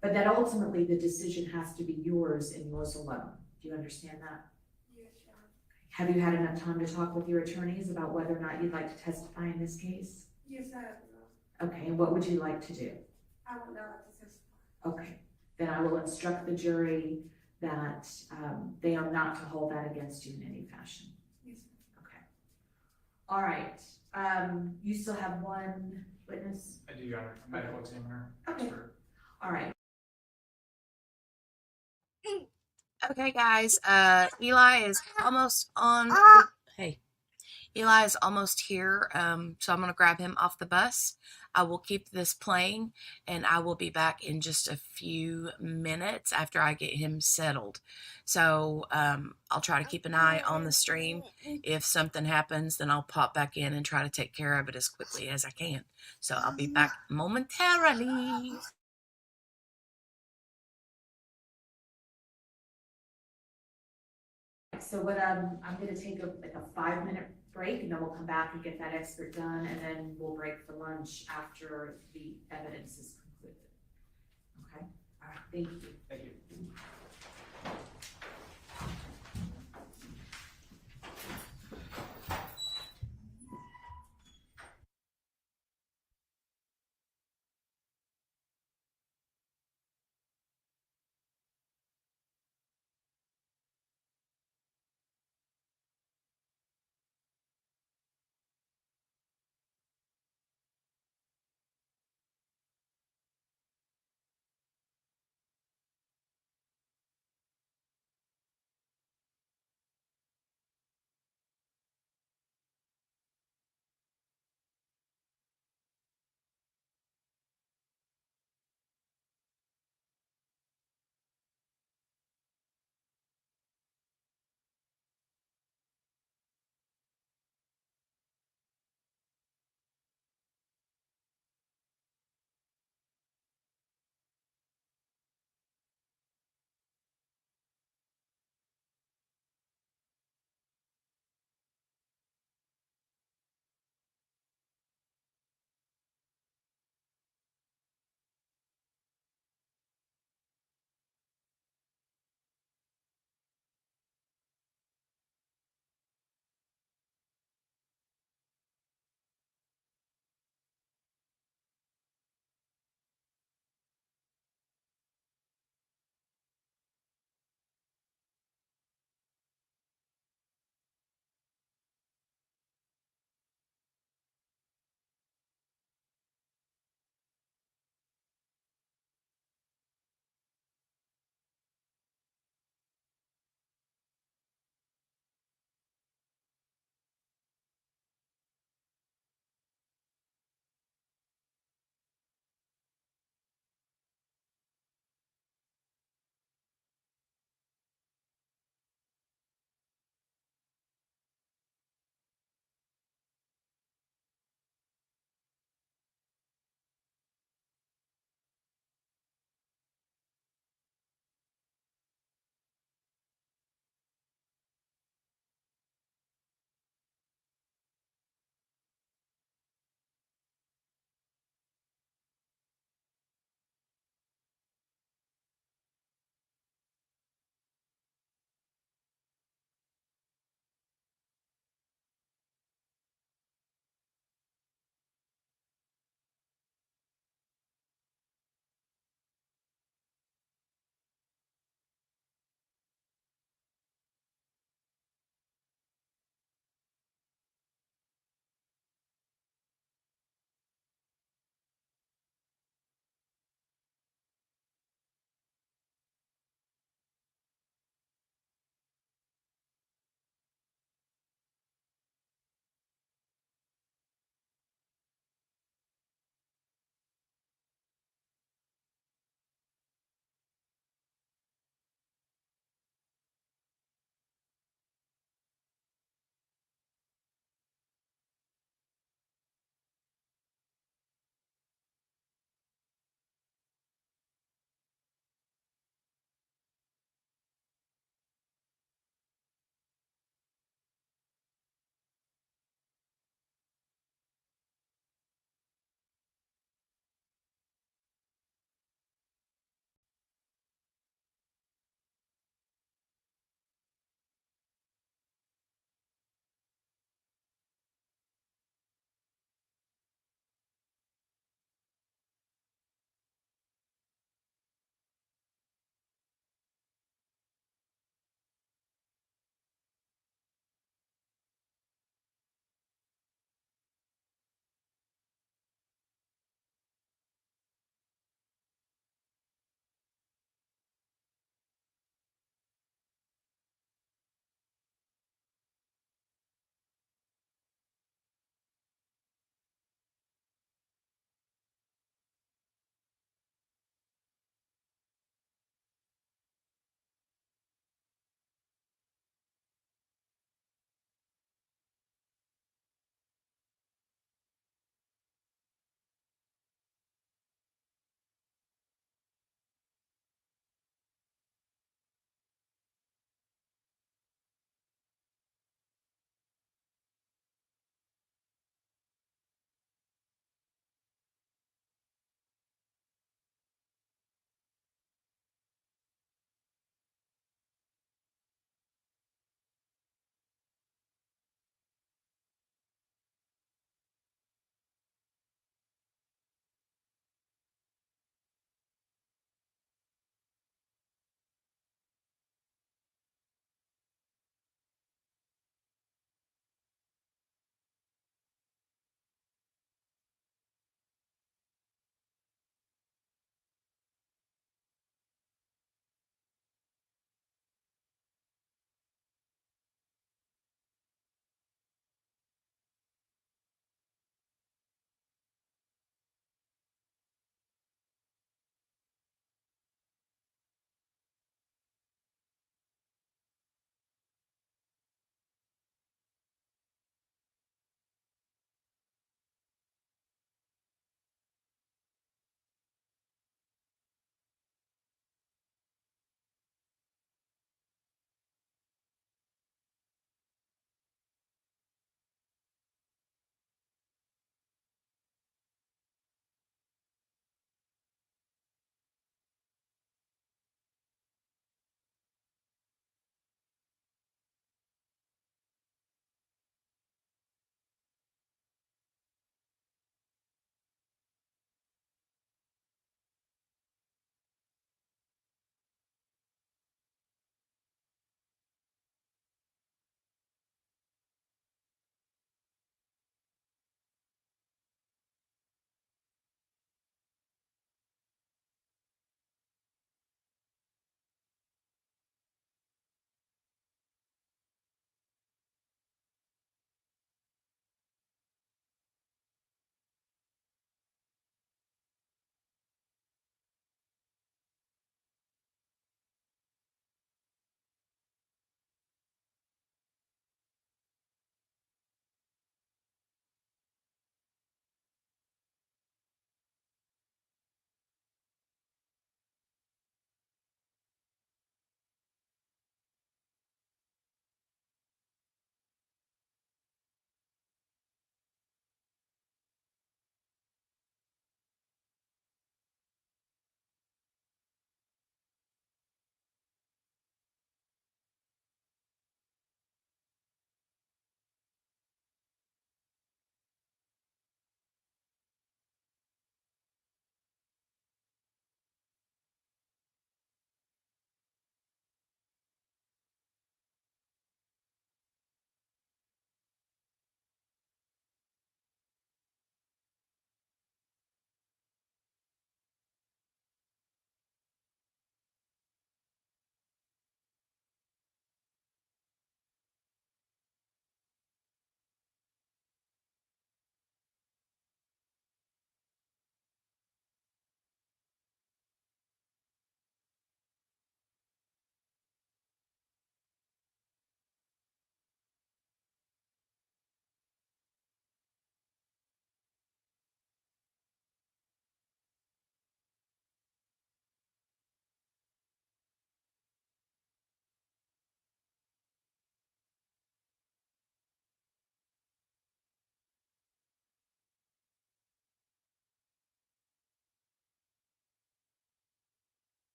But that ultimately the decision has to be yours and yours alone. Do you understand that? Yes, Your Honor. Have you had enough time to talk with your attorneys about whether or not you'd like to testify in this case? Yes, I have, Your Honor. Okay, and what would you like to do? I would not like to testify. Okay, then I will instruct the jury that they are not to hold that against you in any fashion. Yes, Okay. All right, you still have one witness? I do, Your Honor, medical examiner. Okay. All right. Okay, guys. Eli is almost on. Hey, Eli is almost here. So I'm gonna grab him off the bus. I will keep this playing, and I will be back in just a few minutes after I get him settled. So I'll try to keep an eye on the stream. If something happens, then I'll pop back in and try to take care of it as quickly as I can. So I'll be back momentarily. So what I'm going to take a 5-minute break, and then we'll come back and get that expert done, and then we'll break for lunch after the evidence is concluded. Okay? All right, thank you. Thank you.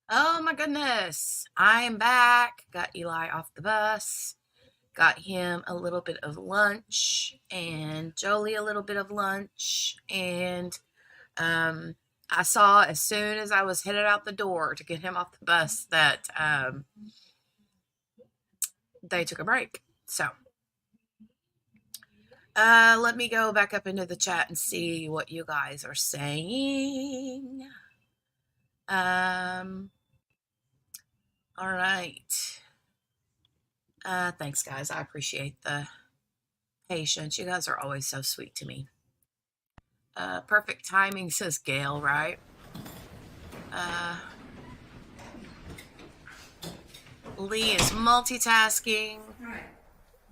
Oh my goodness. I am back. Got Eli off the bus. Got him a little bit of lunch and Jolie a little bit of lunch. And I saw as soon as I was headed out the door to get him off the bus that they took a break. So let me go back up into the chat and see what you guys are saying. All right. Thanks, guys. I appreciate the patience. You guys are always so sweet to me. Perfect timing, says Gail, right? Lee is multitasking. All right,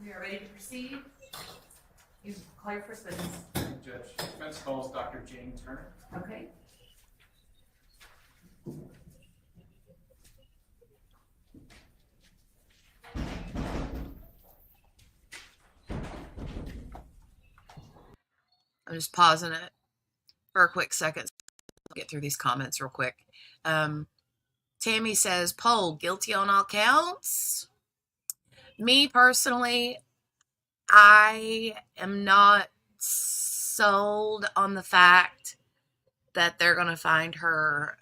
we are ready to proceed. You call your first witness. Judge, defense calls Dr. Jane Turner. Okay. I'm just pausing it for a quick second. I'll get through these comments real quick. Tammy says, poll, guilty on all counts. Me personally, I am not sold on the fact that they're going to find her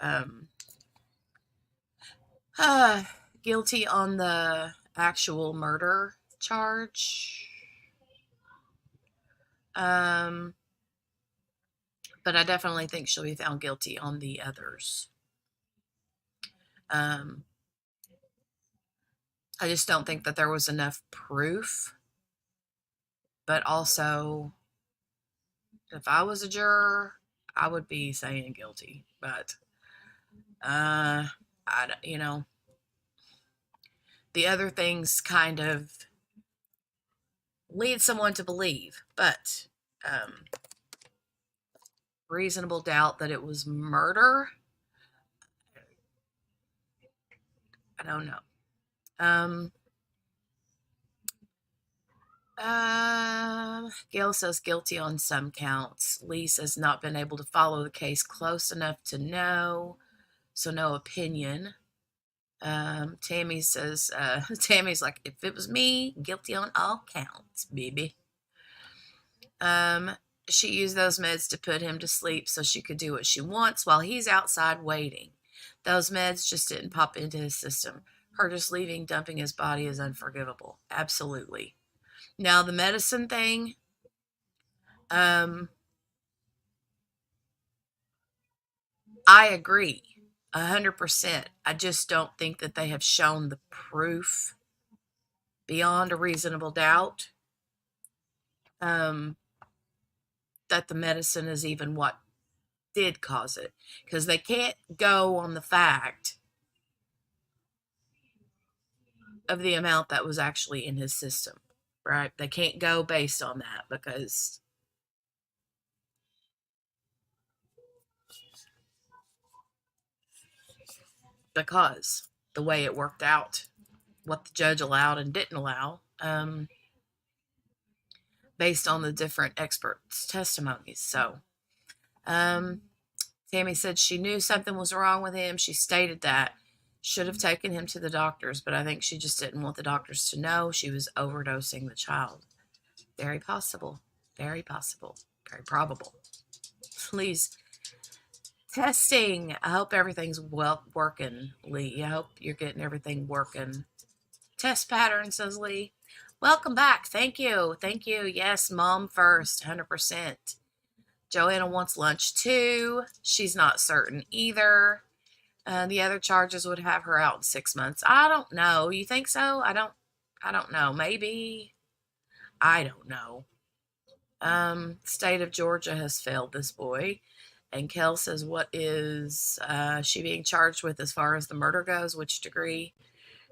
guilty on the actual murder charge. But I definitely think she'll be found guilty on the others. I just don't think that there was enough proof. But also, if I was a juror, I would be saying guilty. But, you know, the other things kind of lead someone to believe. But reasonable doubt that it was murder, I don't know. Gail says guilty on some counts. Lee says not been able to follow the case close enough to know, so no opinion. Tammy says, Tammy's like, if it was me, guilty on all counts, baby. She used those meds to put him to sleep so she could do what she wants while he's outside waiting. Those meds just didn't pop into his system. Her just leaving, dumping his body is unforgivable. Absolutely. Now, the medicine thing, I agree 100%. I just don't think that they have shown the proof beyond a reasonable doubt that the medicine is even what did cause it. Because they can't go on the fact of the amount that was actually in his system, right? They can't go based on that because the way it worked out, what the judge allowed and didn't allow, based on the different experts' testimonies. So, Tammy said she knew something was wrong with him. She stated that. Should have taken him to the doctors, but I think she just didn't want the doctors to know she was overdosing the child. Very possible. Very possible. Very probable. Please. Testing. I hope everything's well working, Lee. I hope you're getting everything working. Test pattern, says Lee. Welcome back. Thank you. Thank you. Yes, mom first, 100%. Joanna wants lunch too. She's not certain either. The other charges would have her out in 6 months. I don't know. You think so? I don't know. Maybe. I don't know. State of Georgia has failed this boy. And Kel says, what is she being charged with as far as the murder goes? Which degree?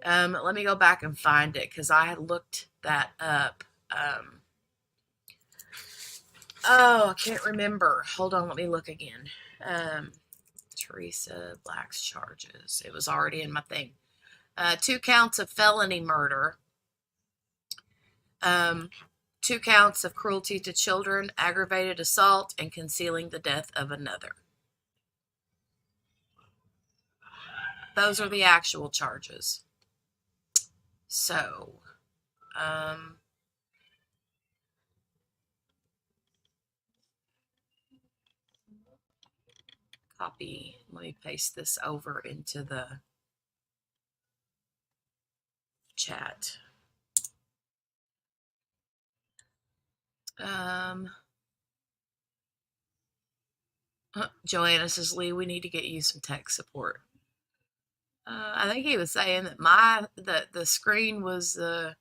Let me go back and find it because I had looked that up. I can't remember. Hold on, let me look again. Teresa Black's charges. It was already in my thing. 2 counts of felony murder. 2 counts of cruelty to children, aggravated assault, and concealing the death of another. those are the actual charges. So, copy. Let me paste this over into the chat. Joanna says, Lee, we need to get you some tech support. I think he was saying that the screen was the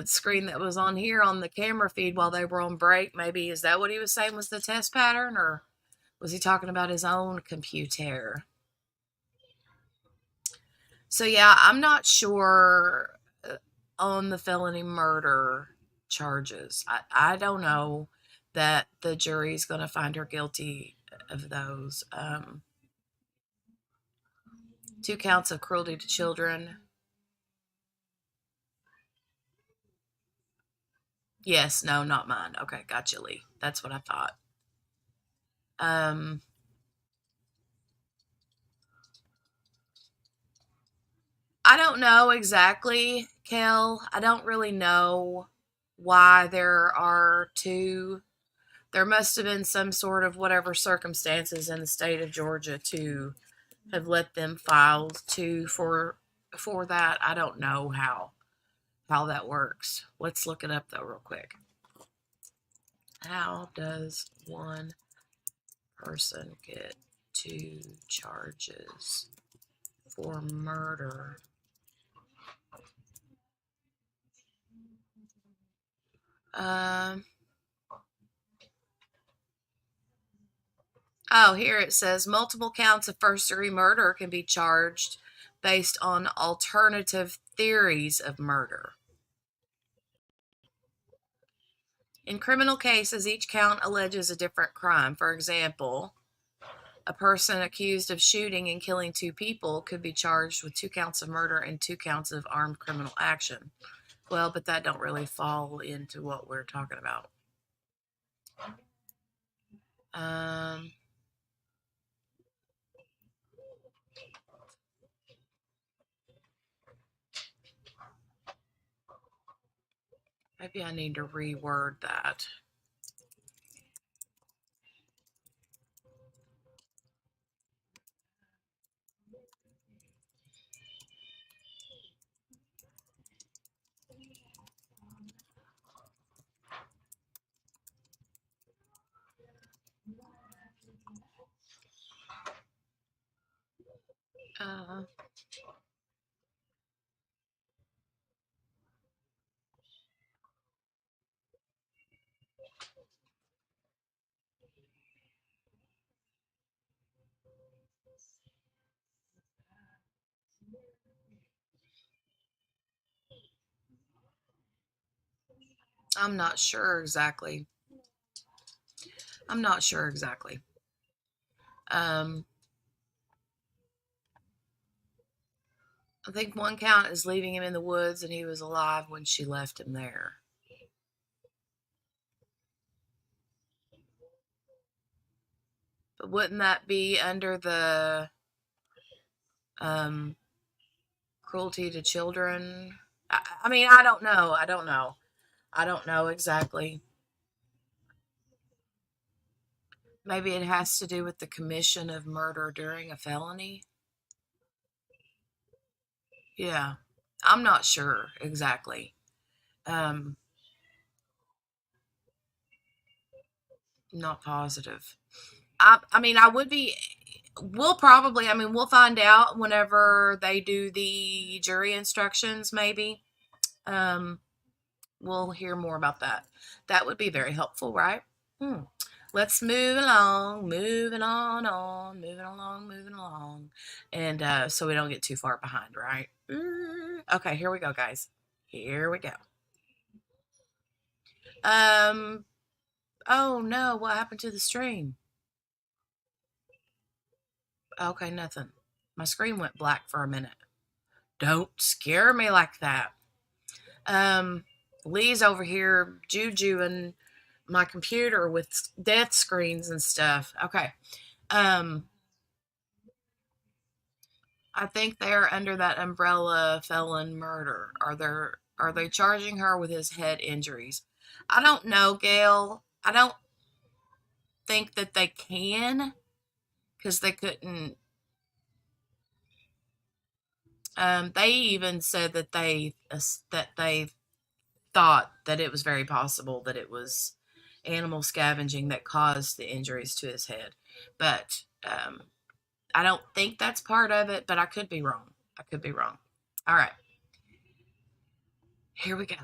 screen that was on here on the camera feed while they were on break. Maybe is that what he was saying was the test pattern, or was he talking about his own computer? So yeah, I'm not sure on the felony murder charges. I don't know that the jury's going to find her guilty of those. 2 counts of cruelty to children. Yes, no, not mine. Okay, gotcha, Lee. That's what I thought. I don't know exactly, Kel. I don't really know why there are 2. There must have been some sort of whatever circumstances in the state of Georgia to have let them file 2 for that. I don't know how that works. Let's look it up though real quick. How does one person get 2 charges for murder? Oh, here it says multiple counts of first-degree murder can be charged based on alternative theories of murder. In criminal cases, each count alleges a different crime. For example, a person accused of shooting and killing 2 people could be charged with 2 counts of murder and 2 counts of armed criminal action. Well, but that don't really fall into what we're talking about. Maybe I need to reword that. I'm not sure exactly. I think 1 count is leaving him in the woods and he was alive when she left him there. But wouldn't that be under the cruelty to children? I mean, I don't know. I don't know exactly. Maybe it has to do with the commission of murder during a felony. Yeah, I'm not sure exactly. Not positive. I mean, I would be. We'll probably. I mean, we'll find out whenever they do the jury instructions. Maybe. We'll hear more about that. That would be very helpful, right? Let's move along, moving along. And so we don't get too far behind, right? Okay, here we go, guys. Here we go. Oh no, what happened to the stream? Okay, nothing. My screen went black for a minute. Don't scare me like that. Lee's over here jujuing my computer with death screens and stuff. Okay. I think they're under that umbrella felon murder. Are they charging her with his head injuries? I don't know, Gail. I don't think that they can because they couldn't. They even said that they thought that it was very possible that it was animal scavenging that caused the injuries to his head, but I don't think that's part of it. But I could be wrong. I could be wrong. All right, here we go.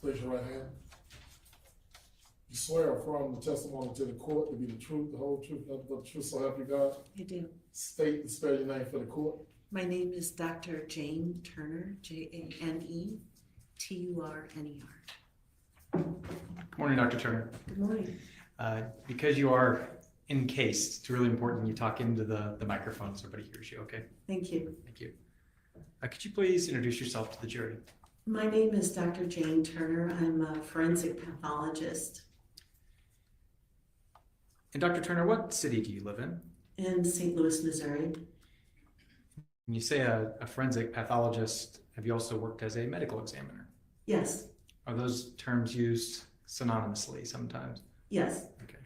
Raise your right hand. You swear or affirm the testimony to the court to be the truth, the whole truth, nothing but the truth, so help you God? I do. State and spell your name for the court. My name is Dr. Jane Turner, Janeturner. Good morning, Dr. Turner. Good morning. Because you are encased, it's really important you talk into the microphone so everybody hears you, okay? Thank you. Thank you. Could you please introduce yourself to the jury? My name is Dr. Jane Turner. I'm a forensic pathologist And Dr. Turner, what city do you live in? in St. Louis, Missouri. When you say a forensic pathologist, have you also worked as a medical examiner? Yes, Are those terms used synonymously sometimes? yes. Okay.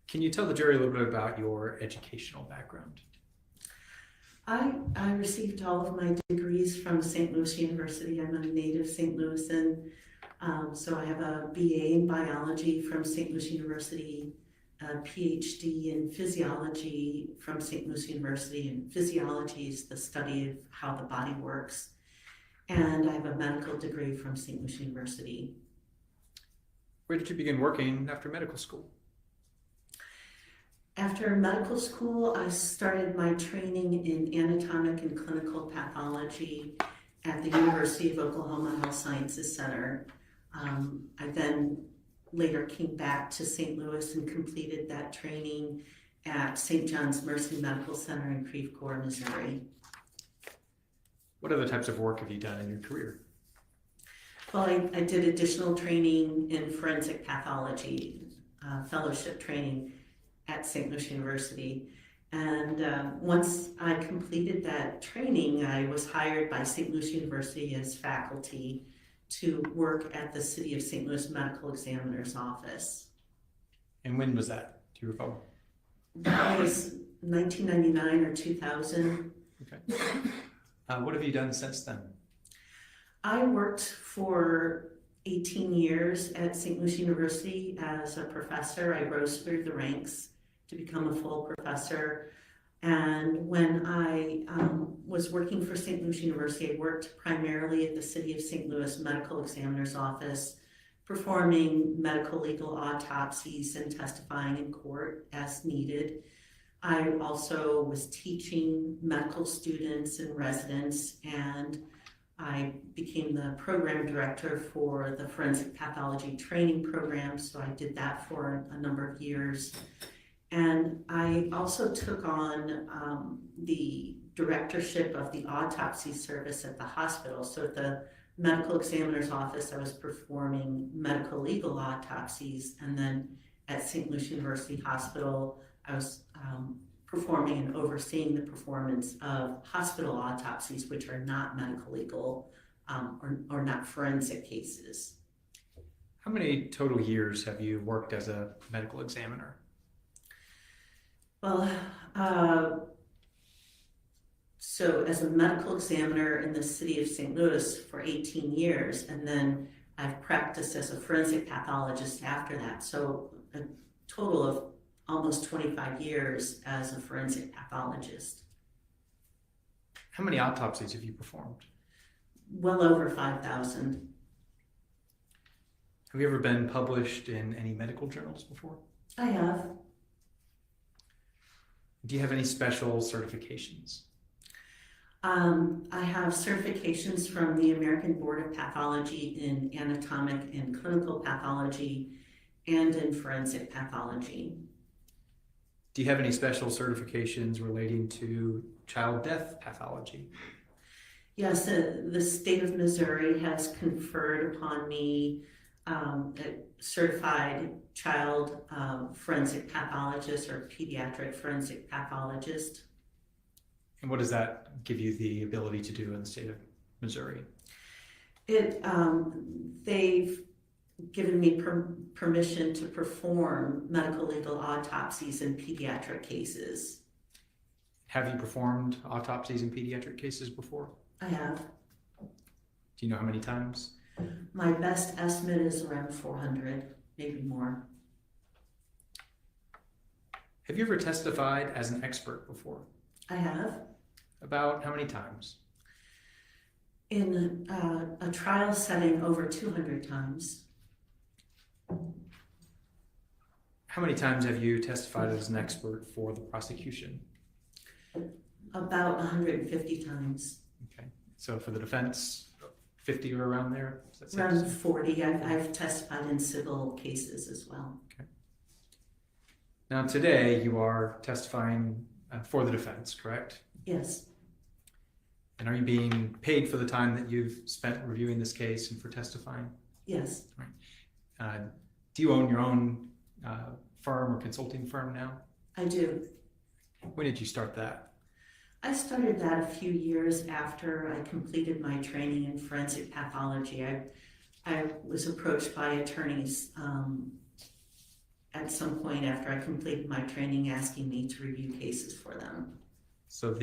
Can you tell the jury a little bit about your educational background? I received all of my degrees from St. Louis University. I'm a native St. Louisan. So I have a BA in biology from St. Louis University, a PhD in physiology from St. Louis University, and physiology is the study of how the body works. And I have a medical degree from St. Louis University. Where did you begin working after medical school? After medical school, I started my training in anatomic and clinical pathology at the University of Oklahoma Health Sciences Center. I then later came back to St. Louis and completed that training at St. John's Mercy Medical Center in Creve Coeur, Missouri. What other types of work have you done in your career? Well, I did additional training in forensic pathology, fellowship training at St. Louis University. And once I completed that training, I was hired by St. Louis University as faculty to work at the City of St. Louis Medical Examiner's Office. And when was that? Do you recall? That was 1999 or 2000. Okay. What have you done since then? I worked for 18 years at St. Louis University as a professor. I rose through the ranks to become a full professor. And when I was working for St. Louis University, I worked primarily at the City of St. Louis Medical Examiner's Office, performing medical legal autopsies and testifying in court as needed. I also was teaching medical students and residents, and I became the program director for the forensic pathology training program, so I did that for a number of years. And I also took on the directorship of the autopsy service at the hospital. So at the medical examiner's office, I was performing medical legal autopsies, and then at St. Louis University Hospital, I was performing and overseeing the performance of hospital autopsies, which are not medical legal or not forensic cases. How many total years have you worked as a medical examiner? Well, so as a medical examiner in the City of St. Louis for 18 years, and then I've practiced as a forensic pathologist after that. So a total of almost 25 years as a forensic pathologist. How many autopsies have you performed? well over 5,000. Have you ever been published in any medical journals before? I have. Do you have any special certifications? I have certifications from the American Board of Pathology in anatomic and clinical pathology and in forensic pathology. Do you have any special certifications relating to child death pathology? Yes, the state of Missouri has conferred upon me a certified child forensic pathologist or pediatric forensic pathologist. And what does that give you the ability to do in the state of Missouri? They've given me permission to perform medical legal autopsies in pediatric cases. Have you performed autopsies in pediatric cases before? I have. Do you know how many times? My best estimate is around 400, maybe more. Have you ever testified as an expert before? I have. About how many times? In a trial setting, over 200 times. How many times have you testified as an expert for the prosecution? About 150 times. Okay, so for the defense, 50 or around there? Does that Around sound- 40. I've testified in civil cases as well. Okay. Now today you are testifying for the defense, correct? Yes. And are you being paid for the time that you've spent reviewing this case and for testifying? Yes. Do you own your own firm or consulting firm now? I do. When did you start that? I started that a few years after I completed my training in forensic pathology. I was approached by attorneys at some point after I completed my training asking me to review cases for them. So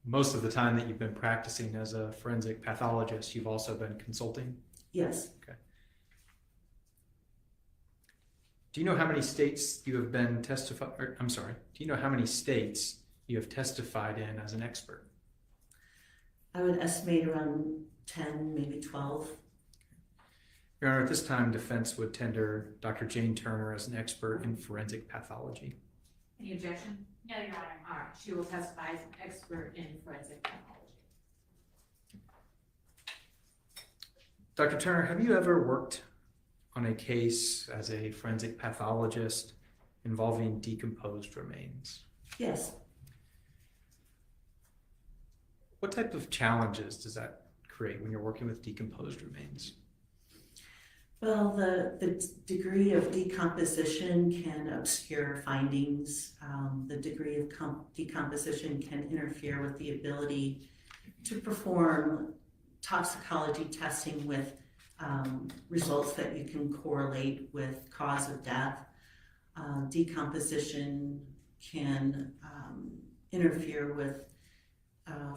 most of the time that you've been practicing as a forensic pathologist, you've also been consulting? Yes. Okay. Do you know how many states you have been do you know how many states you have testified in as an expert? I would estimate around 10, maybe 12. Your Honor, at this time, defense would tender Dr. Jane Turner as an expert in forensic pathology. Any objection? No, Your Honor. All right, she will testify as an expert in forensic pathology. Dr. Turner, have you ever worked on a case as a forensic pathologist involving decomposed remains? Yes. What type of challenges does that create when you're working with decomposed remains? Well, the degree of decomposition can obscure findings. The degree of decomposition can interfere with the ability to perform toxicology testing with results that you can correlate with cause of death. Decomposition can interfere with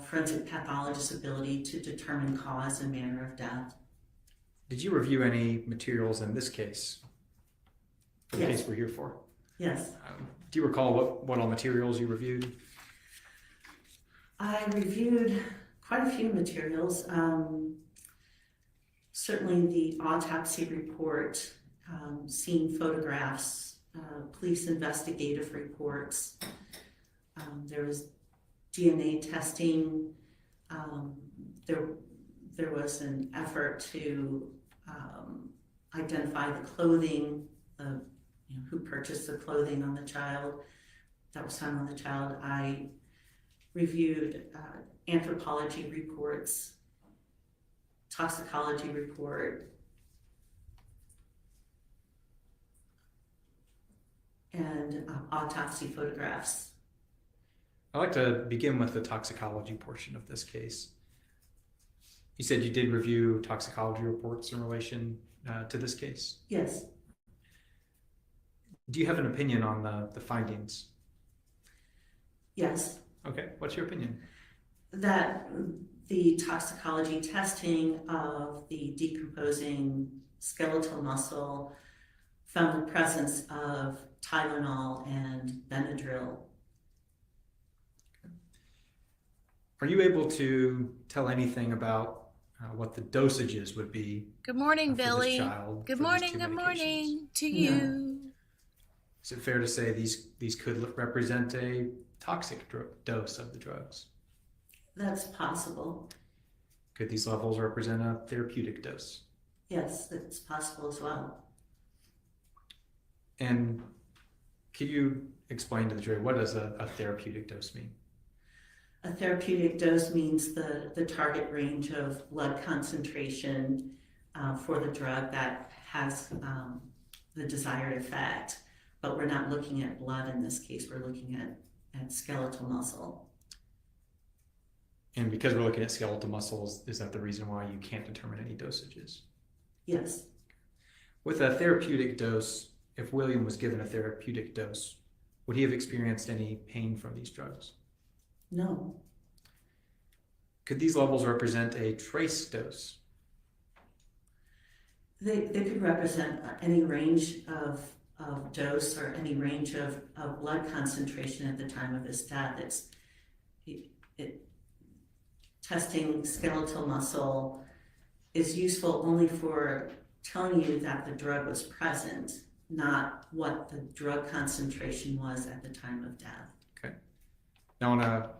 forensic pathologist's ability to determine cause and manner of death. Did you review any materials in this case? The Yes. case we're here for? Yes. Do you recall what all materials you reviewed? I reviewed quite a few materials. Certainly the autopsy report, scene photographs, police investigative reports. There was DNA testing. There was an effort to identify the clothing, who purchased the clothing on the child, that was found on the child. I reviewed anthropology reports, toxicology report, and autopsy photographs. I'd like to begin with the toxicology portion of this case. You said you did review toxicology reports in relation to this case? Yes. Do you have an opinion on the findings? Yes. Okay, what's your opinion? That the toxicology testing of the decomposing skeletal muscle found the presence of Tylenol and Benadryl. Are you able to tell anything about what the dosages would be Good morning, for this Billy. child Good for these morning, two good medications? morning to No. you. Is it fair to say these could represent a toxic dose of the drugs? That's possible. Could these levels represent a therapeutic dose? Yes, it's possible as well. And could you explain to the jury, what does a therapeutic dose mean? A therapeutic dose means the target range of blood concentration for the drug that has the desired effect. But we're not looking at blood in this case, we're looking at skeletal muscle. And because we're looking at skeletal muscles, is that the reason why you can't determine any dosages? Yes, With a therapeutic dose, if William was given a therapeutic dose, would he have experienced any pain from these drugs? no, Could these levels represent a trace dose? they could represent any range of dose or any range of blood concentration at the time of his death. Testing skeletal muscle is useful only for telling you that the drug was present, not what the drug concentration was at the time of death. Now,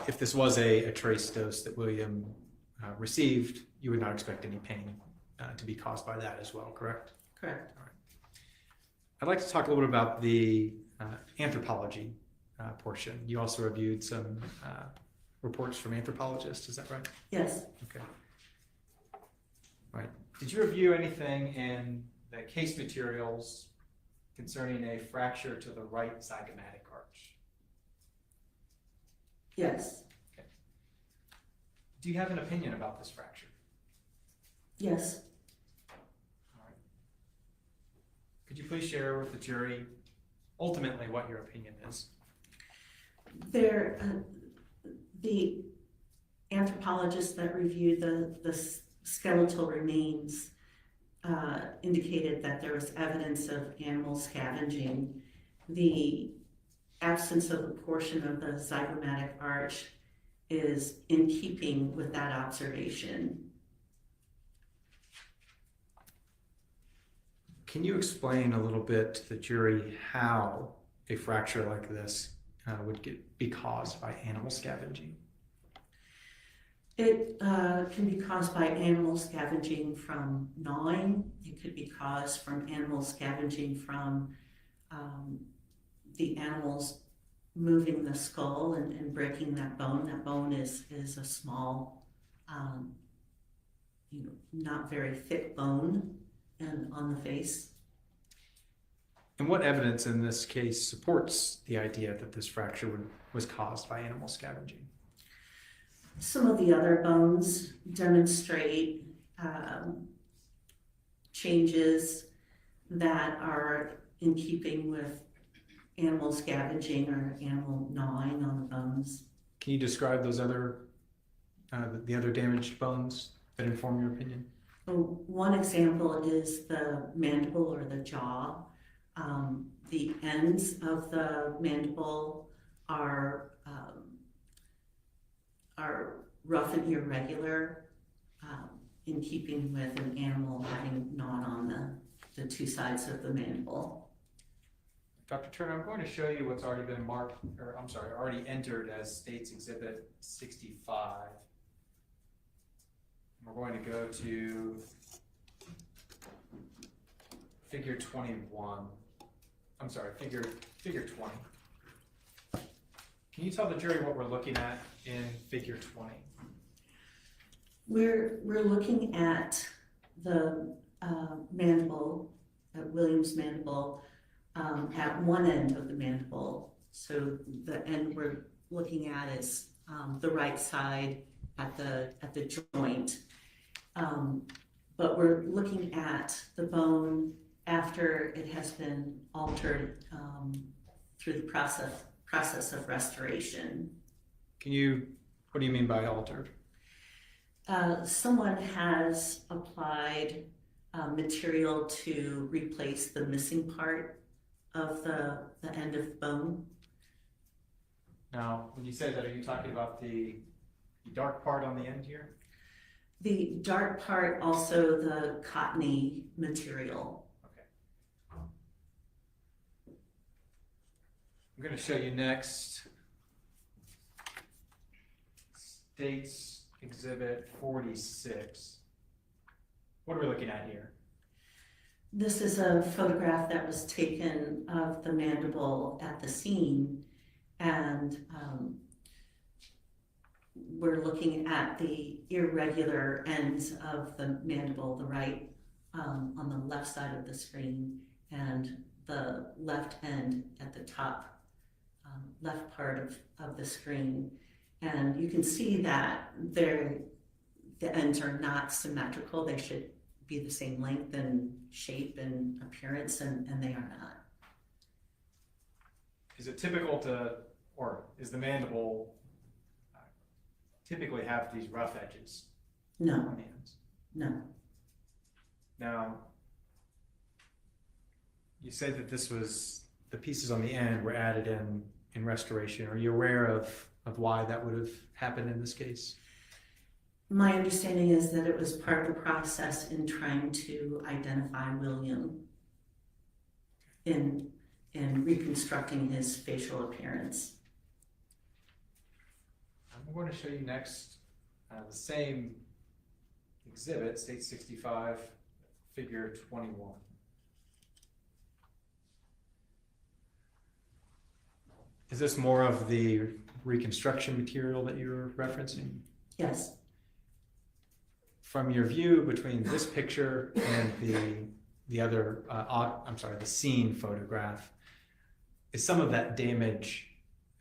if this was a trace dose that William received, you would not expect any pain to be caused by that as well, correct? Correct. I'd like to talk a little bit about the anthropology portion. You also reviewed some reports from anthropologists, is that right? Yes, Okay. Right. Did you review anything in the case materials concerning a fracture to the right zygomatic arch? yes, Do you have an opinion about this fracture? yes. All right. Could you please share with the jury ultimately what your opinion is? The anthropologists that reviewed the skeletal remains indicated that there was evidence of animal scavenging. The absence of a portion of the zygomatic arch is in keeping with that observation. Can you explain a little bit to the jury how a fracture like this would be caused by animal scavenging? It can be caused by animal scavenging from gnawing. It could be caused from animal scavenging from the animals moving the skull and breaking that bone. That bone is a small, not very thick bone and on the face. And what evidence in this case supports the idea that this fracture was caused by animal scavenging? Some of the other bones demonstrate changes that are in keeping with animal scavenging or animal gnawing on the bones. Can you describe those other, the other damaged bones that inform your opinion? So one example is the mandible or the jaw. The ends of the mandible are rough and irregular, in keeping with an animal having gnawed on the two sides of the mandible. Dr. Turner, I'm going to show you what's already been marked, or I'm sorry, already entered as State's Exhibit 65. We're going to go to Figure 21. I'm sorry, Figure 20. Can you tell the jury what we're looking at in Figure 20? We're looking at the mandible, William's mandible, at one end of the mandible. So the end we're looking at is the right side at the joint. But we're looking at the bone after it has been altered through the process of restoration. What do you mean by altered? Someone has applied material to replace the missing part of the end of the bone. Now, when you say that, are you talking about the dark part on the end here? The dark part, also the cottony material. Okay. I'm going to show you next States Exhibit 46. What are we looking at here? This is a photograph that was taken of the mandible at the scene, and we're looking at the irregular ends of the mandible, the right on the left side of the screen, and the left end at the top left part of the screen. And you can see that the ends are not symmetrical. They should be the same length and shape and appearance, and they are not. Is it typical to, or is the mandible typically have these rough edges No, on the ends? no. Now, you said that this was, the pieces on the end were added in restoration. Are you aware of why that would have happened in this case? My understanding is that it was part of the process in trying to identify William in reconstructing his facial appearance. I'm going to show you next the same exhibit, State 65, Figure 21. Is this more of the reconstruction material that you're referencing? Yes, From your view between this picture and the other, the scene photograph, is some of that damage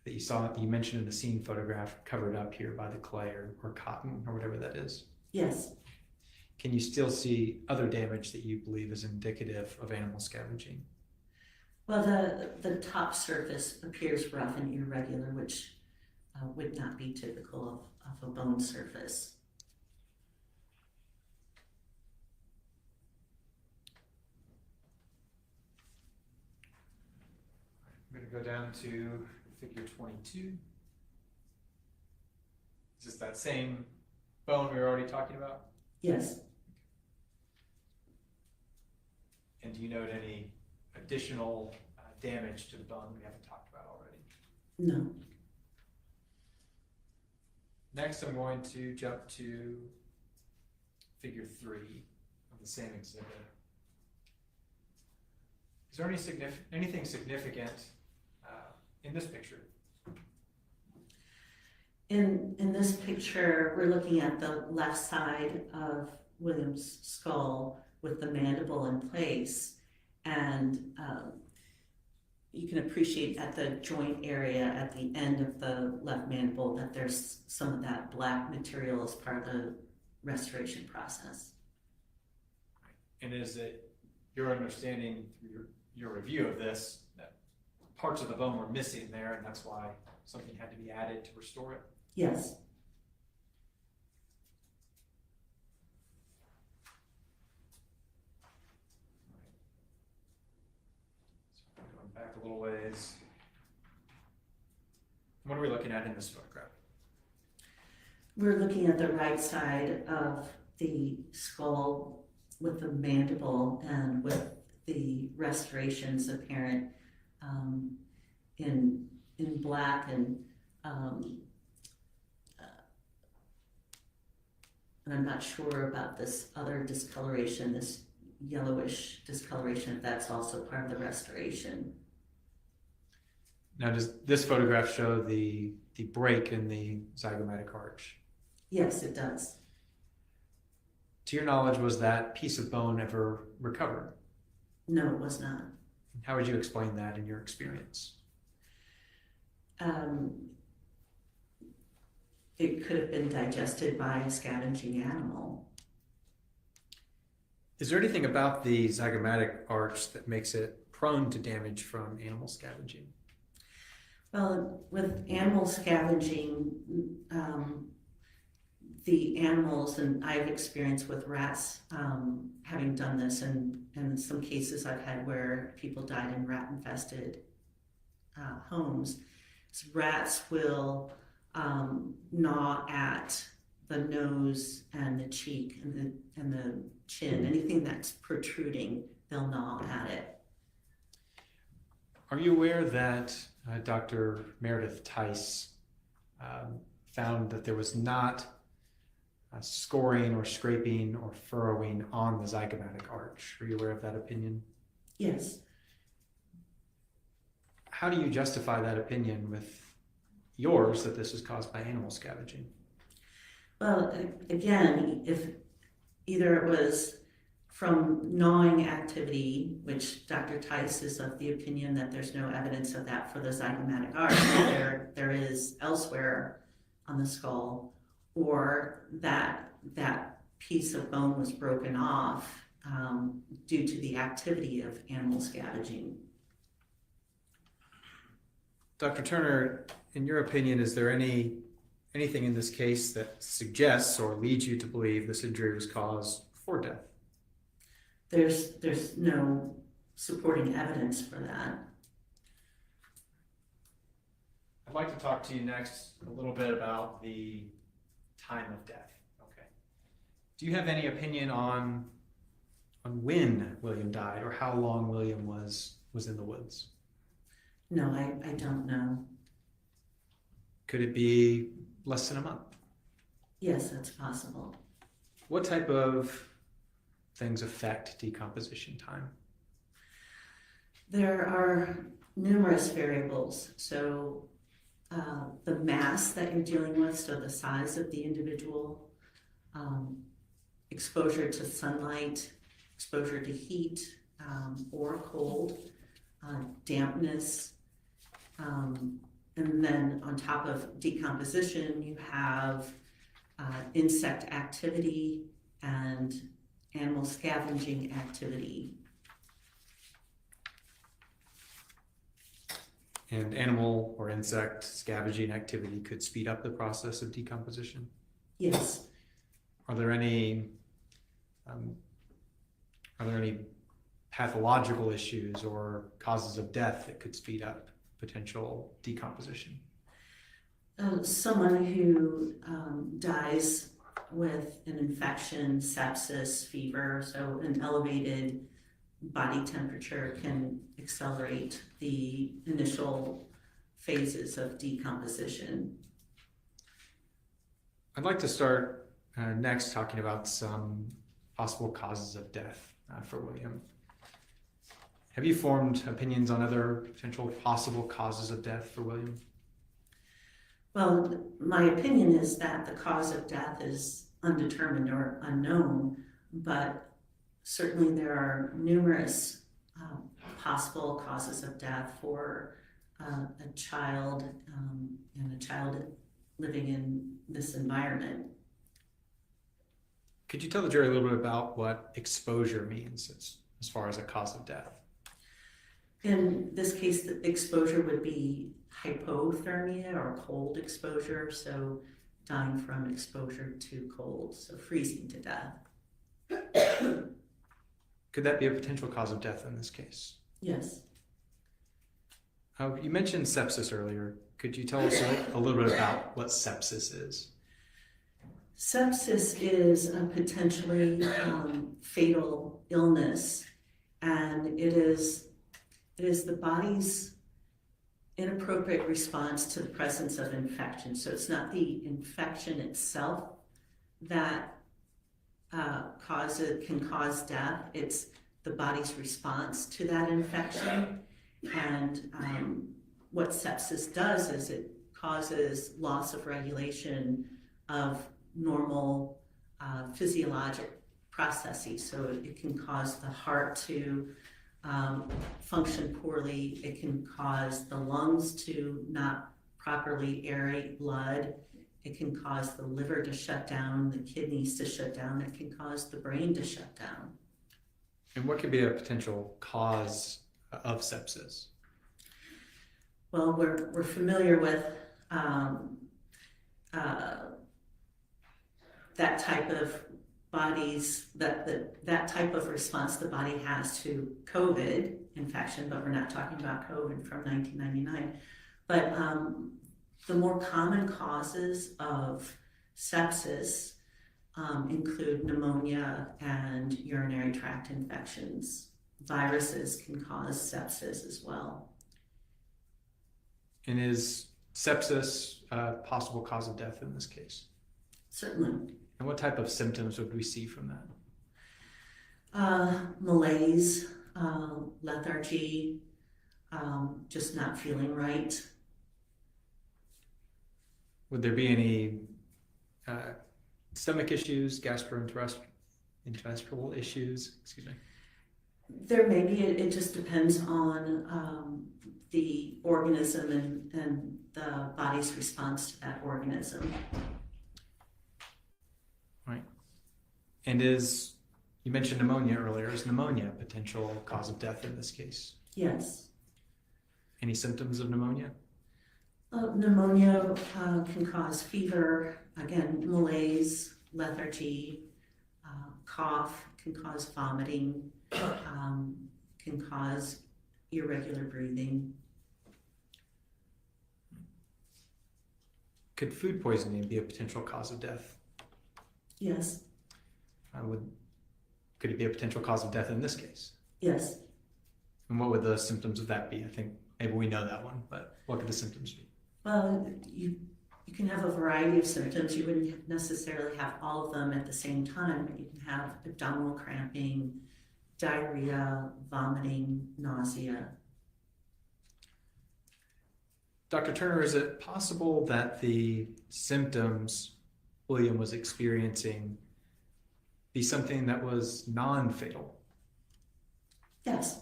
that you saw, that you mentioned in the scene photograph, covered up here by the clay or cotton or whatever that is? yes, Can you still see other damage that you believe is indicative of animal scavenging? well, the top surface appears rough and irregular, which would not be typical of a bone surface. I'm going to go down to Figure 22. Is this that same bone we were already talking about? Yes, And do you note any additional damage to the bone we haven't talked about already? no, Next, I'm going to jump to Figure 3 of the same exhibit. Is there anything significant in this picture? In this picture, we're looking at the left side of William's skull with the mandible in place, and you can appreciate at the joint area at the end of the left mandible that there's some of that black material as part of the restoration process. And is it your understanding through your review of this that parts of the bone were missing there, and that's why something had to be added to restore it? Yes, So going back a little ways. What are we looking at in this photograph? we're looking at the right side of the skull with the mandible and with the restorations apparent in black and I'm not sure about this other discoloration, this yellowish discoloration, if that's also part of the restoration. Now, does this photograph show the break in the zygomatic arch? Yes, it does. To your knowledge, was that piece of bone ever recovered? No, it was not. How would you explain that in your experience? It could have been digested by a scavenging animal. Is there anything about the zygomatic arch that makes it prone to damage from animal scavenging? Well, with animal scavenging, the animals, and I've experienced with rats, having done this, and in some cases I've had where people died in rat-infested homes, So rats will gnaw at the nose and the cheek and the chin. Anything that's protruding, they'll gnaw at it. Are you aware that Dr. Meredith Tice found that there was not scoring or scraping or furrowing on the zygomatic arch? Are you aware of that opinion? Yes. How do you justify that opinion with yours that this is caused by animal scavenging? Well, again, if either it was from gnawing activity, which Dr. Tice is of the opinion that there's no evidence of that for the zygomatic arch, there is elsewhere on the skull, or that piece of bone was broken off due to the activity of animal scavenging. Dr. Turner, in your opinion, is there anything in this case that suggests or leads you to believe this injury was caused before death? There's no supporting evidence for that. I'd like to talk to you next a little bit about the time of death. Okay. Do you have any opinion on when William died or how long William was in the woods? No, I don't know. Could it be less than a month? Yes, that's possible. What type of things affect decomposition time? There are numerous variables. So the mass that you're dealing with, so the size of the individual, exposure to sunlight, exposure to heat or cold, dampness, and then on top of decomposition, you have insect activity and animal scavenging activity. And animal or insect scavenging activity could speed up the process of decomposition? Yes. Are there any pathological issues or causes of death that could speed up potential decomposition? Someone who dies with an infection, sepsis, fever, so an elevated body temperature can accelerate the initial phases of decomposition. I'd like to start next talking about some possible causes of death for William. Have you formed opinions on other potential possible causes of death for William? Well, my opinion is that the cause of death is undetermined or unknown, but certainly there are numerous possible causes of death for a child and a child living in this environment. Could you tell the jury a little bit about what exposure means as far as a cause of death? In this case, the exposure would be hypothermia or cold exposure, so dying from exposure to cold, so freezing to death. Could that be a potential cause of death in this case? Yes. You mentioned sepsis earlier. Could you tell us a little bit about what sepsis is? Sepsis is a potentially fatal illness, and it is the body's inappropriate response to the presence of infection. So it's not the infection itself that can cause death. It's the body's response to that infection. And what sepsis does is it causes loss of regulation of normal physiologic processes. So it can cause the heart to function poorly. It can cause the lungs to not properly aerate blood. It can cause the liver to shut down, the kidneys to shut down. It can cause the brain to shut down. And what could be a potential cause of sepsis? Well, we're familiar with that type of that type of response the body has to COVID infection, but we're not talking about COVID from 1999. But the more common causes of sepsis include pneumonia and urinary tract infections. Viruses can cause sepsis as well. And is sepsis a possible cause of death in this case? Certainly. And what type of symptoms would we see from that? Malaise, lethargy, just not feeling right. Would there be any stomach issues, gastrointestinal issues? Excuse me. There may be, it just depends on the organism and the body's response to that organism. Right. And you mentioned pneumonia earlier. Is pneumonia a potential cause of death in this case? Yes. Any symptoms of pneumonia? Pneumonia can cause fever, again, malaise, lethargy, cough, can cause vomiting, can cause irregular breathing. Could food poisoning be a potential cause of death? Yes. Could it be a potential cause of death in this case? Yes. And what would the symptoms of that be? I think maybe we know that one, but what could the symptoms be? Well, you can have a variety of symptoms. You wouldn't necessarily have all of them at the same time, but you can have abdominal cramping, diarrhea, vomiting, nausea. Dr. Turner, is it possible that the symptoms William was experiencing be something that was non-fatal? Yes.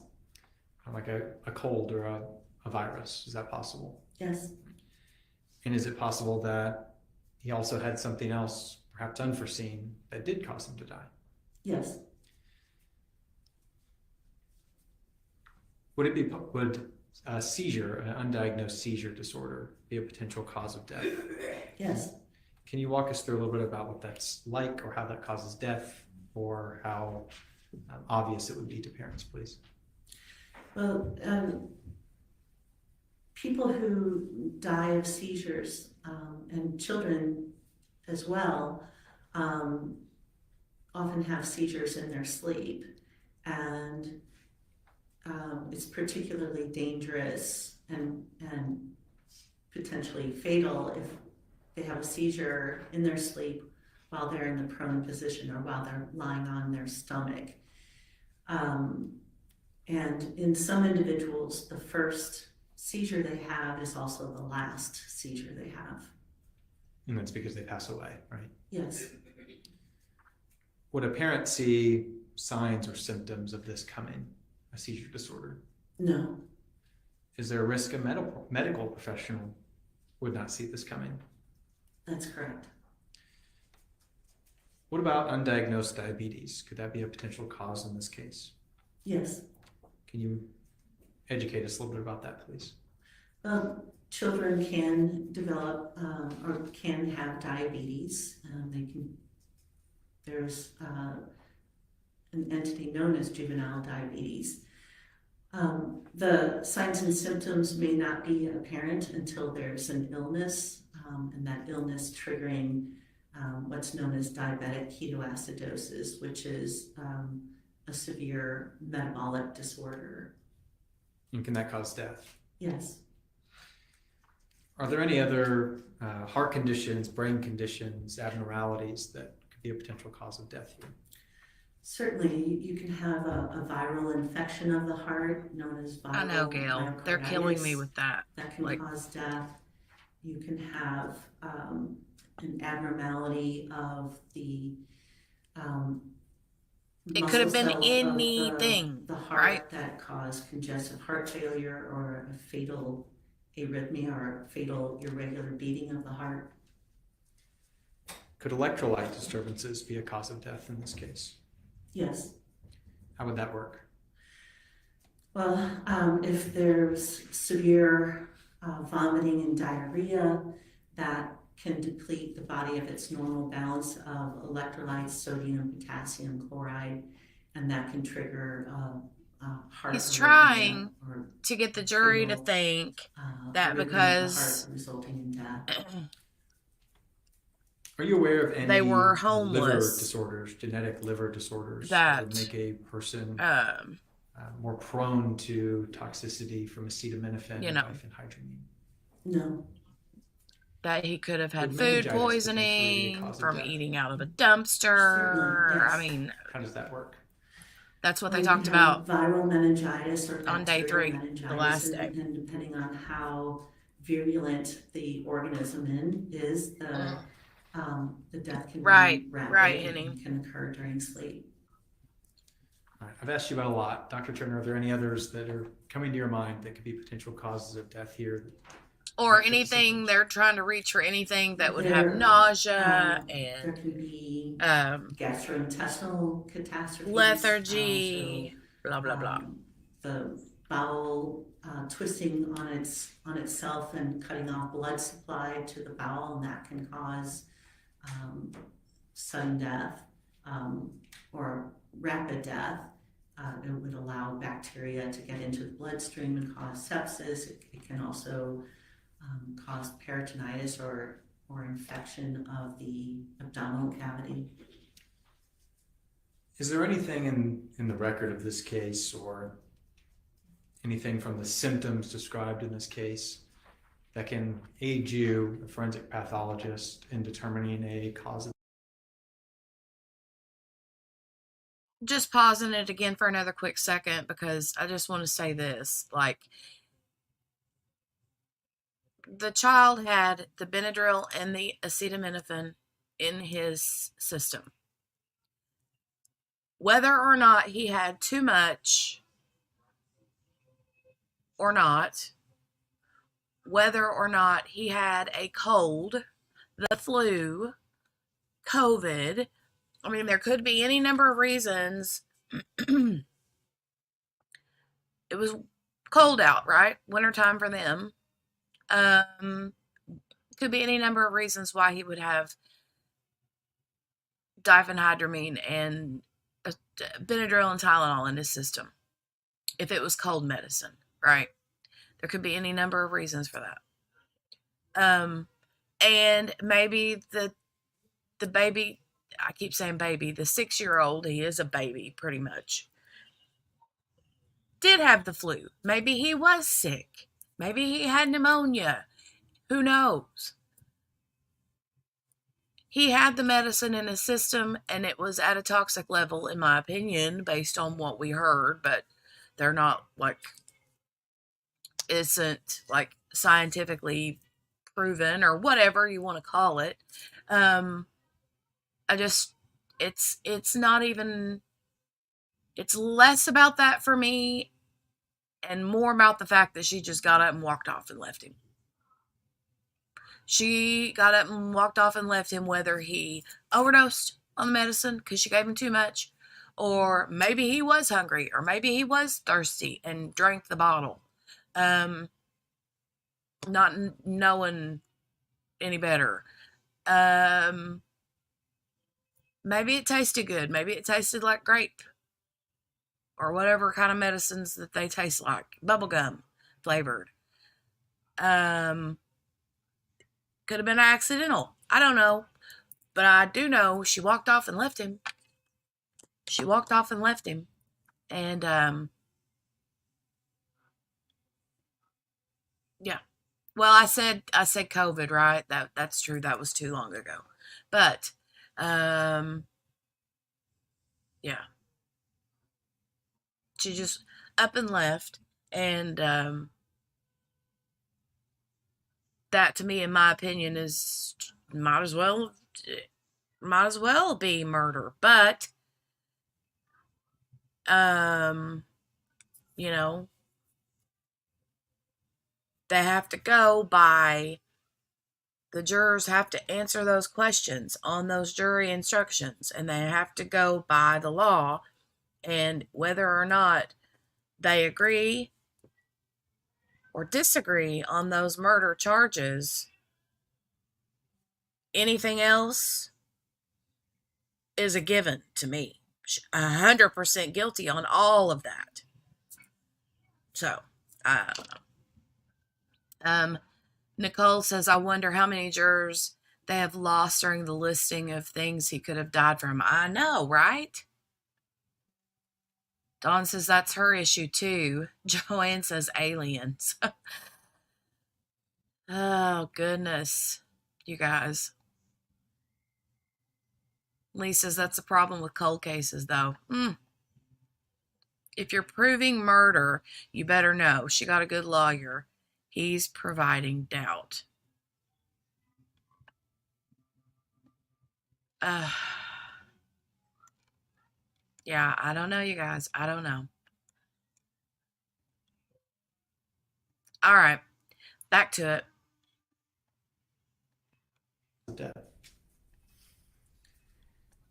Like a cold or a virus? Is that possible? Yes. And is it possible that he also had something else, perhaps unforeseen, that did cause him to die? Yes. Would a seizure, an undiagnosed seizure disorder, be a potential cause of death? Yes. Can you walk us through a little bit about what that's like, or how that causes death, or how obvious it would be to parents, please? Well, people who die of seizures, and children as well, often have seizures in their sleep, and it's particularly dangerous and potentially fatal if they have a seizure in their sleep while they're in the prone position or while they're lying on their stomach. And in some individuals, the first seizure they have is also the last seizure they have. And that's because they pass away, right? Yes. Would a parent see signs or symptoms of this coming, a seizure disorder? No. Is there a risk a medical professional would not see this coming? That's correct. What about undiagnosed diabetes? Could that be a potential cause in this case? Yes. Can you educate us a little bit about that, please? Children can develop or can have diabetes. There's an entity known as juvenile diabetes. The signs and symptoms may not be apparent until there's an illness, and that illness triggering what's known as diabetic ketoacidosis, which is a severe metabolic disorder. And can that cause death? Yes. Are there any other heart conditions, brain conditions, abnormalities that could be a potential cause of death here? Certainly, you can have a viral infection of the heart known as viral I know, Gail. They're killing me myocarditis. with that. That can cause death. You can have an abnormality of the It could have been muscle cells of anything, the heart, right? that cause congestive heart failure or a fatal arrhythmia or a fatal irregular beating of the heart. Could electrolyte disturbances be a cause of death in this case? Yes. How would that work? Well, if there's severe vomiting and diarrhea, that can deplete the body of its normal balance of electrolytes, sodium, potassium, chloride, and that can trigger heart. He's arrhythmia trying or to get the jury to fatal, think that arrhythmia of the because heart resulting in death. Are you aware of any they were liver homeless, disorders, genetic liver disorders that would make a person more prone to toxicity from acetaminophen you and know, diphenhydramine? No. that he could have had Would food meningitis potentially be a poisoning cause of from death? eating out of a Certainly, dumpster. yes. I mean, How does that work? that's what Well, they you talked can about have viral meningitis or on day bacterial 3, meningitis, the last day. and depending on how virulent the organism is, the death can Right, be rapid right, and Henning. can occur during sleep. All right, I've asked you about a lot. Dr. Turner, are there any others that are coming to your mind that could be potential causes of death here? Or Not anything, symptoms. they're trying to reach for anything that would have There, nausea There and can be gastrointestinal catastrophes. lethargy, blah, blah, blah. The bowel twisting on itself and cutting off blood supply to the bowel, and that can cause sudden death or rapid death. It would allow bacteria to get into the bloodstream and cause sepsis. It can also cause peritonitis or infection of the abdominal cavity. Is there anything in the record of this case or anything from the symptoms described in this case that can aid you, a forensic pathologist, in determining a cause of? Just pausing it again for another quick second because I just want to say this. Like, the child had the Benadryl and the acetaminophen in his system. Whether or not he had too much or not, whether or not he had a cold, the flu, COVID, I mean, there could be any number of reasons. It was cold out, right? Wintertime for them. Could be any number of reasons why he would have diphenhydramine and Benadryl and Tylenol in his system if it was cold medicine, right? There could be any number of reasons for that. And maybe the baby, I keep saying baby, the 6-year-old, he is a baby pretty much, did have the flu. Maybe he was sick. Maybe he had pneumonia. Who knows? He had the medicine in his system and it was at a toxic level, in my opinion, based on what we heard, but they're not like, isn't like scientifically proven or whatever you want to call it. It's not even, it's less about that for me and more about the fact that she just got up and walked off and left him. She got up and walked off and left him, whether he overdosed on the medicine because she gave him too much, or maybe he was hungry, or maybe he was thirsty and drank the bottle. Not knowing any better. Maybe it tasted good. Maybe it tasted like grape or whatever kind of medicines that they taste like, bubblegum flavored. Could have been accidental. I don't know. But I do know she walked off and left him. She walked off and left him. And, yeah. Well, I said COVID, right? That's true. That was too long ago. But, yeah. She just up and left. And, that to me, in my opinion, is might as well be murder. But you know, they have to go by, the jurors have to answer those questions on those jury instructions, and they have to go by the law, and whether or not they agree or disagree on those murder charges, anything else is a given to me. 100% guilty on all of that. So, I don't know. Nicole says, I wonder how many jurors they have lost during the listing of things he could have died from. I know, right? Dawn says that's her issue too. Joanne says aliens. Oh, goodness. You guys. Lee says that's the problem with cold cases, though. If you're proving murder, you better know. She got a good lawyer. He's providing doubt. Yeah, I don't know, you guys. I don't know. All right, back to it. Death.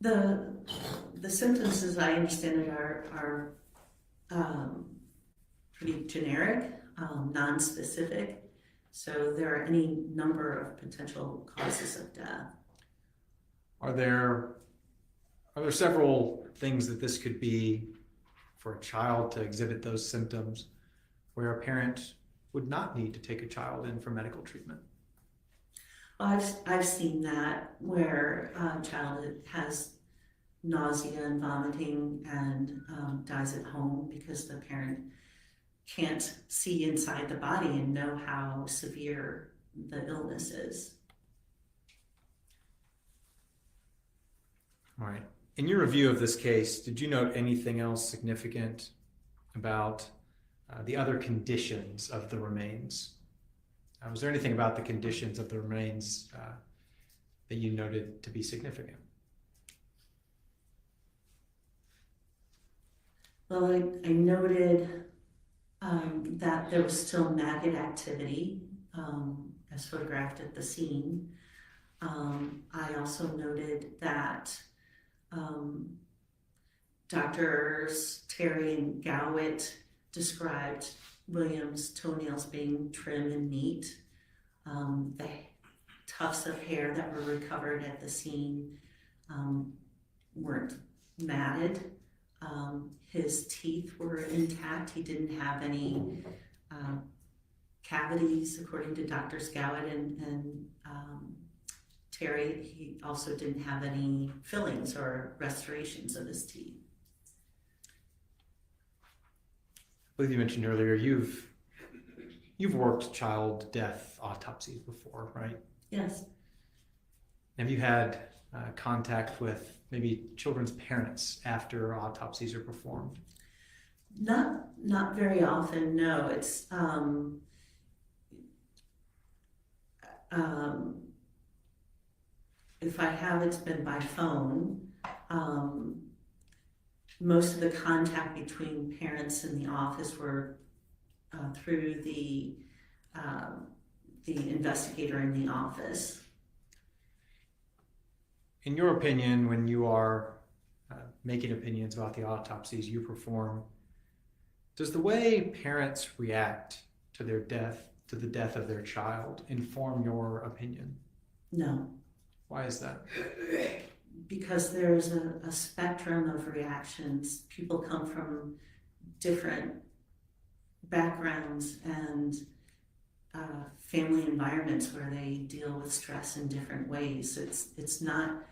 The symptoms, as I understand it, are pretty generic, non-specific. So there are any number of potential causes of death. Are there several things that this could be for a child to exhibit those symptoms where a parent would not need to take a child in for medical treatment? I've seen that where a child has nausea and vomiting and dies at home because the parent can't see inside the body and know how severe the illness is. All right. In your review of this case, did you note anything else significant about the other conditions of the remains? Was there anything about the conditions of the remains that you noted to be significant? Well, I noted that there was still maggot activity as photographed at the scene. I also noted that Doctors Terry and Gowit described William's toenails being trim and neat. The tufts of hair that were recovered at the scene weren't matted. His teeth were intact. He didn't have any cavities, according to Doctors Gowit and Terry. He also didn't have any fillings or restorations of his teeth. I believe you mentioned earlier you've worked child death autopsies before, right? Yes. Have you had contact with maybe children's parents after autopsies are performed? Not very often, no. It's if I have, it's been by phone. Most of the contact between parents and the office were through the investigator in the office. In your opinion, when you are making opinions about the autopsies you perform, does the way parents react to their death, to the death of their child, inform your opinion? No. Why is that? Because there's a spectrum of reactions. People come from different backgrounds and family environments where they deal with stress in different ways. It's not,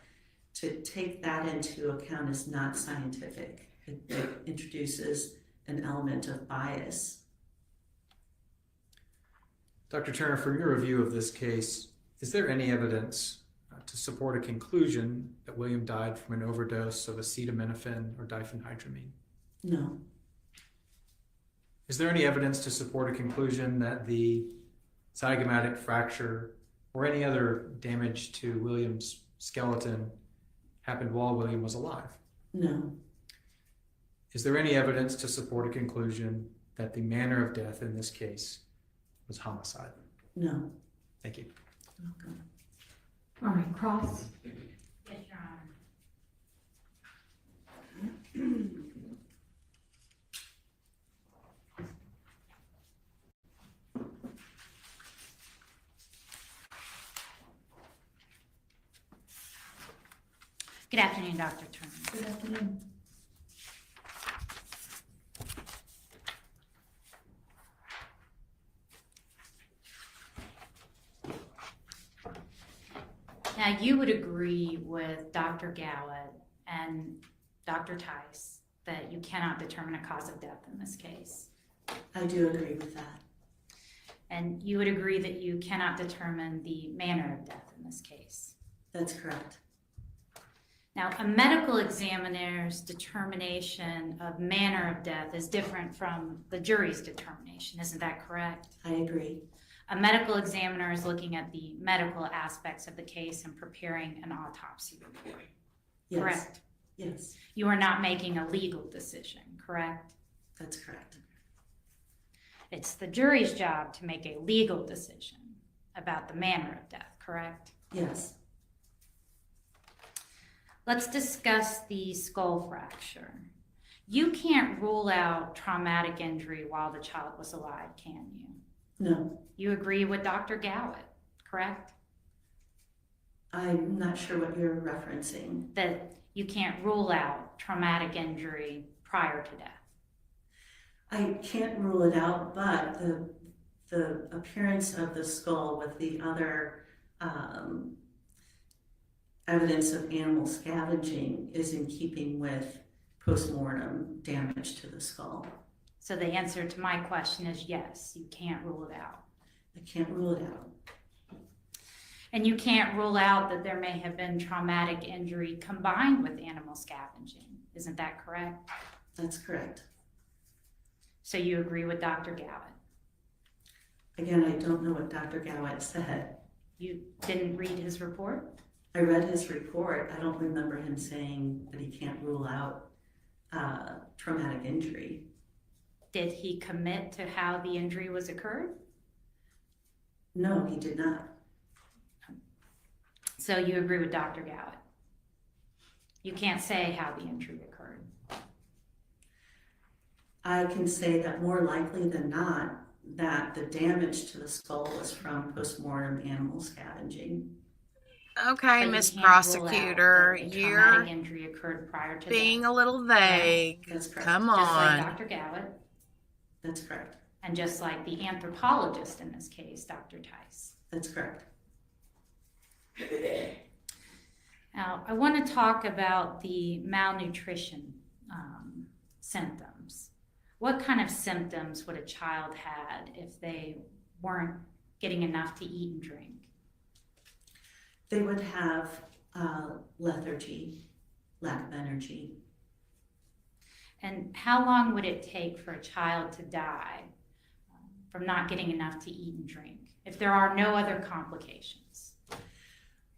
to take that into account is not scientific. It introduces an element of bias. Dr. Turner, from your review of this case, is there any evidence to support a conclusion that William died from an overdose of acetaminophen or diphenhydramine? No. Is there any evidence to support a conclusion that the zygomatic fracture or any other damage to William's skeleton happened while William was alive? No. Is there any evidence to support a conclusion that the manner of death in this case was homicide? No. Thank you. Okay. All right, Cross. Yes, Your Honor. Good afternoon, Dr. Turner. Good afternoon. Now, you would agree with Dr. Gowett and Dr. Tice that you cannot determine a cause of death in this case. I do agree with that. And you would agree that you cannot determine the manner of death in this case. That's correct. Now, a medical examiner's determination of manner of death is different from the jury's determination. Isn't that correct? I agree. A medical examiner is looking at the medical aspects of the case and preparing an autopsy report. Yes. Correct? Yes, You are not making a legal decision, correct? that's correct. It's the jury's job to make a legal decision about the manner of death, correct? Yes. Let's discuss the skull fracture. You can't rule out traumatic injury while the child was alive, can you? No, You agree with Dr. Gowett, correct? I'm not sure what you're referencing. That you can't rule out traumatic injury prior to death. I can't rule it out, but the appearance of the skull with the other evidence of animal scavenging is in keeping with postmortem damage to the skull. So the answer to my question is yes, you can't rule it out. I can't rule it out. And you can't rule out that there may have been traumatic injury combined with animal scavenging. Isn't that correct? That's correct. So you agree with Dr. Gowett? Again, I don't know what Dr. Gowett said. You didn't read his report? I read his report. I don't remember him saying that he can't rule out traumatic injury. Did he commit to how the injury was occurred? No, he did not. So you agree with Dr. Gowett? You can't say how the injury occurred. I can say that more likely than not, that the damage to the skull was from postmortem animal scavenging. Okay, But you Miss can't rule out Prosecutor, that a you're traumatic injury occurred prior to being death. a little vague. That's correct. Come Just like on. Dr. Gowett, That's correct. and just like the anthropologist in this case, Dr. Tice. That's correct. Now, I want to talk about the malnutrition symptoms. What kind of symptoms would a child had if they weren't getting enough to eat and drink? They would have lethargy, lack of energy. And how long would it take for a child to die from not getting enough to eat and drink if there are no other complications?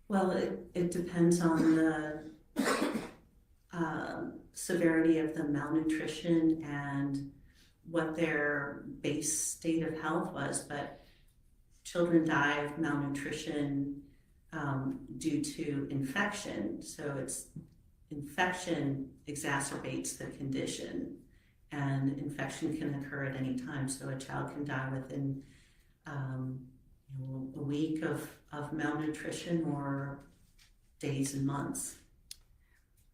Well, it depends on the severity of the malnutrition and what their base state of health was, but children die of malnutrition due to infection. So infection exacerbates the condition, and infection can occur at any time. So a child can die within a week of malnutrition or days and months.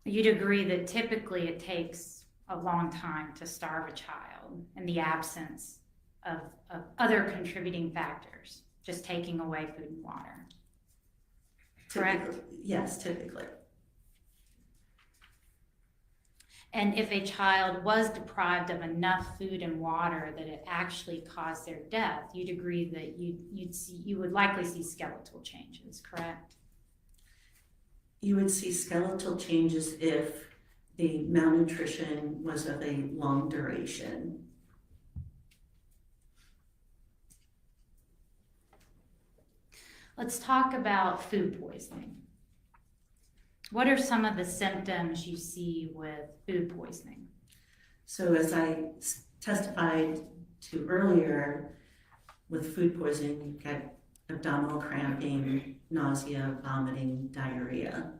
You'd agree that typically it takes a long time to starve a child in the absence of other contributing factors, just taking away food and water. Correct? Typically, yes, typically. And if a child was deprived of enough food and water that it actually caused their death, you'd agree that you would likely see skeletal changes, correct? You would see skeletal changes if the malnutrition was of a long duration. Let's talk about food poisoning. What are some of the symptoms you see with food poisoning? So as I testified to earlier, with food poisoning, you get abdominal cramping, nausea, vomiting, diarrhea.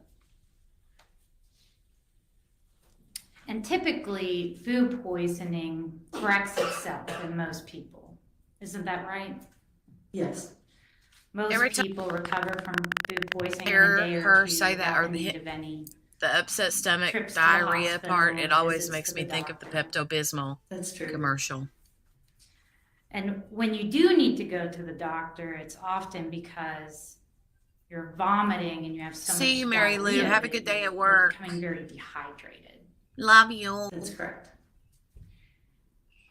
And typically, food poisoning corrects itself in most people. Isn't that right? Yes, Most Every time people recover from food poisoning in hear a day or her two say that, or without the the need of any. The upset stomach, Trips to the diarrhea hospital, part, it always visits makes to me the think of the doctor. Pepto-Bismol that's true. commercial. And when you do need to go to the doctor, it's often because you're vomiting and you have so much See you, Mary Lou. diarrhea Have a that good day you're at work. becoming very dehydrated. Love you. That's correct.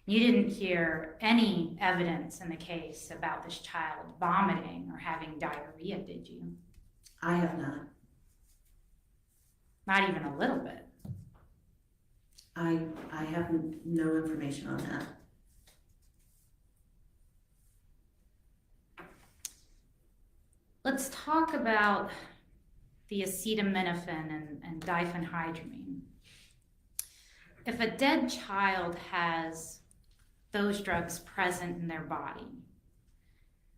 You didn't hear any evidence in the case about this child vomiting or having diarrhea, did you? I have not. Not even a little bit. I have no information on that. Let's talk about the acetaminophen and diphenhydramine. If a dead child has those drugs present in their body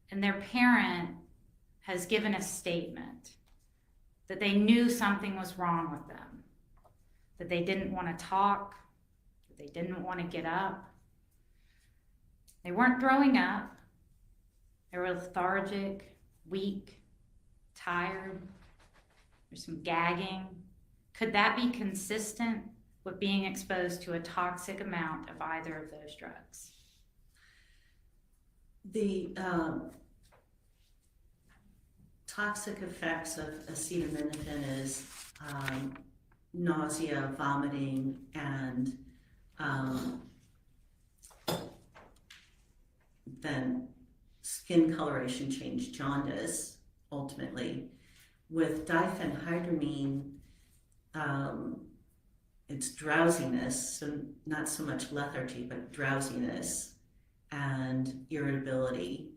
and their parent has given a statement that they knew something was wrong with them, that they didn't want to talk, that they didn't want to get up, they weren't throwing up, they were lethargic, weak, tired, there's some gagging. Could that be consistent with being exposed to a toxic amount of either of those drugs? The toxic effects of acetaminophen is nausea, vomiting, and then skin coloration change, jaundice, ultimately. With diphenhydramine, it's drowsiness, so not so much lethargy, but drowsiness and irritability.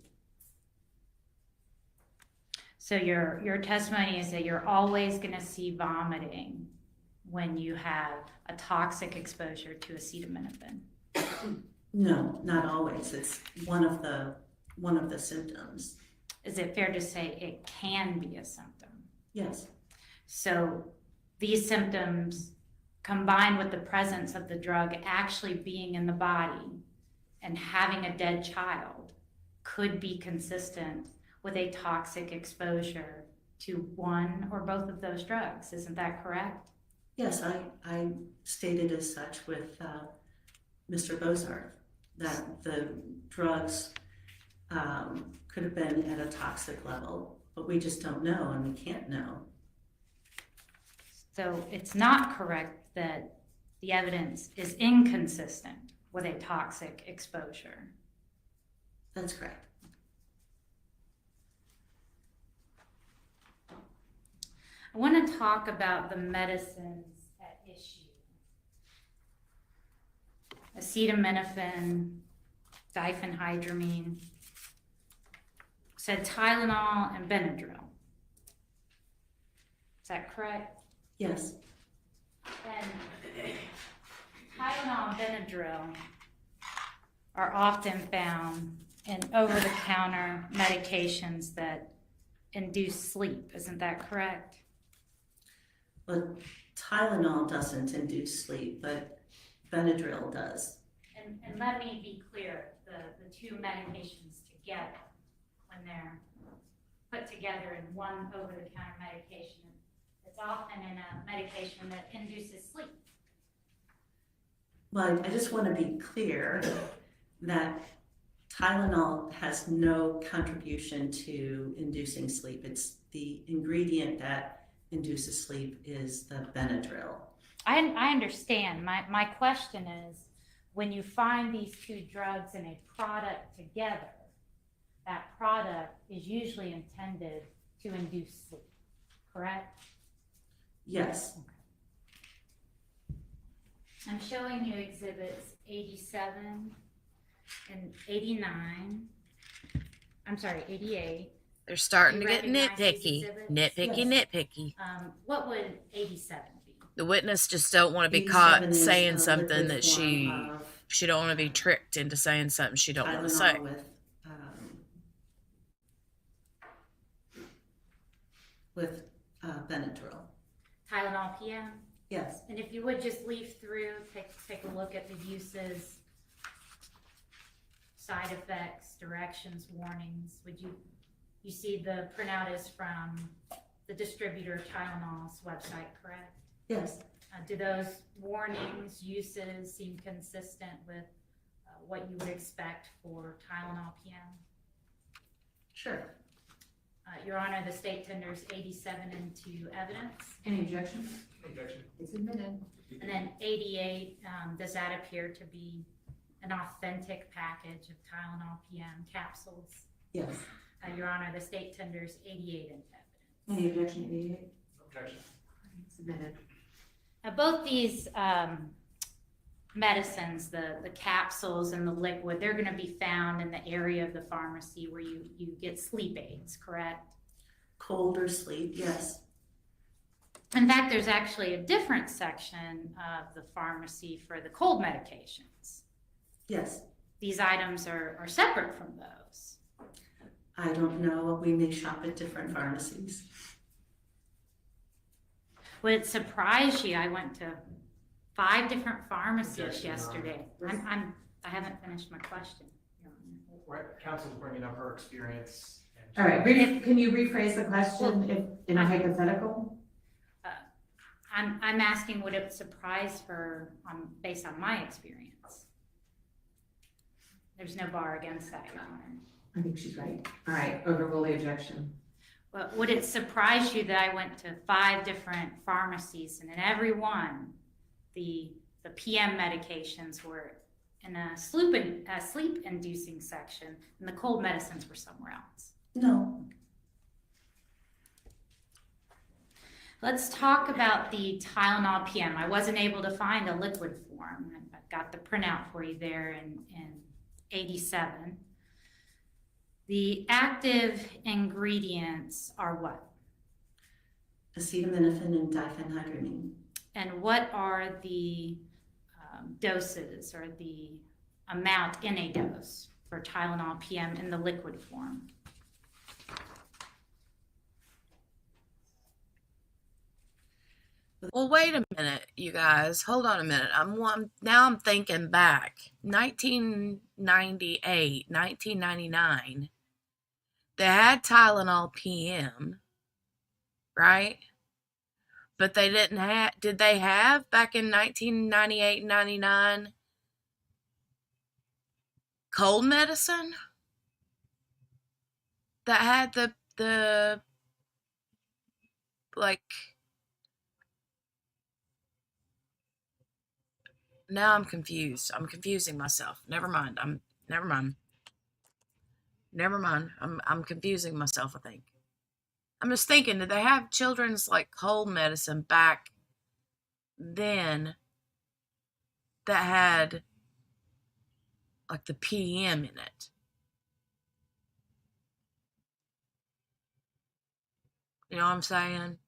So your testimony is that you're always going to see vomiting when you have a toxic exposure to acetaminophen. No, not always. It's one of the symptoms. Is it fair to say it can be a symptom? Yes. So these symptoms combined with the presence of the drug actually being in the body and having a dead child could be consistent with a toxic exposure to one or both of those drugs. Isn't that correct? Yes, I stated as such with Mr. Bozarth that the drugs could have been at a toxic level, but we just don't know and we can't know. So it's not correct that the evidence is inconsistent with a toxic exposure. That's correct. I want to talk about the medicines at issue. Acetaminophen, diphenhydramine, said Tylenol and Benadryl. Is that correct? Yes. And Tylenol and Benadryl are often found in over-the-counter medications that induce sleep. Isn't that correct? But Tylenol doesn't induce sleep, but Benadryl does. And let me be clear, the two medications together, when they're put together in one over-the-counter medication, it's often in a medication that induces sleep. Well, I just want to be clear that Tylenol has no contribution to inducing sleep. It's the ingredient that induces sleep is the Benadryl. I understand. My question is, when you find these two drugs in a product together, that product is usually intended to induce sleep, correct? Yes. I'm showing you exhibits 87 and 89. I'm sorry, 88. They're starting You to get recognize these nitpicky. exhibits? Nitpicky. What would 87 be? The witness just don't want to be 87 caught is saying a something liquid that form she don't want to be tricked into saying something she don't of want to say. Tylenol with Benadryl. Tylenol PM? Yes. And if you would just leaf through, take a look at the uses, side effects, directions, warnings. You see the printout is from the distributor Tylenol's website, correct? Yes. Do those warnings, uses seem consistent with what you would expect for Tylenol PM? Sure. Your Honor, the state tenders 87 into evidence. Any objections? Objection. It's admitted. And then 88, does that appear to be an authentic package of Tylenol PM capsules? Yes. Your Honor, the state tenders 88 into evidence. Any objection, 88? Objection. Submitted. Now, both these medicines, the capsules and the liquid, they're going to be found in the area of the pharmacy where you get sleep aids, correct? Cold or sleep, yes. In fact, there's actually a different section of the pharmacy for the cold medications. Yes. These items are separate from those. I don't know. We may shop at different pharmacies. Would it surprise you? I went to 5 different pharmacies Objection, Your yesterday. I haven't finished my question, Your Honor. Right, counsel's bringing up her experience. All right, can you rephrase the question in a hypothetical? I'm asking, would it surprise her based on my experience? There's no bar against that, Your Honor. I think she's right. All right, overrule the objection. But would it surprise you that I went to 5 different pharmacies and in every one, the PM medications were in a sleep-inducing section and the cold medicines were somewhere else? No. Let's talk about the Tylenol PM. I wasn't able to find a liquid form. I've got the printout for you there in 87. The active ingredients are what? Acetaminophen and diphenhydramine. And what are the doses or the amount in a dose for Tylenol PM in the liquid form? Well, wait a minute, you guys. Hold on a minute. I'm thinking back. 1998, 1999. They had Tylenol PM, right? But they didn't have. Did they have back in 1998, 99 cold medicine that had the like? Now I'm confused. I'm confusing myself. Never mind. I'm confusing myself, I think. I'm just thinking, did they have children's like cold medicine back then that had like the PM in it? You know what I'm saying?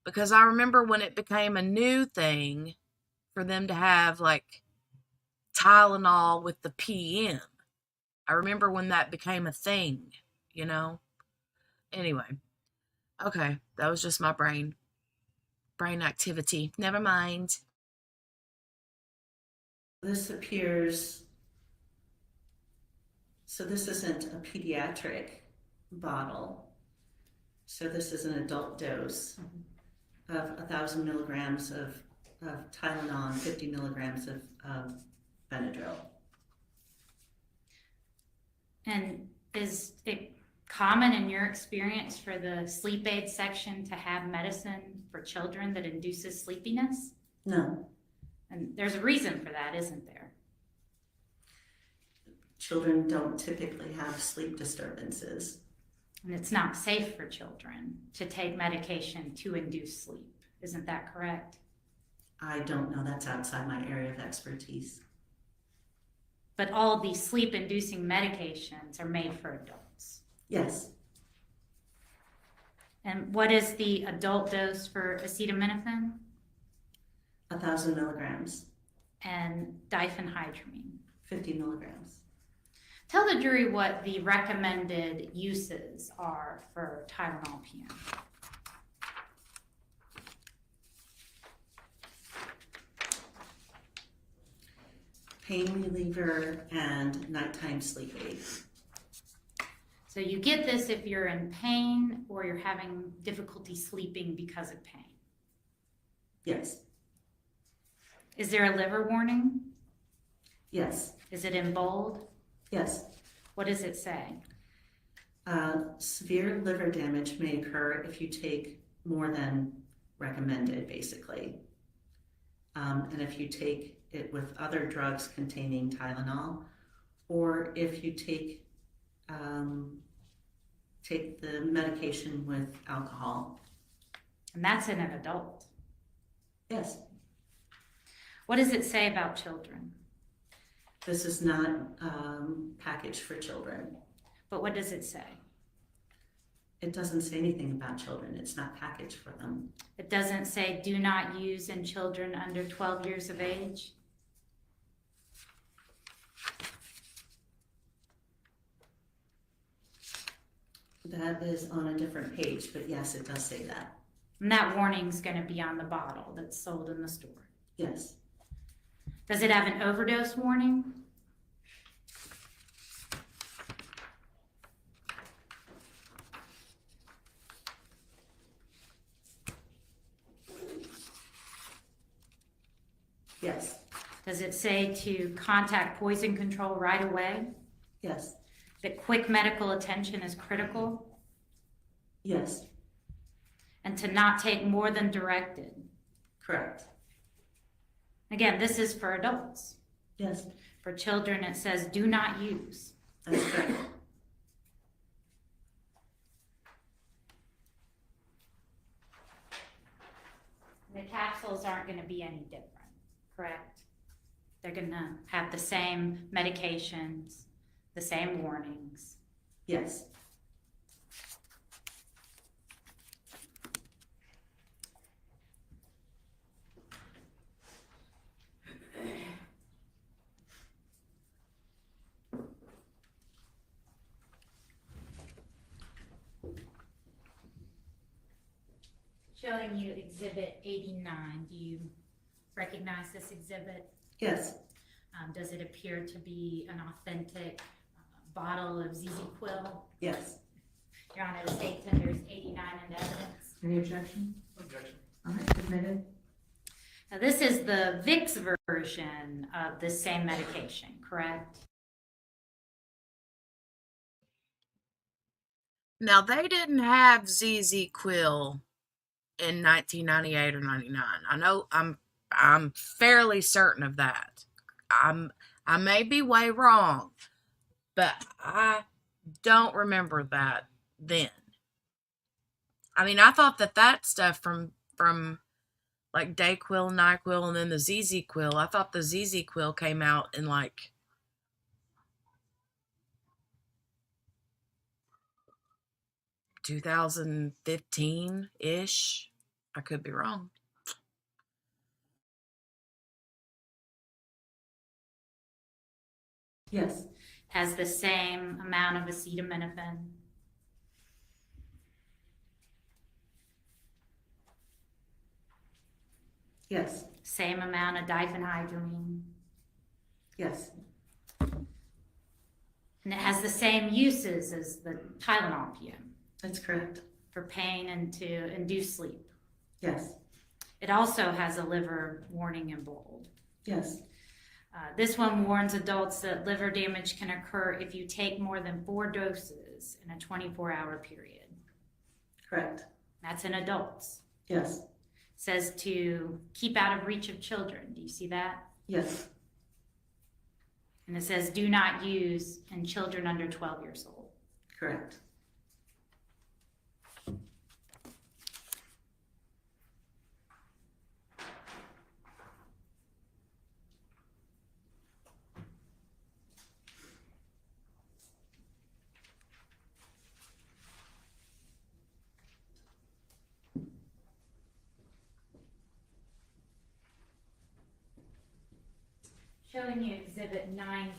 Because I remember when it became a new thing for them to have like Tylenol with the PM. I remember when that became a thing, you know? Anyway. Okay, that was just my brain activity. Never mind. This appears, so this isn't a pediatric bottle. So this is an adult dose of 1,000 milligrams of Tylenol and 50 milligrams of Benadryl. And is it common in your experience for the sleep aid section to have medicine for children that induces sleepiness? No. And there's a reason for that, isn't there? Children don't typically have sleep disturbances. And it's not safe for children to take medication to induce sleep. Isn't that correct? I don't know, that's outside my area of expertise. But all these sleep-inducing medications are made for adults. Yes. And what is the adult dose for acetaminophen? 1,000 milligrams. And diphenhydramine? 50 milligrams. Tell the jury what the recommended uses are for Tylenol PM. Pain reliever and nighttime sleep aid. So you get this if you're in pain or you're having difficulty sleeping because of pain. Yes. Is there a liver warning? Yes. Is it in bold? Yes. What does it say? Severe liver damage may occur if you take more than recommended, basically. And if you take it with other drugs containing Tylenol, or if you take the medication with alcohol. And that's in an adult. Yes. What does it say about children? This is not packaged for children. But what does it say? It doesn't say anything about children. It's not packaged for them. It doesn't say do not use in children under 12 years of age? That is on a different page, but yes, it does say that. And that warning's going to be on the bottle that's sold in the store. Yes. Does it have an overdose warning? Yes. Does it say to contact poison control right away? Yes. That quick medical attention is critical? Yes. And to not take more than directed? Correct. Again, this is for adults. Yes. For children, it says do not use. That's correct. The capsules aren't going to be any different, correct? They're going to have the same medications, the same warnings. Yes. Showing you Exhibit 89. Do you recognize this exhibit? Yes. Does it appear to be an authentic bottle of ZZ Quill? Yes. Your Honor, the state tenders 89 into evidence. Any objection? Objection. All right, submitted. Now, this is the Vicks version of the same medication, correct? Now, they didn't have ZZ Quill in 1998 or 99. I know I'm fairly certain of that. I may be way wrong, but I don't remember that then. I mean, I thought that stuff from like Dayquil, NyQuil, and then the ZZ Quill, I thought the ZZ Quill came out in like 2015-ish. I could be wrong. Yes. Has the same amount of acetaminophen. Yes. Same amount of diphenhydramine. Yes. And it has the same uses as the Tylenol PM That's correct. for pain and to induce sleep. Yes. It also has a liver warning in bold. Yes. This one warns adults that liver damage can occur if you take more than 4 doses in a 24-hour period. Correct. That's in adults. Yes. Says to keep out of reach of children. Do you see that? Yes. And it says do not use in children under 12 years old. Correct. Showing you Exhibit 90.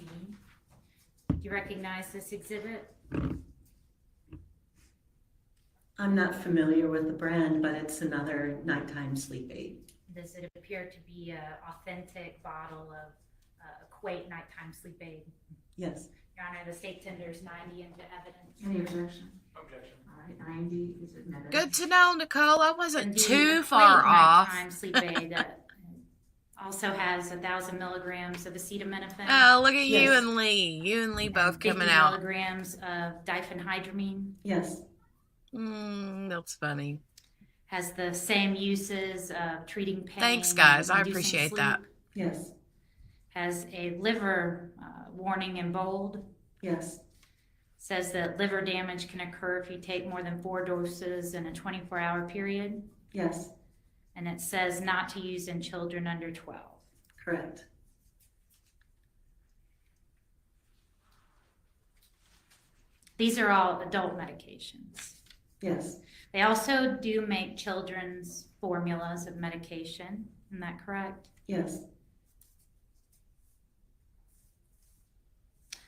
Do you recognize this exhibit? I'm not familiar with the brand, but it's another nighttime sleep aid. Does it appear to be an authentic bottle of Equate nighttime sleep aid? Yes. Your Honor, the state tenders 90 into evidence. Any objection? Objection. All right, 90 is admitted. Good to know, Nicole. I wasn't And the too Equate far off. nighttime sleep aid also has 1,000 milligrams of acetaminophen. Oh, look at you Yes. and Lee. You and Lee both 50 coming out. milligrams of diphenhydramine. Yes. That's funny. Has the same uses of treating pain. Thanks, guys. I inducing appreciate sleep. that. Yes. Has a liver warning in bold. Yes. Says that liver damage can occur if you take more than 4 doses in a 24-hour period. Yes. And it says not to use in children under 12. Correct. These are all adult medications. Yes. They also do make children's formulas of medication. Isn't that correct? Yes.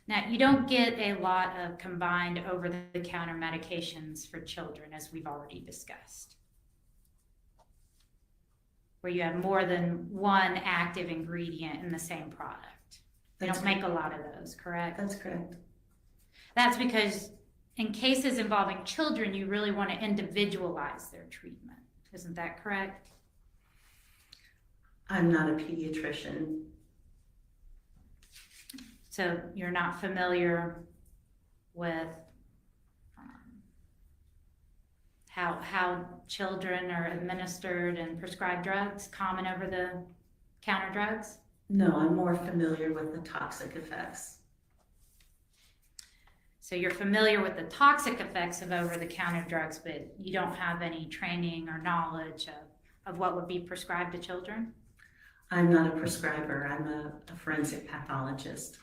Now, you don't get a lot of combined over-the-counter medications for children, as we've already discussed, where you have more than one active ingredient in the same product. They That's don't make a lot of those, correct? That's correct. That's because in cases involving children, you really want to individualize their treatment. Isn't that correct? I'm not a pediatrician. So you're not familiar with how children are administered and prescribed drugs, common over-the-counter drugs? No, I'm more familiar with the toxic effects. So you're familiar with the toxic effects of over-the-counter drugs, but you don't have any training or knowledge of what would be prescribed to children? I'm not a prescriber. I'm a forensic pathologist.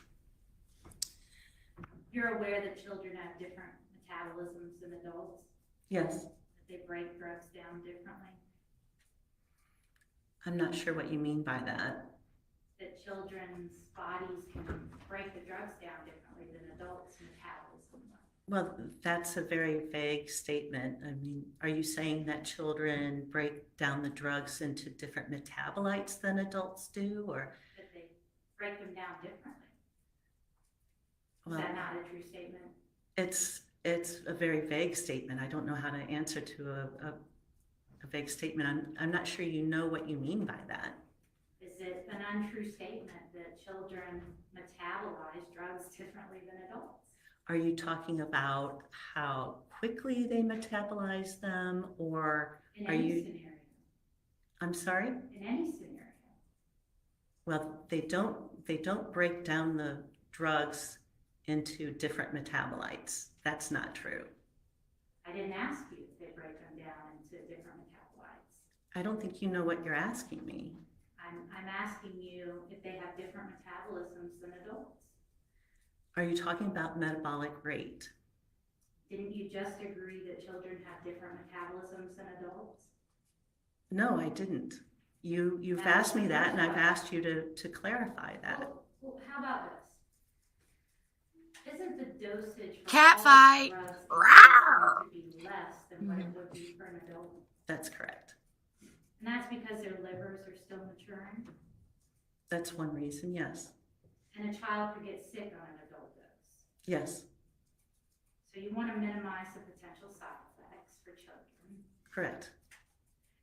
You're aware that children have different metabolisms than adults? Yes. That they break drugs down differently? I'm not sure what you mean by that. That children's bodies can break the drugs down differently than adults' metabolism will? Well, that's a very vague statement. I mean, are you saying that children break down the drugs into different metabolites than adults do, or? That they break them down differently? Is Well, that not a true statement? it's a very vague statement. I don't know how to answer to a vague statement. I'm not sure you know what you mean by that. Is it an untrue statement that children metabolize drugs differently than adults? Are you talking about how quickly they metabolize them, or In are any you? scenario? I'm sorry? In any scenario? Well, they don't break down the drugs into different metabolites. That's not true. I didn't ask you if they break them down into different metabolites. I don't think you know what you're asking me. I'm asking you if they have different metabolisms than adults. Are you talking about metabolic rate? Didn't you just agree that children have different metabolisms than adults? No, I didn't. You've asked me that, and I've asked you to clarify that. Well, how about this? Isn't the dosage for Cat all fight. drugs Rawr. to be less than what it would be for an adult? That's correct. And that's because their livers are still maturing, That's one reason, yes. and a child could get sick on an adult dose. Yes, So you want to minimize the potential side effects for children. correct.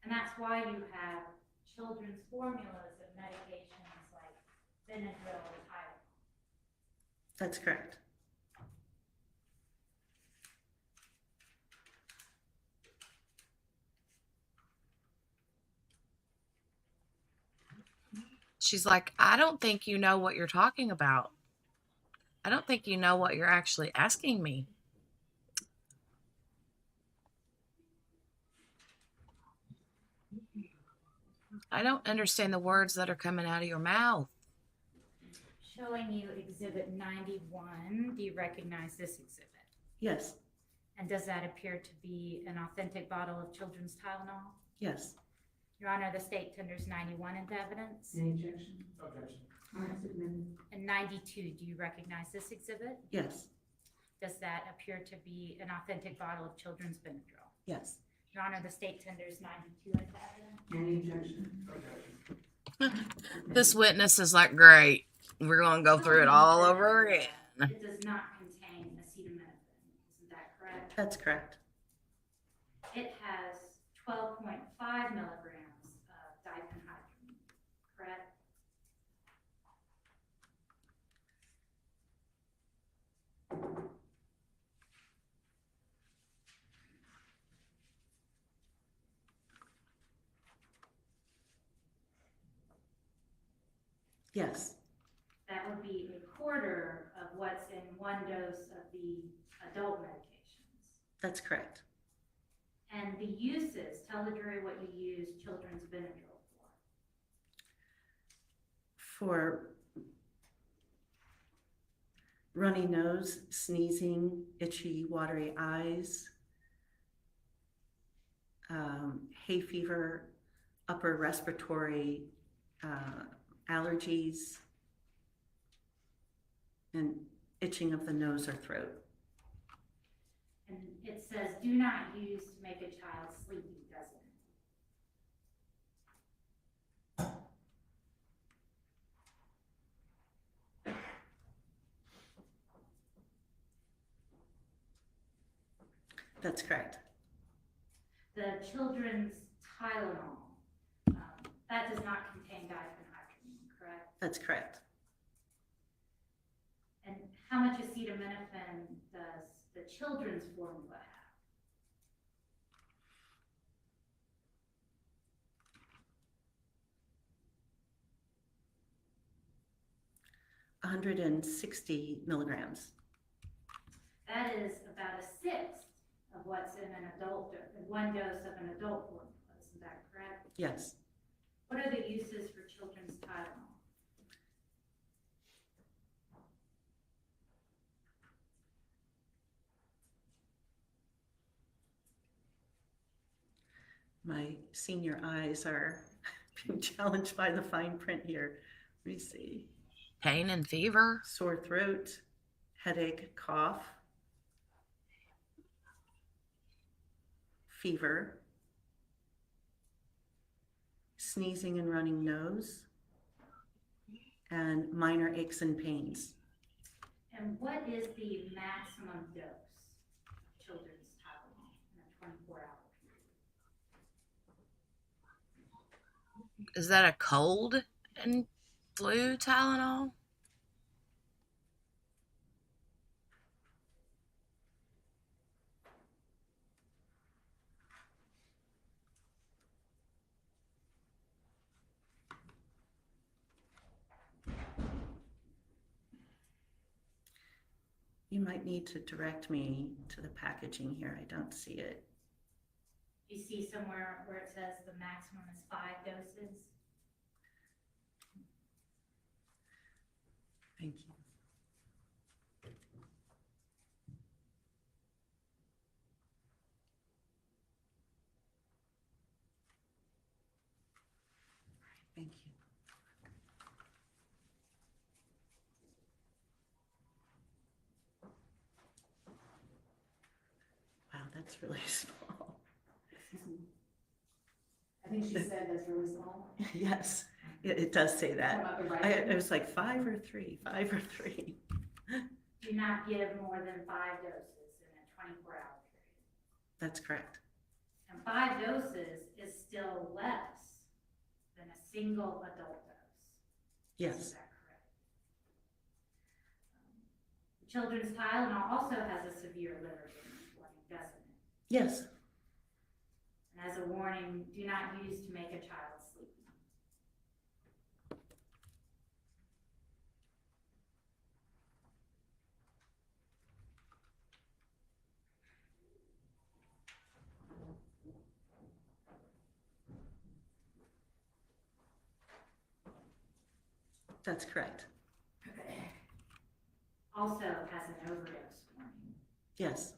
And that's why you have children's formulas of medications like Benadryl and Tylenol. That's correct. She's like, I don't think you know what you're talking about. I don't think you know what you're actually asking me. I don't understand the words that are coming out of your mouth. Showing you Exhibit 91. Do you recognize this exhibit? Yes, And does that appear to be an authentic bottle of children's Tylenol? yes, Your Honor, the state tenders 91 into evidence. Any objection? Objection. All right, so then, And 92, do you recognize this exhibit? yes, Does that appear to be an authentic bottle of children's Benadryl? yes. Your Honor, the state tenders 92 into evidence. any objection? Objection. This witness is like, great. We're going to go through it all over again. It does not contain acetaminophen, isn't that correct? That's correct. It has 12.5 milligrams of diphenhydramine, correct? Yes, That would be a quarter of what's in one dose of the adult medications. that's correct. And the uses, tell the jury what you use children's Benadryl for. For runny nose, sneezing, itchy, watery eyes, hay fever, upper respiratory allergies, and itching of the nose or throat. And it says, do not use to make a child sleepy, doesn't it? That's correct. The children's Tylenol, that does not contain diphenhydramine, correct? That's correct. And how much acetaminophen does the children's formula have? 160 milligrams. That is about a sixth of what's in an adult, one dose of an adult formula, isn't that correct? Yes. What are the uses for children's Tylenol? My senior eyes are being challenged by the fine print here. Let me see. Pain and fever. Sore throat, headache, cough, fever, sneezing and running nose, and minor aches and pains. And what is the maximum dose of children's Tylenol in a 24-hour period? Is that a cold and flu Tylenol? You might need to direct me to the packaging here. I don't see it. You see somewhere where it says the maximum is 5 doses? Thank you. Thank you. Wow, that's really small. I think she said that's really small. Yes, it does say What that. about the I, writing? it was like 5 or 3, 5 or 3. Do not give more than 5 doses in a 24-hour period. That's correct. And 5 doses is still less than a single adult dose. Yes. Is that correct? Children's Tylenol also has a severe liver damage warning, doesn't it? Yes. And as a warning, do not use to make a child sleepy. That's correct. Also has an overdose warning. Yes.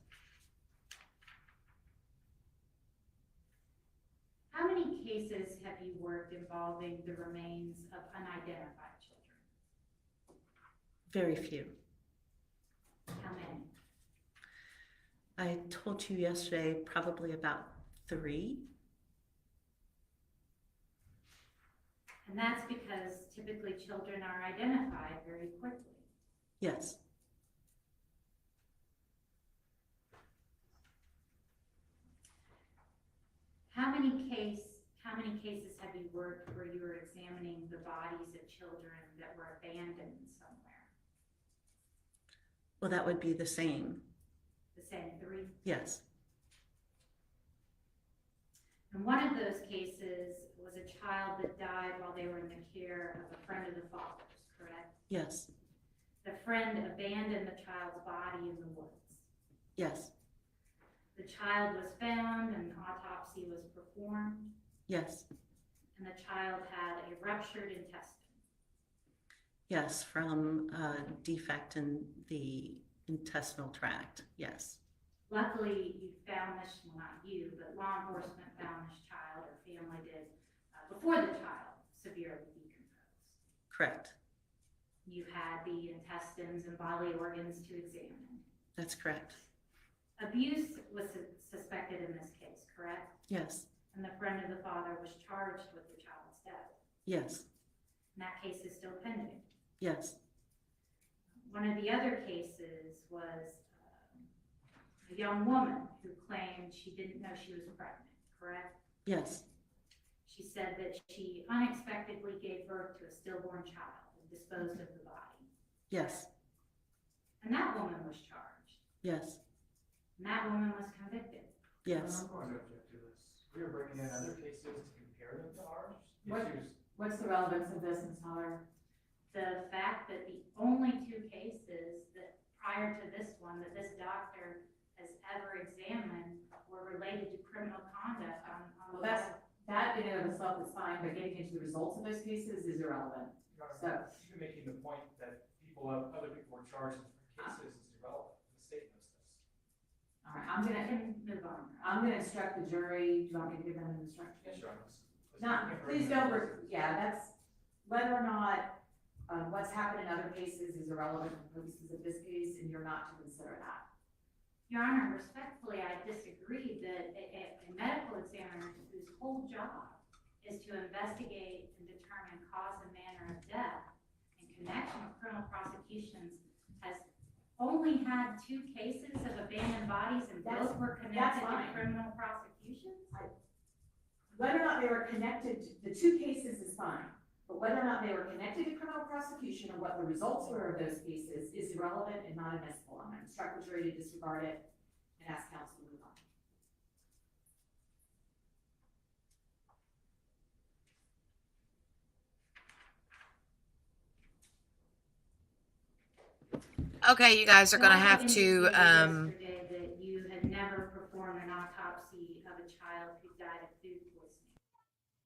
How many cases have you worked involving the remains of unidentified children? Very few. How many? I told you yesterday probably about 3. And that's because typically children are identified very quickly. Yes. How many cases have you worked where you were examining the bodies of children that were abandoned somewhere? Well, that would be the same. The same 3? Yes. And one of those cases was a child that died while they were in the care of a friend of the father's. Yes. The friend abandoned the child's body in the woods. Yes. The child was found and an autopsy was performed, Yes. and the child had a ruptured intestine. Yes, from a defect in the intestinal tract. Yes. Luckily, you found this, well, not you, but law enforcement found this child, or family did, before the child severely decomposed. Correct. You had the intestines and bodily organs to examine. That's correct. Abuse was suspected in this case, correct? Yes. And the friend of the father was charged with the child's death. Yes. And that case is still pending. Yes. One of the other cases was a young woman who claimed she didn't know she was pregnant, correct? Yes. She said that she unexpectedly gave birth to a stillborn child and disposed of the body. Yes. And that woman was charged. Yes. And that woman was convicted. Yes. I'm going to object to this. We are bringing in other cases to compare them to ours. What's the relevance of this, Ms. Holler? The fact that the only two cases that prior to this one that this doctor has ever examined were related to criminal conduct on Well, that in and of itself is fine, but getting into the results of those cases is irrelevant. So, You're making the point that other people were charged in different cases is irrelevant. The state knows this. all right, I'm move on. gonna instruct the jury. Do you want me to give them an instruction? Yes, Your Honor. Not, please don't, yeah, that's, whether or not, what's happened in other cases is irrelevant for purposes of this case, and you're not to consider that. Your Honor, respectfully, I disagree that a medical examiner whose whole job is to investigate and determine cause and manner of death in connection with criminal prosecutions has only had 2 cases of abandoned bodies and both were connected to fine. criminal prosecutions? Whether or not they were connected, the 2 cases is fine, but whether or not they were connected to criminal prosecution or what the results were of those cases is irrelevant and not admissible. I'm gonna instruct the jury to disregard it and ask counsel to move on. Okay, you guys are gonna You also have to, indicated yesterday that you had never performed an autopsy of a child who died of food poisoning.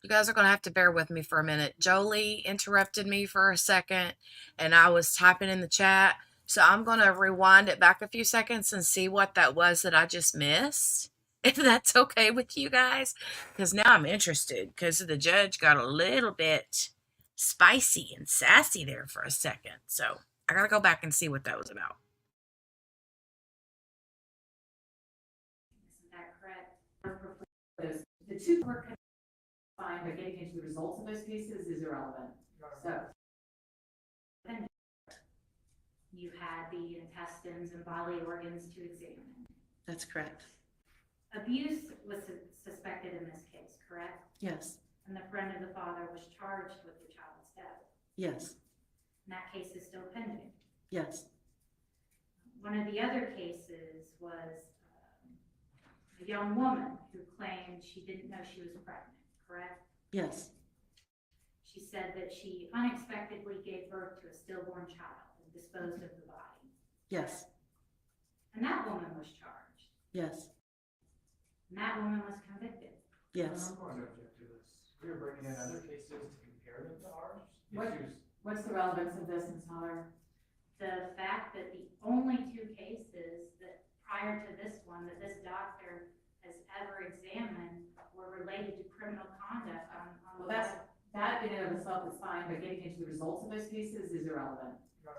you guys are gonna have to bear with me for a minute. Jolie interrupted me for a second and I was typing in the chat. So I'm gonna rewind it back a few seconds and see what that was that I just missed. If that's okay with you guys. Because now I'm interested because the judge got a little bit spicy and sassy there for a second. So I gotta go back and see what that was about. Isn't that correct? The 2 were fine, but getting into the results of those cases is irrelevant. So, You had the intestines and bodily organs to examine. That's correct. Abuse was suspected in this case, correct? Yes. And the friend of the father was charged with the child's death. Yes. And that case is still pending. Yes. One of the other cases was a young woman who claimed she didn't know she was pregnant, correct? Yes. She said that she unexpectedly gave birth to a stillborn child and disposed of the body. Yes. And that woman was charged. Yes. And that woman was convicted. Yes. I'm going to object to this. We are bringing in other cases to compare them to ours. what's the relevance of this, Ms. Holler? The fact that the only 2 cases that prior to this one that this doctor has ever examined were related to criminal conduct on Well, that in and of itself is fine, but getting into the results of those cases is irrelevant. So,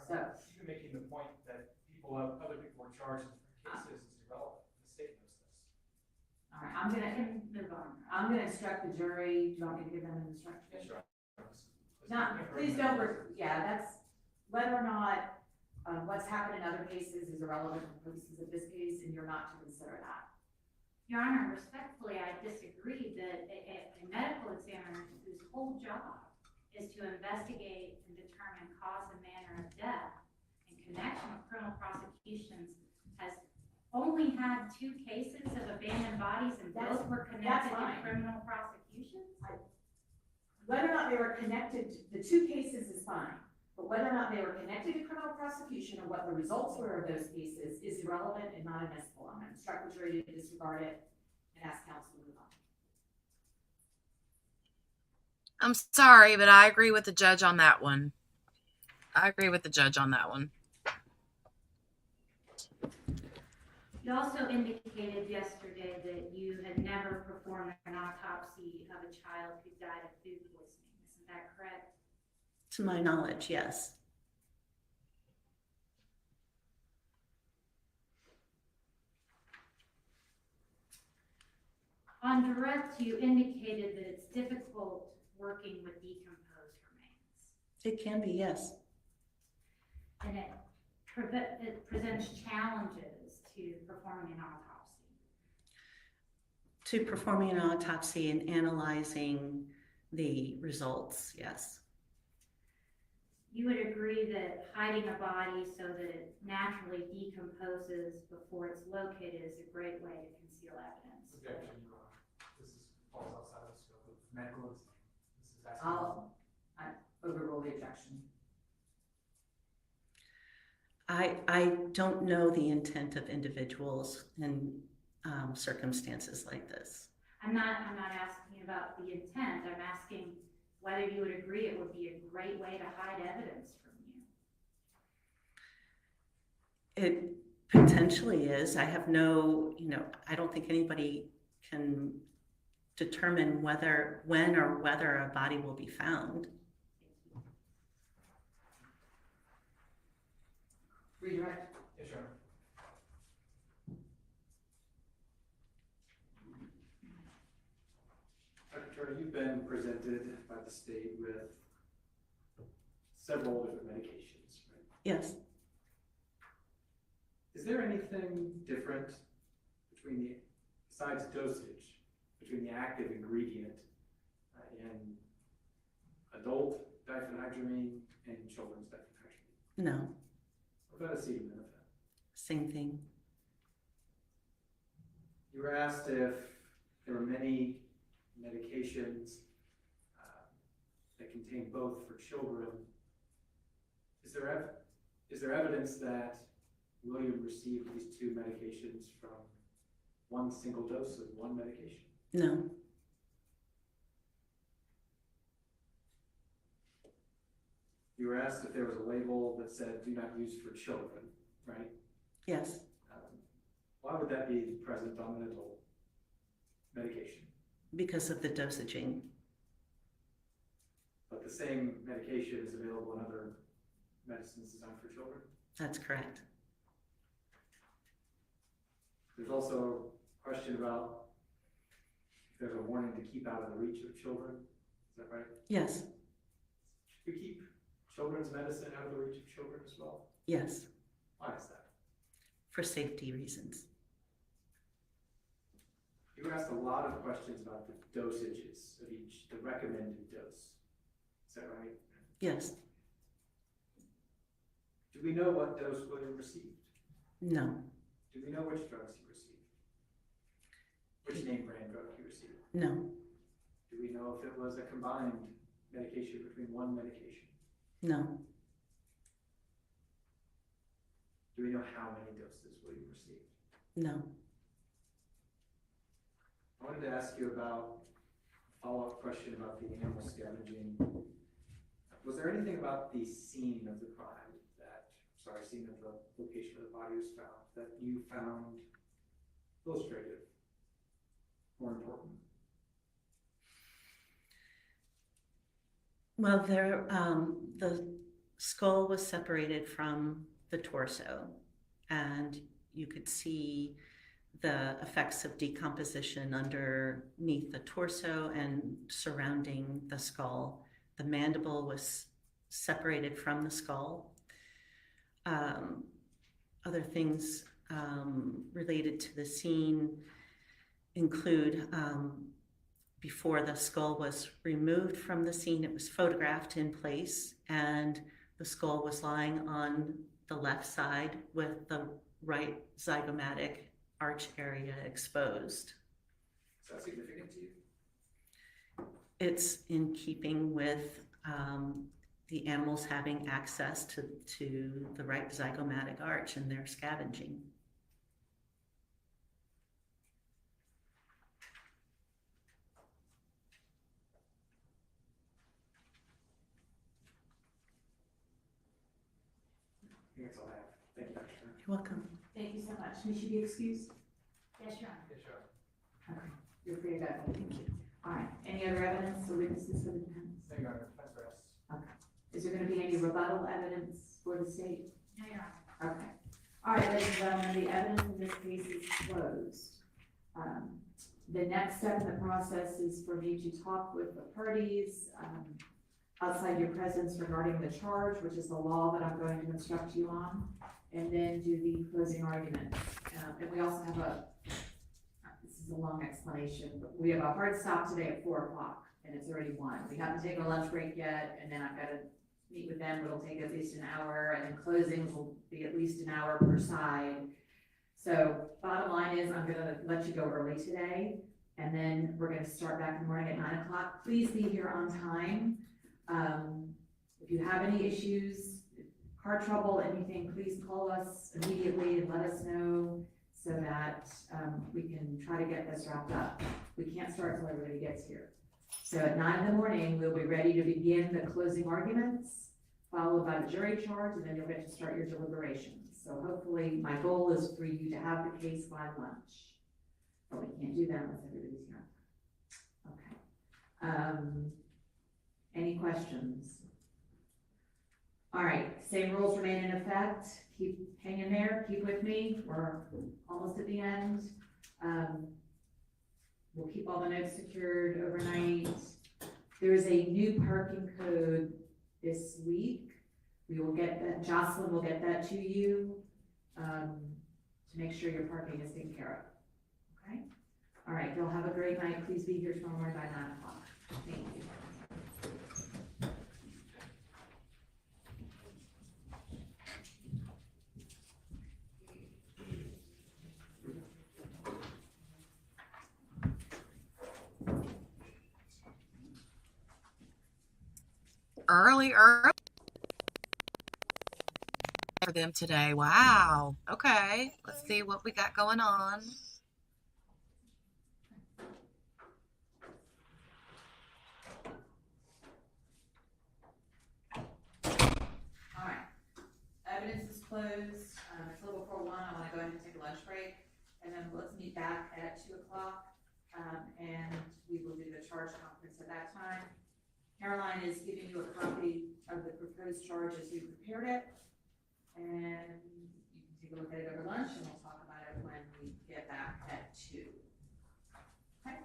You're making the point that other people were charged in different cases is irrelevant. The state knows this. all right, I'm gonna instruct the jury. Do you want me to give them an instruction? Yes, Your Honor. Not, please don't, yeah, that's, whether or not, what's happened in other cases is irrelevant for purposes of this case, and you're not to consider that. Your Honor, respectfully, I disagree that a medical examiner whose whole job is to investigate and determine cause and manner of death in connection with criminal prosecutions has only had 2 cases of abandoned bodies and both were connected to fine. criminal prosecutions? Whether or not they were connected, the 2 cases is fine, But whether or not they were connected to criminal prosecution or what the results were of those cases is irrelevant and not admissible. I'm going to instruct the jury to disregard it and ask counsel to move on. I'm sorry, but I agree with the judge on that one. I agree with the judge on that one. You also indicated yesterday that you had never performed an autopsy of a child who died of food poisoning. Isn't that correct? To my knowledge, yes. On direct, you indicated that it's difficult working with decomposed remains. It can be, yes. And it presents challenges to performing an autopsy. To performing an autopsy and analyzing the results, yes. You would agree that hiding a body so that it naturally decomposes before it's located is a great way to conceal evidence. Objection, Your Honor. This falls outside of the scope of medical exam. This is I overrule the objection. I don't know the intent of individuals in circumstances like this. I'm not asking about the intent. I'm asking whether you would agree it would be a great way to hide evidence from you. It potentially is. I have no, I don't think anybody can determine when or whether a body will be found. Redirect. Yes, Your Honor. Dr. Turner, you've been presented by the state with several different medications, right? Yes. Is there anything different besides dosage, between the active ingredient in adult diphenhydramine and children's diphenhydramine? No. What about acetaminophen? Same thing. You were asked if there were many medications that contain both for children. Is there evidence that William received these two medications from one single dose of one medication? No. You were asked if there was a label that said do not use for children, right? Yes. Why would that be present on an adult medication? Because of the dosaging. But the same medication is available in other medicines designed for children? That's correct. There's also a question about if there's a warning to keep out of the reach of children. Is that right? Yes. Should we keep children's medicine out of the reach of children as well? Yes. Why is that? For safety reasons. You were asked a lot of questions about the dosages of each, the recommended dose. Is that right? Yes. Do we know what dose William received? No. Do we know which drugs he received? Which name brand drug he received? No. Do we know if it was a combined medication between one medication? No. Do we know how many doses William received? No. I wanted to ask you about a follow-up question about the animal scavenging. Was there anything about the scene of the crime scene of the location of the body was found that you found illustrative or important? Well, the skull was separated from the torso, and you could see the effects of decomposition underneath the torso and surrounding the skull. The mandible was separated from the skull. Other things related to the scene include before the skull was removed from the scene, it was photographed in place, and the skull was lying on the left side with the right zygomatic arch area exposed. Is that significant to you? It's in keeping with the animals having access to the right zygomatic arch and their scavenging. I think that's all I have. Thank you, Dr. Turner. You're welcome. Thank you so much. May she be excused? Yes, Your Honor. Yes, sure. Okay, you're free to go. Thank you. All right, any other evidence or witnesses for the defense? Thank you, Your Honor. Defense rests. Okay. Is there gonna be any rebuttal evidence for the state? No, Your Honor. Okay. All right, ladies and gentlemen, the evidence in this case is closed. The next step in the process is for me to talk with the parties, outside your presence regarding the charge, which is the law that I'm going to instruct you on, and then do the closing argument. And we also have this is a long explanation, but we have a hard stop today at 4 o'clock, and it's already 1. We haven't taken a lunch break yet, and then I've got to meet with them. It'll take at least an hour, and then closings will be at least an hour per side. So bottom line is I'm gonna let you go early today, and then we're gonna start back in the morning at 9 o'clock. Please be here on time. If you have any issues, car trouble, anything, please call us immediately and let us know so that we can try to get this wrapped up. We can't start till everybody gets here. So at 9 in the morning, we'll be ready to begin the closing arguments, followed by the jury charge, and then you'll get to start your deliberations. So hopefully, my goal is for you to have the case by lunch. But we can't do that unless everybody's here. Okay. Any questions? All right, same rules remain in effect. Keep hanging there, keep with me. We're almost at the end. We'll keep all the notes secured overnight. There is a new parking code this week. We will get that, Jocelyn will get that to you, to make sure your parking is taken care of. Okay? All right, y'all have a great night. Please be here tomorrow morning by 9 o'clock. Thank you. Early for them today. Wow. Okay. Let's see what we got going on. All right. Evidence is closed. It's a little before 1. I want to go ahead and take a lunch break. And then let's meet back at 2 o'clock. And we will do the charge conference at that time. Caroline is giving you a copy of the proposed charge as we prepared it. And you can take a look at it over lunch, and we'll talk about it when we get back at 2. Okay?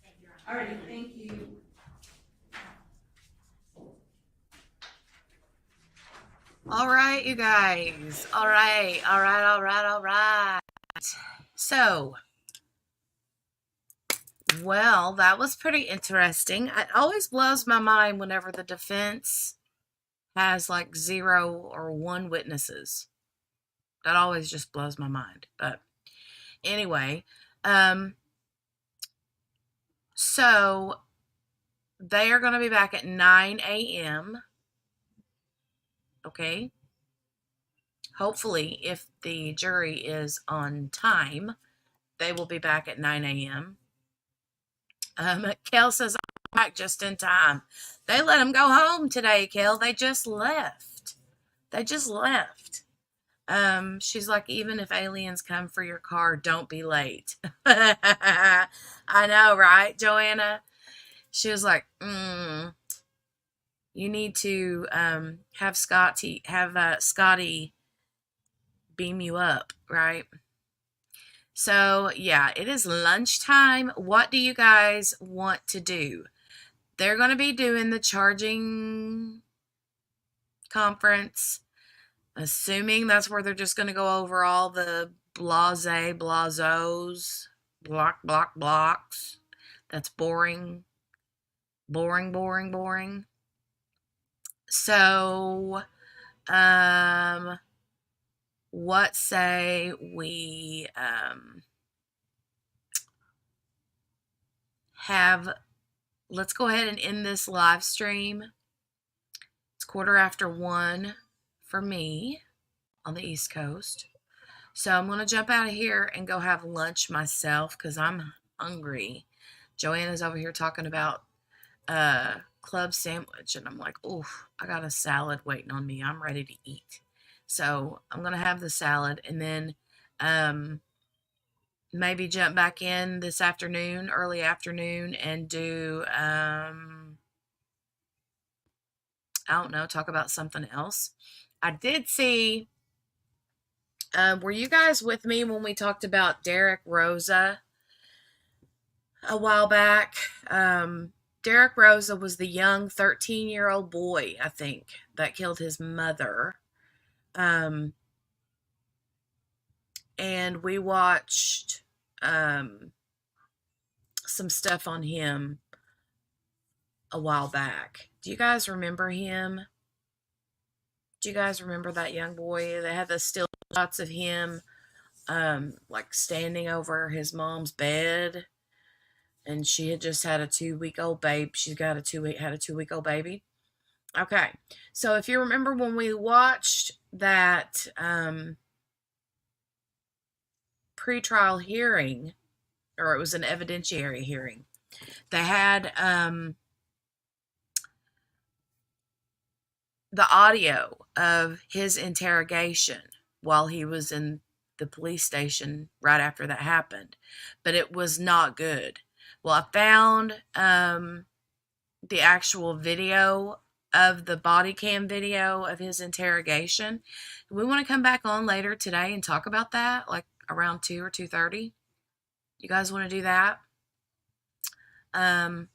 Thank you, Your Honor. All righty, thank you. All right, you guys. All right. So, well, that was pretty interesting. It always blows my mind whenever the defense has like 0 or 1 witnesses. That always just blows my mind. But anyway, so they are going to be back at 9 a.m. Okay. Hopefully, if the jury is on time, they will be back at 9 a.m. Kel says, I'm back just in time. They let them go home today, Kel. They just left. She's like, even if aliens come for your car, don't be late. I know, right, Joanna? She was like, you need to have Scotty beam you up, right? So, yeah, it is lunchtime. What do you guys want to do? They're going to be doing the charging conference, assuming that's where they're just going to go over all the blazos, blocks. That's boring. So, what say we let's go ahead and end this live stream. It's 1:15 for me on the East Coast. So I'm going to jump out of here and go have lunch myself because I'm hungry. Joanna's over here talking about club sandwich, and I'm like, oh, I got a salad waiting on me. I'm ready to eat. So I'm going to have the salad and then maybe jump back in this afternoon, early afternoon, and do, I don't know, talk about something else. I did see, were you guys with me when we talked about Derek Rosa a while back? Derek Rosa was the young 13-year-old boy, I think, that killed his mother. And we watched some stuff on him a while back. Do you guys remember him? Do you guys remember that young boy? They had the still shots of him like standing over his mom's bed, and she had just had a 2-week-old baby. She's got a 2-week-old baby. Okay, so if you remember when we watched that pretrial hearing, or it was an evidentiary hearing, they had the audio of his interrogation while he was in the police station right after that happened, but it was not good. Well, I found the actual video of the body cam video of his interrogation. We want to come back on later today and talk about that, like around 2 or 2:30. You guys want to do that? I've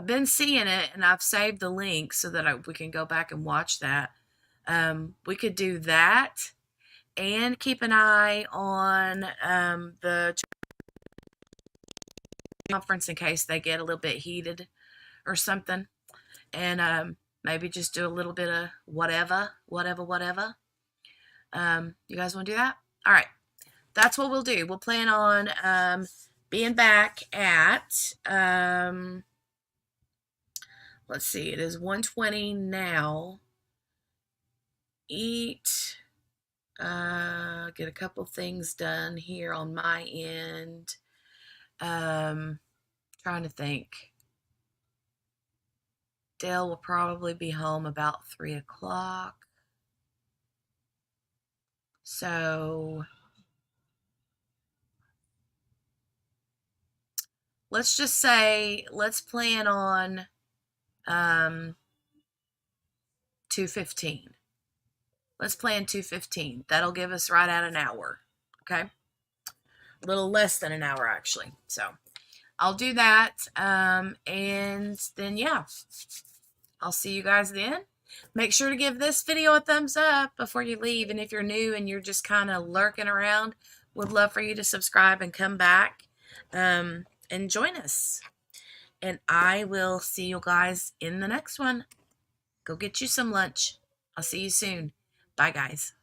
been seeing it, and I've saved the link so that we can go back and watch that. We could do that and keep an eye on the conference in case they get a little bit heated or something. And maybe just do a little bit of whatever. You guys want to do that? All right. That's what we'll do. We'll plan on being back at, let's see, it is 1:20 now. Eat, get a couple things done here on my end. Trying to think. Dale will probably be home about 3 o'clock. So let's just say, let's plan on 2:15. Let's plan 2:15. That'll give us right at an hour. Okay. A little less than an hour, actually. So I'll do that. And then, yeah, I'll see you guys then. Make sure to give this video a thumbs up before you leave. And if you're new and you're just kind of lurking around, would love for you to subscribe and come back and join us. And I will see you guys in the next one. Go get you some lunch. I'll see you soon. Bye, guys.